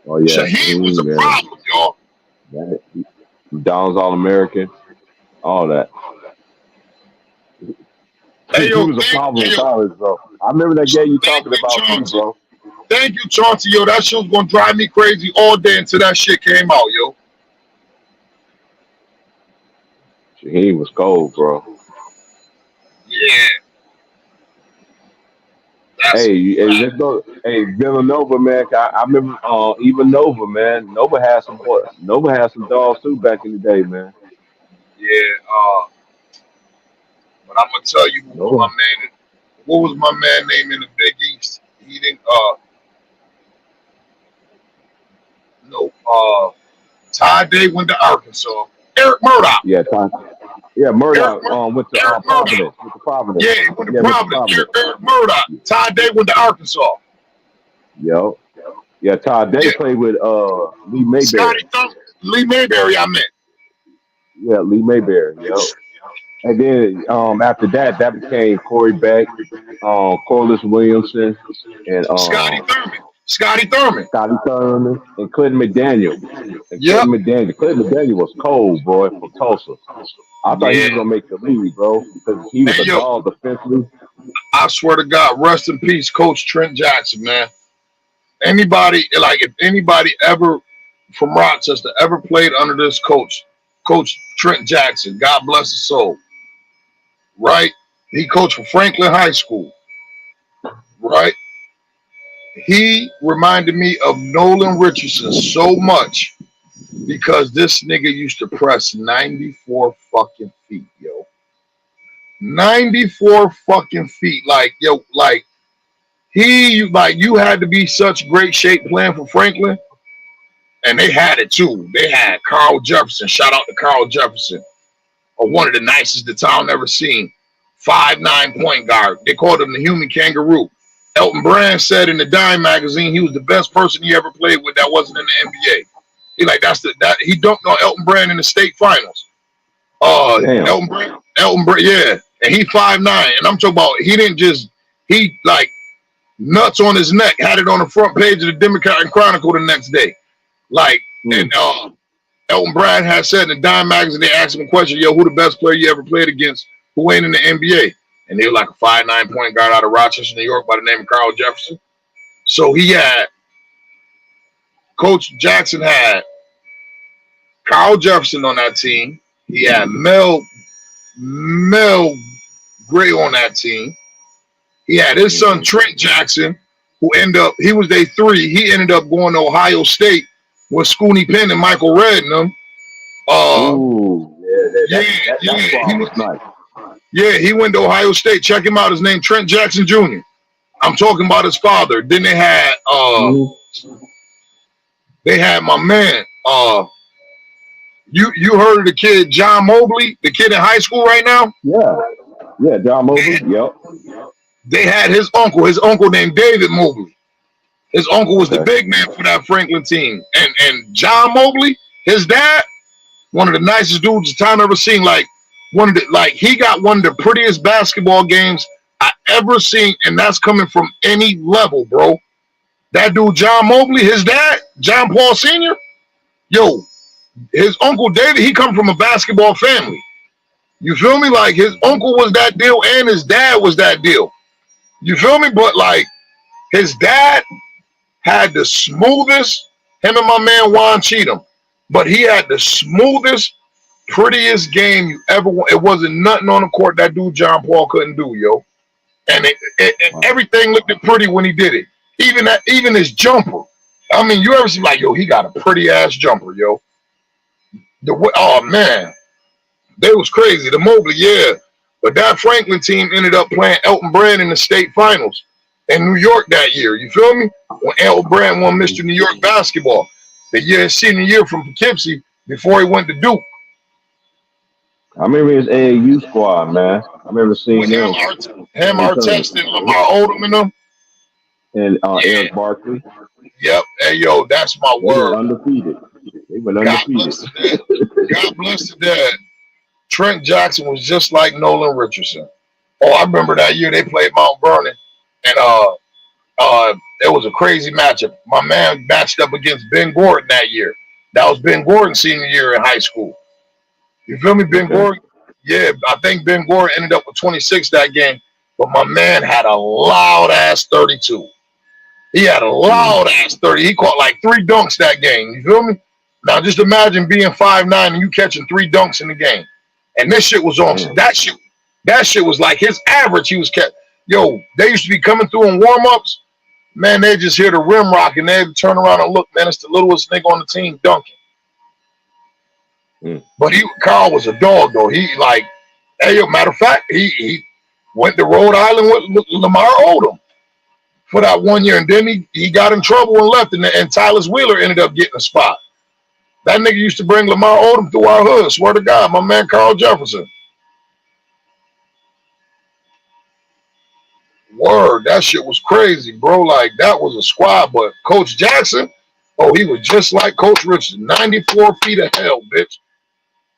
Oh, yeah. Shaheen was a problem, y'all. Don's All-American, all that. Hey, yo, he was a problem in college, bro. I remember that game you talking about, too, bro. Thank you, Chauncey. Yo, that shit was going to drive me crazy all day until that shit came out, yo. He was cold, bro. Yeah. Let's go. Hey, Villanova, man. I remember even Nova, man. Nova had some dogs, too, back in the day, man. Yeah, but I'm going to tell you what was my man name in the Big East? He didn't, Ty Day went to Arkansas. Eric Murdoch. Yeah, Murdoch went to Providence. With the Providence. Yeah, he went to Providence. Eric Murdoch. Ty Day went to Arkansas. Yo. Yeah, Ty Day played with Lee Mayberry. Lee Mayberry, I met. Yeah, Lee Mayberry, yo. And then after that became Corey Beck, Corliss Williamson, and Scotty Thurman, and Clinton McDaniel. Clinton McDaniel was cold, boy, from Tulsa. I thought he was gonna make the league, bro, because he was a dog defensively. I swear to God, rest in peace, Coach Trent Jackson, man. If anybody ever from Rochester ever played under this Coach Trent Jackson, God bless his soul. Right? He coached for Franklin High School. Right? He reminded me of Nolan Richardson so much because this nigga used to press 94 fucking feet, yo. 94 fucking feet. You had to be such great shape playing for Franklin. And they had it too. They had Carl Jefferson. Shout out to Carl Jefferson. One of the nicest the town ever seen. 5'9" point guard. They called him the human kangaroo. Elton Brand said in the Dime magazine he was the best person he ever played with that wasn't in the NBA. He dunked on Elton Brand in the state finals. Elton Brand, yeah. And he 5'9". And I'm talking about he nuts on his neck, had it on the front page of the Democrat and Chronicle the next day. And Elton Brand had said in the Dime magazine, they asked him a question, yo, who the best player you ever played against who ain't in the NBA? And they were like a 5'9" point guard out of Rochester, New York by the name of Carl Jefferson. So Coach Jackson had Carl Jefferson on that team. He had Mel Gray on that team. He had his son Trent Jackson, he was day 3. He ended up going to Ohio State with Scooney Penn and Michael Redd and them. He went to Ohio State. Check him out. His name Trent Jackson Jr. I'm talking about his father. Then they had my man Uh, you heard of the kid John Mobley, the kid in high school right now? Yeah, John Mobley. Yep. They had his uncle named David Mobley. His uncle was the Okay. big man for that Franklin team. And John Mobley, his dad, one of the nicest dudes the town ever seen. Like he got one of the prettiest basketball games I ever seen, and that's coming from any level, bro. That dude John Mobley, his dad, John Paul Sr., yo, his uncle David, he come from a basketball family. You feel me? Like his uncle was that deal and his dad was that deal. You feel me? But like his dad had the smoothest, him and my man Juan Cheatham, but he had the smoothest, prettiest game you ever want. It wasn't nothing on the court that dude John Paul couldn't do, yo. And everything looked pretty when he did it. Even his jumper. I mean, you ever see like, yo, he got a pretty ass jumper, yo. Oh man, they was crazy. The Mobley, yeah. But that Franklin team ended up playing Elton Brand in the state finals in New York that year. You feel me? When Elton Brand won Mr. New York basketball, the year senior year from Poughkeepsie before he went to Duke. I remember his AAU squad, man. I remember seeing them. Artest, and Lamar Odom and them. And Yeah. Eric Barkley. Yep. Hey, yo, that's my They were word. undefeated. They were God undefeated. bless the dad. God bless the dad. Trent Jackson was just like Nolan Richardson. Oh, I remember that year they played Mount Vernon, and it was a crazy matchup. My man matched up against Ben Gordon that year. That was Ben Gordon's senior year in high school. You feel me, Ben Okay. Gordon? Yeah, I think Ben Gordon ended up with 26 that game, but my man had a loud ass 32. He had a loud ass 30. He caught like 3 dunks that game. You feel me? Now just imagine being 5'9" and you catching 3 dunks in the game. And this shit was on. That shit was like his average. He was kept. Yo, they used to be coming through in warm-ups. Man, they just hear the rim rock and they'd turn around and look, man, it's the littlest nigga on the team dunking. But Carl was a dog though. He like, hey, yo, matter of fact, he went to Rhode Island with Lamar Odom for that 1 year, and then he got in trouble and left, and Tyler Wheeler ended up getting a spot. That nigga used to bring Lamar Odom through our hood. Swear to God, my man Carl Jefferson. Word, that shit was crazy, bro. Like that was a squad, but Coach Jackson, oh, he was just like Coach Richardson, 94 feet of hell, bitch.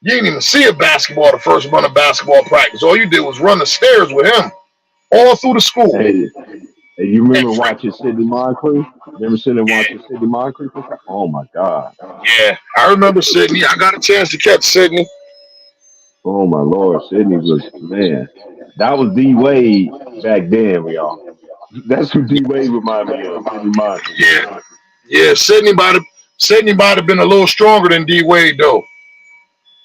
You didn't even see a basketball the first run of basketball practice. All you did was run the stairs with him all through the school. Hey, you remember watching Sidney Moncrief? Remember sitting and watching Sidney Moncrief? Oh my God. Yeah, I remember Sidney. I got a chance to catch Sidney. Oh my Lord, Sidney was, man. That was D Wade back then, y'all. That's who D Wade reminded me of. Sidney Moncrief. Yeah. Sidney might have been a little stronger than D Wade though.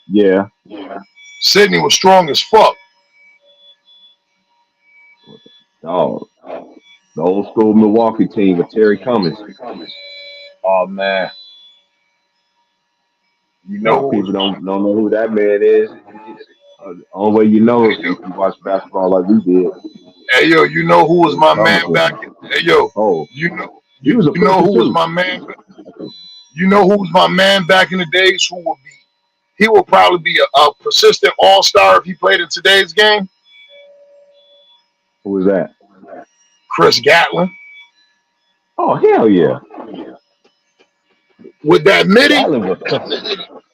Yeah. Sidney was strong as fuck. Oh, the old school Milwaukee team with Terry Cummings. Oh man. You know people don't know who that man is. Only way you know is if you watch basketball like we did. Hey yo, you know who was my man back? Hey yo, you know who was my man? You know who was my man back in the days? He will probably be a persistent all-star if he played in today's game. Who was that? Chris Gatlin. Oh hell yeah! With that midi.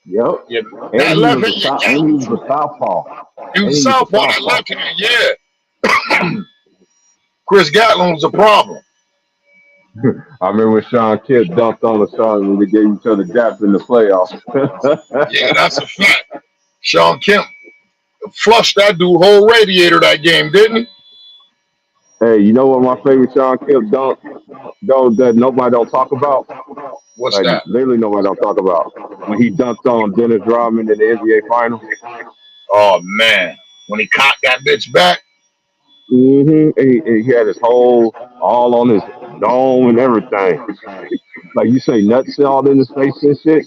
Yep. Yeah, and he was a southpaw. He was southpaw. That left hand, yeah. Chris Gatlin was a problem. I remember when Sean Kemp dunked on the Suns when they gave each other gaps in the playoffs. Yeah, that's a fact. Sean Kemp flushed that dude whole radiator that game, didn't he? Hey, you know what my favorite Sean Kemp dunk that nobody don't talk about? What's that? Literally nobody don't talk about. When he dunked on Dennis Rodman in the NBA Finals. Oh man, when he cocked that bitch back. He had his whole all on his dome and everything. Like you say, nuts all in his face and shit.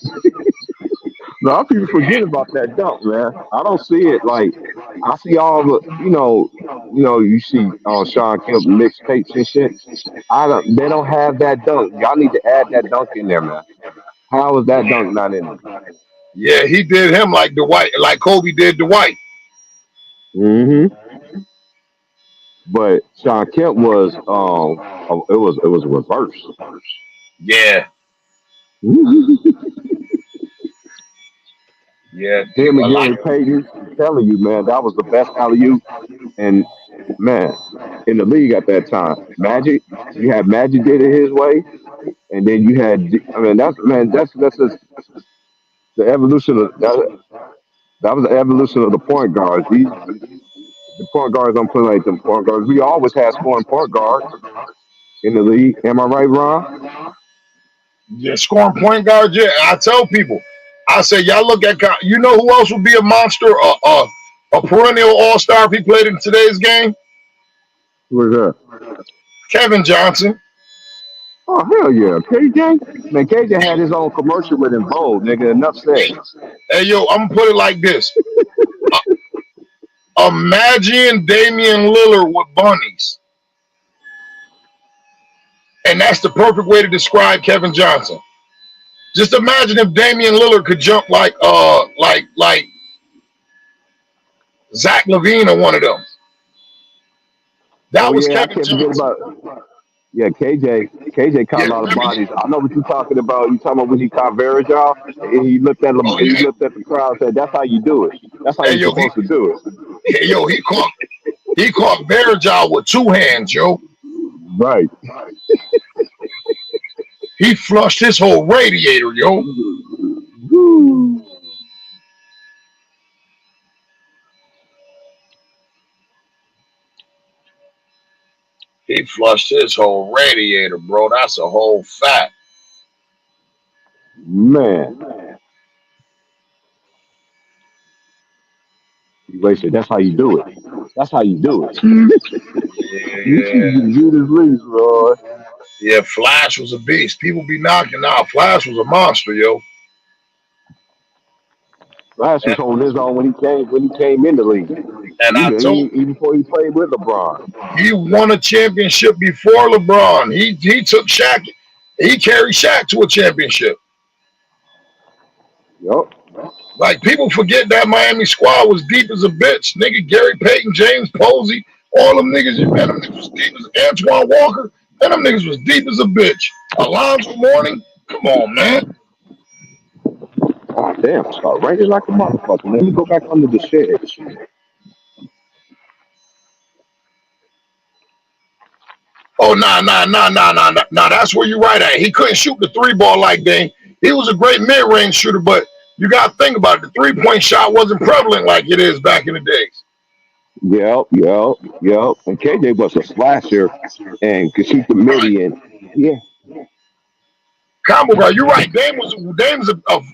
No, people forget about that dunk, man. I don't see it. Like I see all the, you see Sean Kemp mixtapes and shit. They don't have that dunk. Y'all need to add that dunk in there, man. How is that dunk not in it? Yeah, he did him like Dwight, like Kobe did Dwight. Mm-hmm. But Sean Kemp was it was reverse. Yeah, yeah. Him and A lot. Gary Payton, I'm telling you, man, that was the best alley oop. And man, in the league at that time, Magic, you had Magic did it his way, and then you had, I mean, that's just the evolution of that was the evolution of the point guards. The point guards don't play like them point guards. We always had scoring point guards in the league. Am I right, Ron? Yeah, scoring point guard. Yeah, I tell people, I say y'all look at. You know who else would be a monster? A perennial all-star if he played in today's game. Who is that? Kevin Johnson. Oh hell yeah, KJ. Man, KJ had his own commercial with him. Vogue, nigga. Enough said. Hey yo, I'm gonna put it like this. Imagine Damian Lillard with bunnies. And that's the perfect way to describe Kevin Johnson. Just imagine if Damian Lillard could jump like Zach LaVine or one of them. That Oh was yeah, I Kevin can't forget Johnson. about KJ caught Yeah, a lot of remember? bodies. I know what you're talking about. You talking about when he caught Verajal and he looked at him, Oh he yeah. looked at the crowd and said, "That's how you do it. That's how Hey you're yo, supposed to do it." he caught Berajal with two hands, yo. Right. He flushed his whole radiator, yo. Woo. He flushed his whole radiator, bro. That's a whole fact. Man. He said, "That's how you do it. That's how you do it." You Yeah, can do this league, bro. yeah. Flash was a beast. People be knocking out. Flash was a monster, yo. Flash was And holding his own when he came in the league. and I told Even before he played with LeBron. he won a championship before LeBron. He took Shaq. He carried Shaq to a championship. Yup. Like people forget that Miami squad was deep as a bitch. Nigga, Gary Payton, James Posey, all them niggas, man, them niggas was deep as Antoine Walker, and them niggas was deep as a bitch. Alonzo Mourning, come on, man. Oh, damn, start raining like a motherfucker. Let me go back under the shed. Oh, nah. That's where you're right at. He couldn't shoot the three ball like Dame. He was a great mid range shooter, but you got to think about it. The 3-point shot wasn't prevalent like it is back in the days. Yep. And KJ was a slasher and could shoot the Right. midi and yeah, Combo guard, you're right. Dame's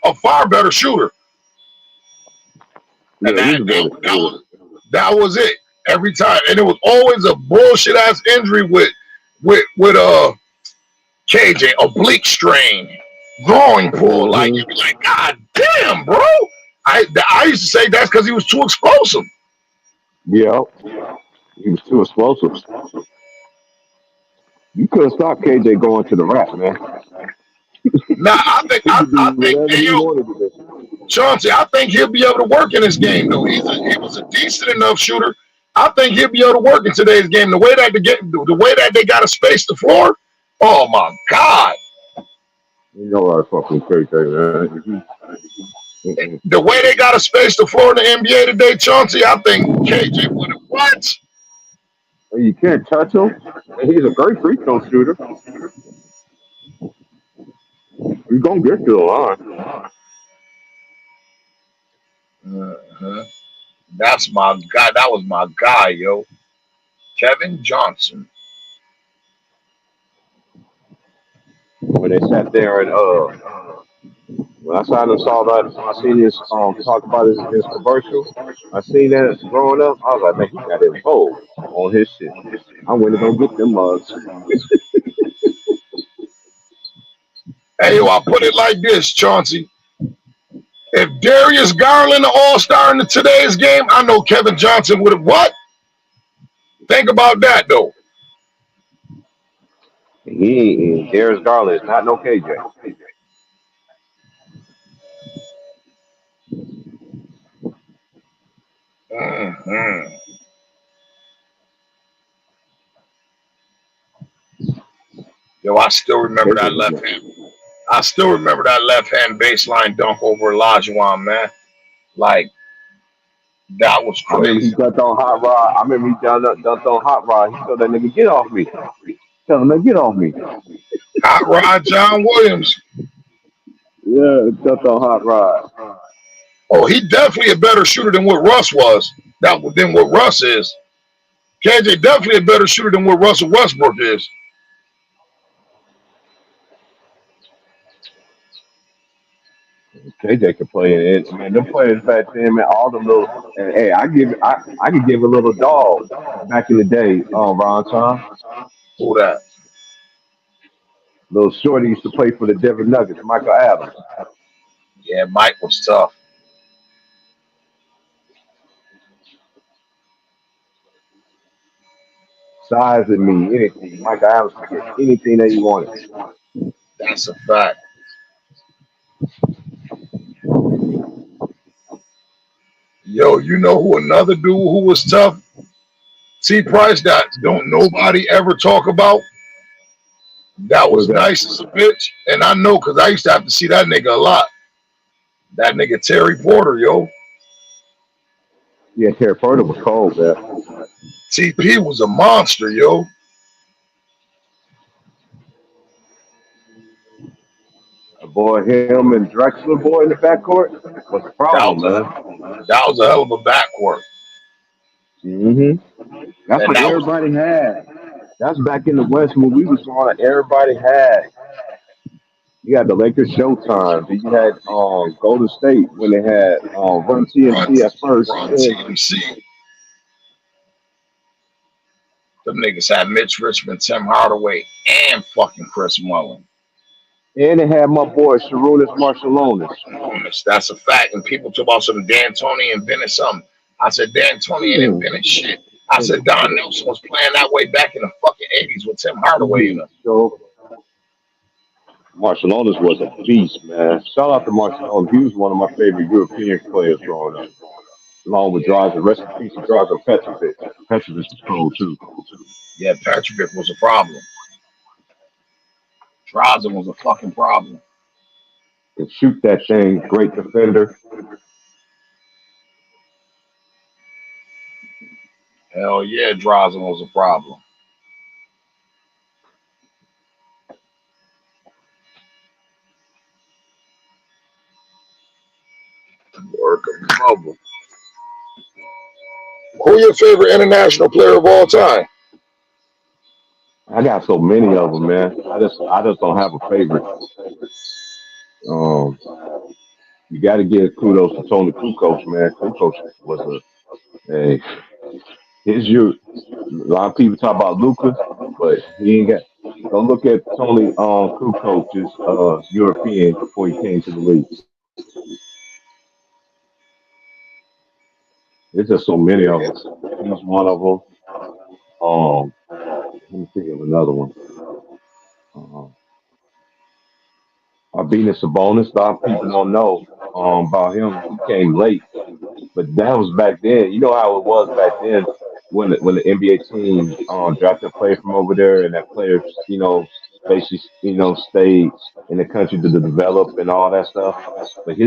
a far better shooter. And yeah, he was better. that was it every time. And it was always a bullshit ass injury with KJ, oblique strain, growing pull. Like Mm-hmm. you be like, God damn, bro. I used to say that's because he was too explosive. Yep. He was too explosive. You couldn't stop KJ going to the rack, man. Now I think He could do whatever hey he yo, wanted to do. Chauncey, I think he'll be able to work in this game though. He was a decent enough shooter. I think he'll be able to work in today's game. The way that they got to space the floor. Oh my God. You know I fucking KJ, man. Mm-mm. The way they got to space the floor in the NBA today, Chauncey, I think KJ would have what? And you can't touch him. And he's a great free throw shooter. He's gonna get to the line. Uh-huh. That's my guy. That was my guy, yo. Kevin Johnson. When they sat there and when I sat and saw that, I seen this talk about his commercial. I seen that growing up. I was like, man, he got his bold on his shit. I went to go get them mugs. Hey, yo, I put it like this, Chauncey. If Darius Garland, the all-star in today's game, I know Kevin Johnson would have what? Think about that, though. He ain't Darius Garland is not no KJ. Mm-hmm. Yo, I still remember that left hand. I still remember that left hand baseline dunk over Olajuwon, man. Like that was I remember he crazy. dunked on Hot Rod. I remember he dunked on Hot Rod. He told that nigga, get off me. Tell him, man, get off me. Hot Rod John Williams. Yeah, dunked on Hot Rod. Oh, he definitely a better shooter than what Russ was. Than what Russ is. KJ definitely a better shooter than what Russell Westbrook is. KJ could play in it. Man, them players back then, man, all them little and hey, I could give a little dog back in the day, Ron Tom. Who that? Little shorty used to play for the Denver Nuggets, Michael Adams. Yeah, Mike was tough. Size didn't mean anything. Michael Adams could get anything that he wanted. That's a fact. Yo, you know who another dude who was tough? T. Price that don't nobody ever talk about. That What was was that? nice as a bitch. And I know because I used to have to see that nigga a lot. That nigga Terry Porter, yo. Yeah, Terry Porter was cold, man. TP was a monster, yo. Boy, him and Drexler boy in the backcourt was a That problem, was man. a hell of a backcourt. That's And what that was everybody had. That's back in the West when we was growing up. Everybody had. You had the Lakers Showtime. Then you had Golden State when they had Run run, TMC at first. run TMC. Them niggas had Mitch Richmond, Tim Hardaway, and fucking Chris Mullin. And they had my boy Sharunas Marshalonis. That's a fact. And people talk about some D'Antoni invented something. I said D'Antoni ain't invented shit. I said Don Nelson was playing that way back in the fucking 80s with Tim Hardaway in it. So Marshalonis was a beast, man. Shout out to Marshalonis. He was one of my favorite European players growing up. Along with Draza. Rest in peace to Draza Petrovic. Petrovic was cold too. Yeah, Petrovic was a problem. Draza was a fucking problem. Could shoot that thing, great defender. Hell yeah, Draza was a problem. Work of the bubble. Who your favorite international player of all time? I got so many of them, man. I just don't have a favorite. Um, you got to give kudos to Tony Kukoc, man. Kukoc was a his you. A lot of people talk about Luca, but he ain't got. Don't look at Tony Kukoc's European before he came to the league. There's just so many of them. He's one of them. Let me think of another one. Uh, Venus Sabonis. A lot of people don't know about him. He came late. But that was back then. You know how it was back then when the NBA team drafted a player from over there, and that player, basically, stayed in the country to develop and all that stuff. But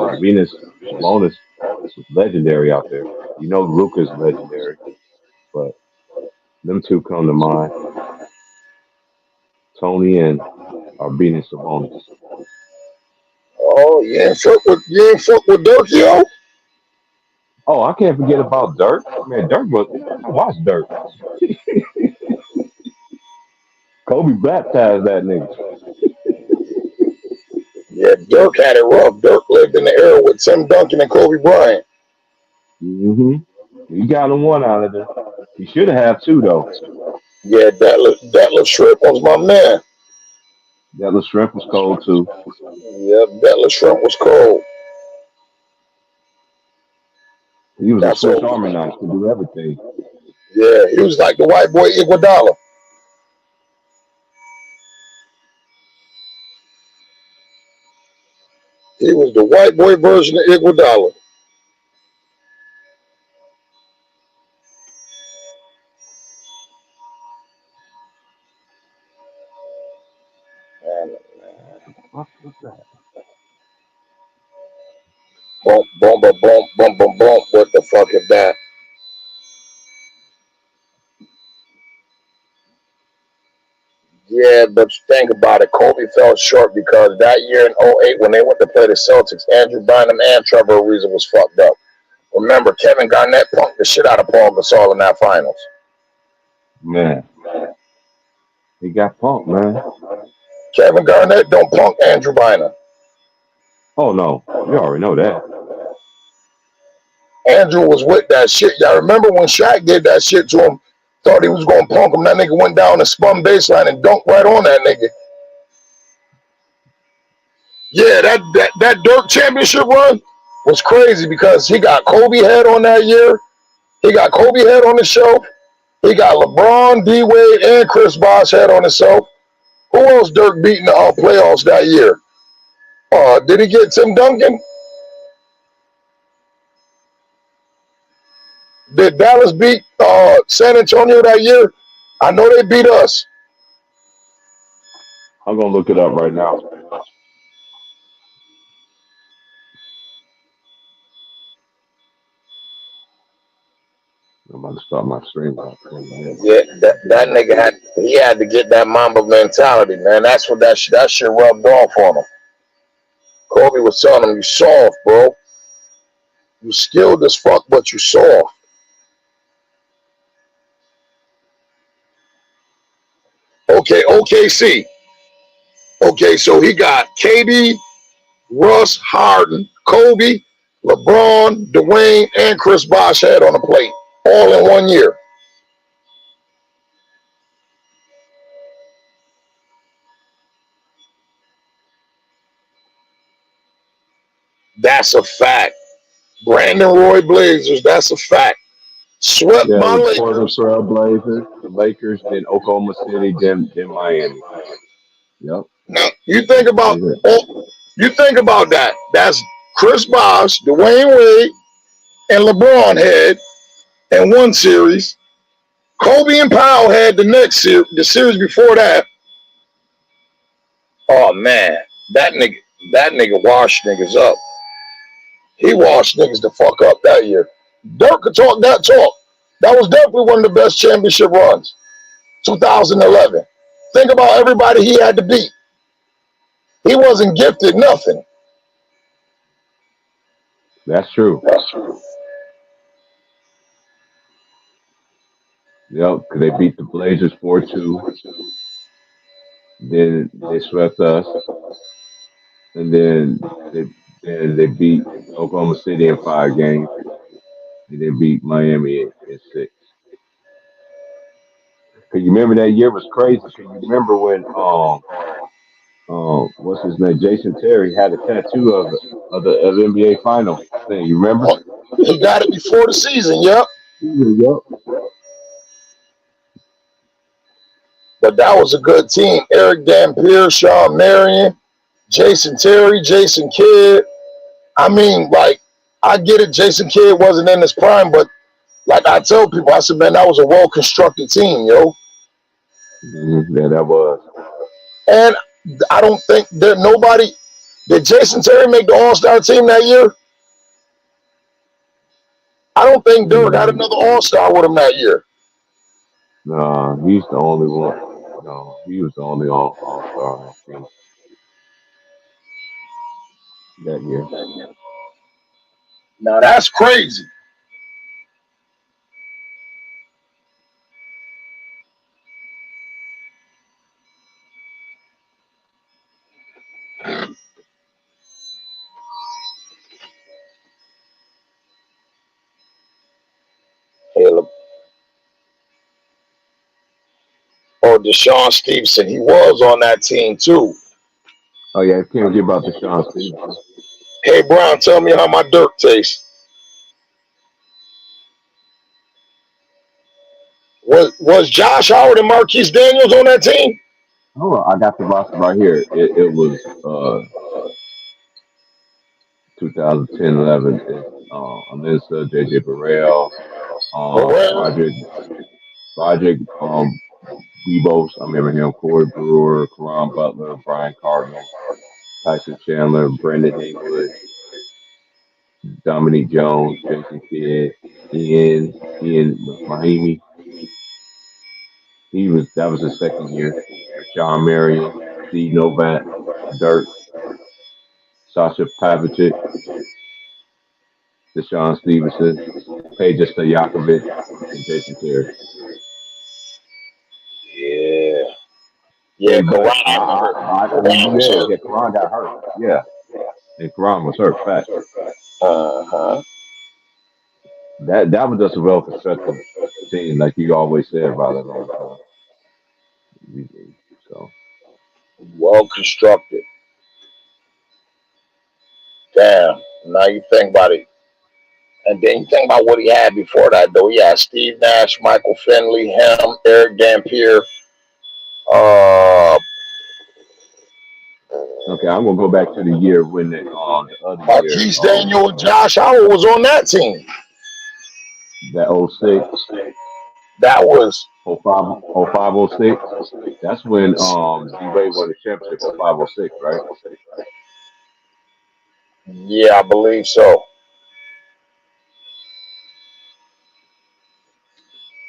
Right. Venus Sabonis was legendary out there. You know, Luka's legendary, but them two come to mind: Tony and Venus Sabonis. Oh, you ain't fuck with Dirk, yo. Oh, I can't forget about Dirk. Man, I watched Dirk. Kobe baptized that nigga. Yeah, Dirk had it rough. Dirk lived in the era with Tim Duncan and Kobe Bryant. hmm He got him one out of there. He should have had two though. Yeah, that little Shrimp was my man. That little shrimp was cold too. Yeah, that little Shrimp was cold. He was a That's Swiss all. Army knife to do everything. Yeah, he was like the white boy Iguodala. He was the white boy version of Iguodala. fuck was that? Boom, boom, boom, boom, boom, boom, boom. What the fuck is that? Yeah, but think about it. Kobe fell short because that year in '08, when they went to play the Celtics, Andrew Bynum and Trevor Ariza was fucked up. Remember, Kevin Garnett punked the shit out of Paul Gasol in that finals. Man, he got punked, man. Kevin Garnett don't punk Andrew Bynum. Oh no, you already know that. Andrew was with that shit. Y'all remember when Shaq did that shit to him? Thought he was gonna punk him. That nigga went down and spun baseline and dunked right on that nigga. Yeah, that Dirk championship run was crazy because he got Kobe head on that year. He got Kobe head on the show. He got LeBron, D Wade, and Chris Bosh head on himself. Who else Dirk beat in the playoffs that year? Did he get Tim Duncan? Did Dallas beat San Antonio that year? I know they beat us. I'm gonna look it up right now. I'm about to start my stream about 20 minutes. Yeah, that nigga had to get that Mamba mentality, man. That's what that shit rubbed off on him. Kobe was telling him, "You soft, bro. You skilled as fuck, but you soft." Okay, OKC. Okay, so he got KD, Russ, Harden, Kobe, LeBron, Dwayne, and Chris Bosh had on the plate all in 1 year. That's a fact. Brandon Roy Blazers, that's a fact. Swept Yeah, by the Portland Lakers. Trail Blazers, the Lakers, then Oklahoma City, then Miami. Yep, Now you think right about here. that. That's Chris Bosh, Dwayne Wade, and LeBron had in one series. Kobe and Powell had the next series, the series before that. Oh man, that nigga washed niggas up. He washed niggas the fuck up that year. Dirk could talk that talk. That was definitely one of the best championship runs. 2011. Think about everybody he had to beat. He wasn't gifted nothing. That's true. Yep, because they beat the Blazers 4-2. Then they swept us, and then they beat Oklahoma City in 5 games, and they beat Miami in 6. Cause you remember that year was crazy. Cause you remember when what's his name, Jason Terry had a tattoo of the NBA final thing. You remember? He got it before the season, yep. Yep. But that was a good team. Eric Dampier, Sean Marion, Jason Terry, Jason Kidd. I mean, like, I get it. Jason Kidd wasn't in his prime, but like I tell people, I said, man, that was a well-constructed team, yo. Yeah, that was. And I don't think that nobody did Jason Terry make the All-Star team that year. I don't think Dirk had another All-Star with him that year. Nah, he's the only one. No, he was the only All-Star on that team that year. Now that's crazy. Caleb. Or Deshaun Stevenson, he was on that team too. Oh yeah, I can't forget about the Sean Stevenson. Hey Brown, tell me how my Dirk tastes. Was Josh Howard and Marquise Daniels on that team? Oh, I got the roster right here. It was 2010-11. Alyssa, JJ Burrell, Project Debos, I remember him, Corey Brewer, Karan Butler, Brian Cardinal. Tyson Chandler, Brandon Haywood, Dominique Jones, Jason Kidd, Ian Mahimi. That was his second year. John Marion, Steve Novak, Dirk, Sasha Pavicic, Deshaun Stevenson, Peja Stojakovic, and Jason Terry. Yeah. Yeah, Karan Karan got hurt. Yeah. And Karan was hurt fast. Uh-huh. That was just a well constructed team, like you always said about it all the time. So Well constructed. Damn. Now you think about it. And then you think about what he had before that, though. He had Steve Nash, Michael Finley, him, Eric Dampier. okay, I'm gonna go back to the year when the other Marquise year, Daniel and Josh Howard was on that team. that 06, That was 05, 06. That's when D-Wade won the championship 05, 06, right? Yeah, I believe so.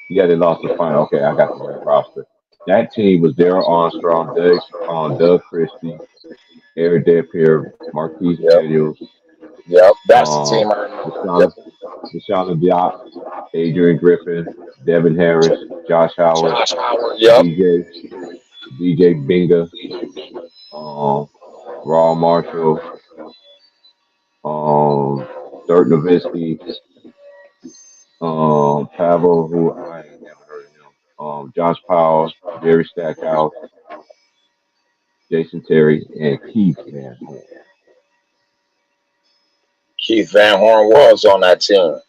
Yeah, they lost the final. Okay, I got the right roster. That team was Darryl Armstrong, Doug Christie, Eric Dampier, Marquise Daniels. Yep, that's the team I remember. Deshaun Diop, Adrian Griffin, Devin Harris, Josh Howard, Yep. DJ Binga, Raw Marshall, Dirk Nowitzki, Pavel, who I ain't never heard of him, Josh Powell, Jerry Stackhouse, Jason Terry, and Keith Van Horn. Keith Van Horn was on that team.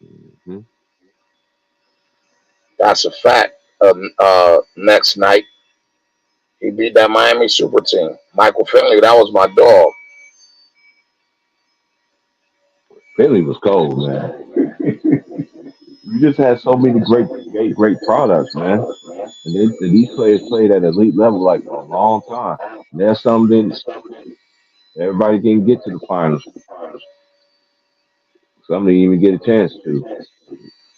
Mm-hmm. That's a fact. Next night, he beat that Miami Super team. Michael Finley, that was my dog. Finley was cold, man. You just had so many great products, man. And these players played at elite level like for a long time. And there's something everybody didn't get to the finals. Some didn't even get a chance to.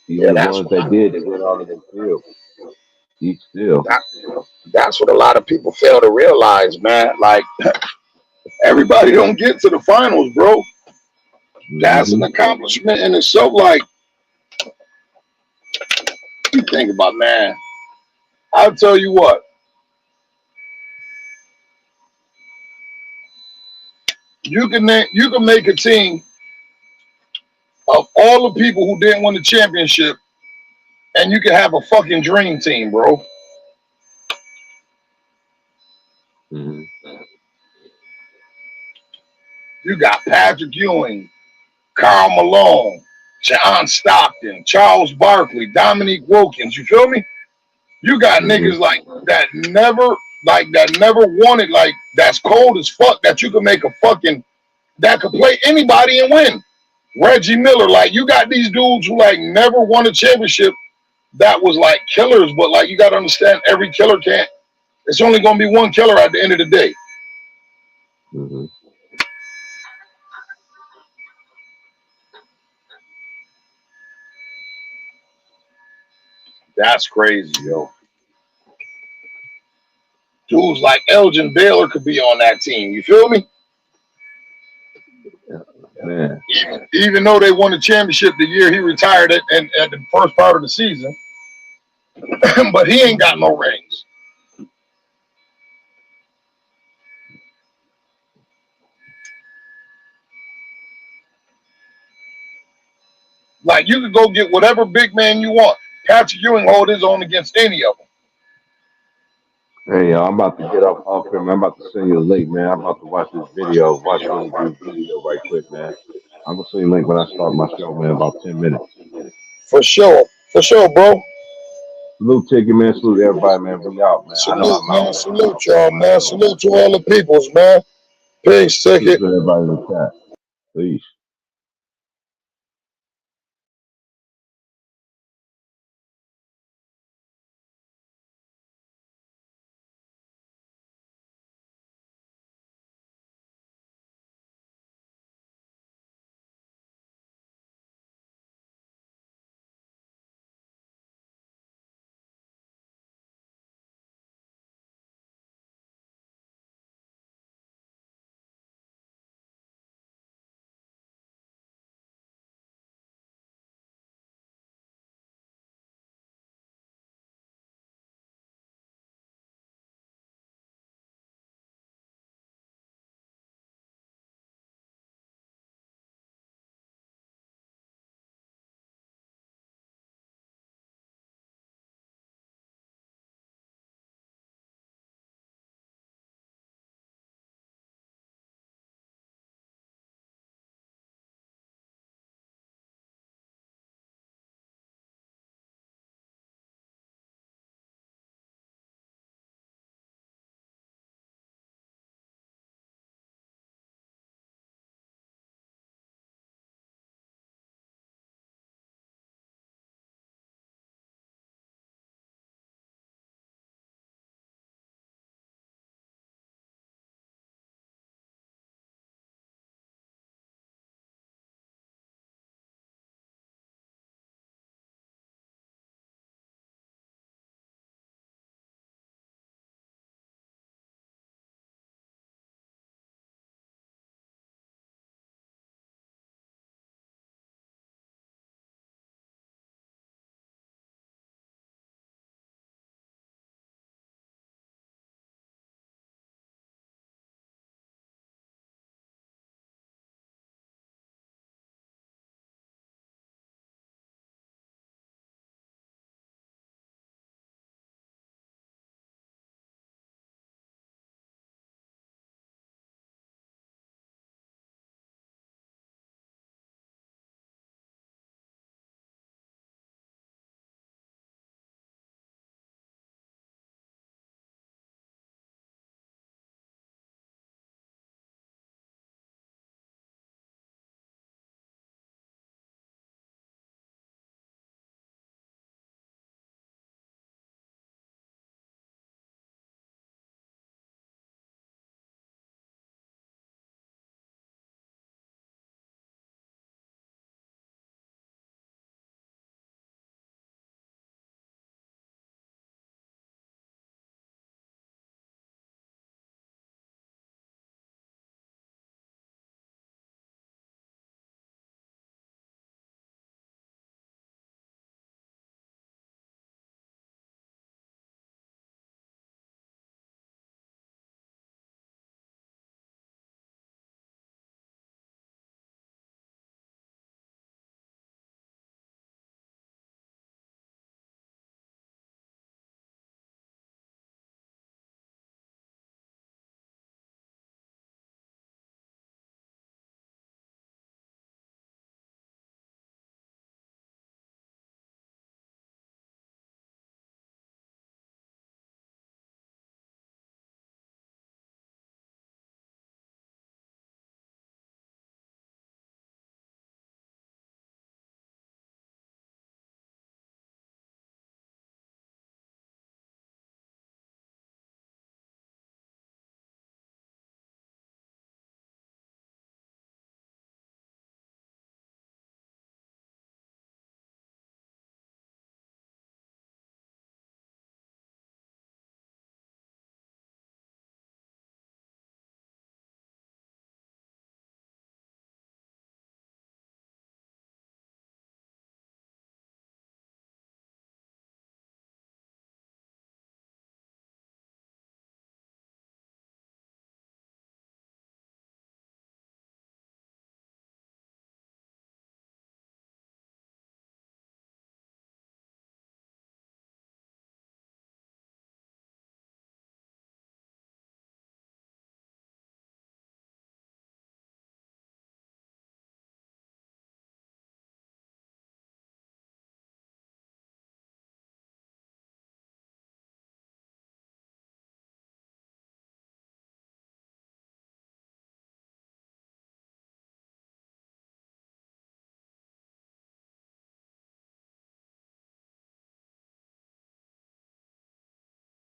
Even the ones that did, they went on in the field. Each still. That's what a lot of people fail to realize, man. Like, everybody don't get to the finals, bro. Mm-hmm. That's an accomplishment in itself. Like, you think about, man. I'll tell you what. You can make a team of all the people who didn't win the championship, and you can have a fucking dream team, bro. Mm-hmm. You got Patrick Ewing, Karl Malone, John Stockton, Charles Barkley, Dominique Wilkins. You feel me? You got niggas like that never wanted, like, that's cold as fuck, that you can make a fucking, that could play anybody and win. Reggie Miller, like, you got these dudes who like never won a championship that was like killers, but like you gotta understand, every killer can't. It's only gonna be one killer at the end of the day. Mm-hmm. That's crazy, yo. Dudes like Elgin Baylor could be on that team. You feel me? Man. Even though they won the championship the year he retired at the first part of the season, but he ain't got no rings. Like, you could go get whatever big man you want. Patrick Ewing hold his own against any of them. Hey, I'm about to get off here, man. I'm about to send you a link, man. I'm about to watch this video. Watch this video right quick, man. I'm gonna send you a link when I start my show, man. About 10 minutes. For sure, bro. Salute, Ticket, man. Salute everybody, man. We out, man. Salute, man. Salute y'all, man. Salute to all the peoples, man. Peace, Ticket. Salute to everybody in the chat. Peace.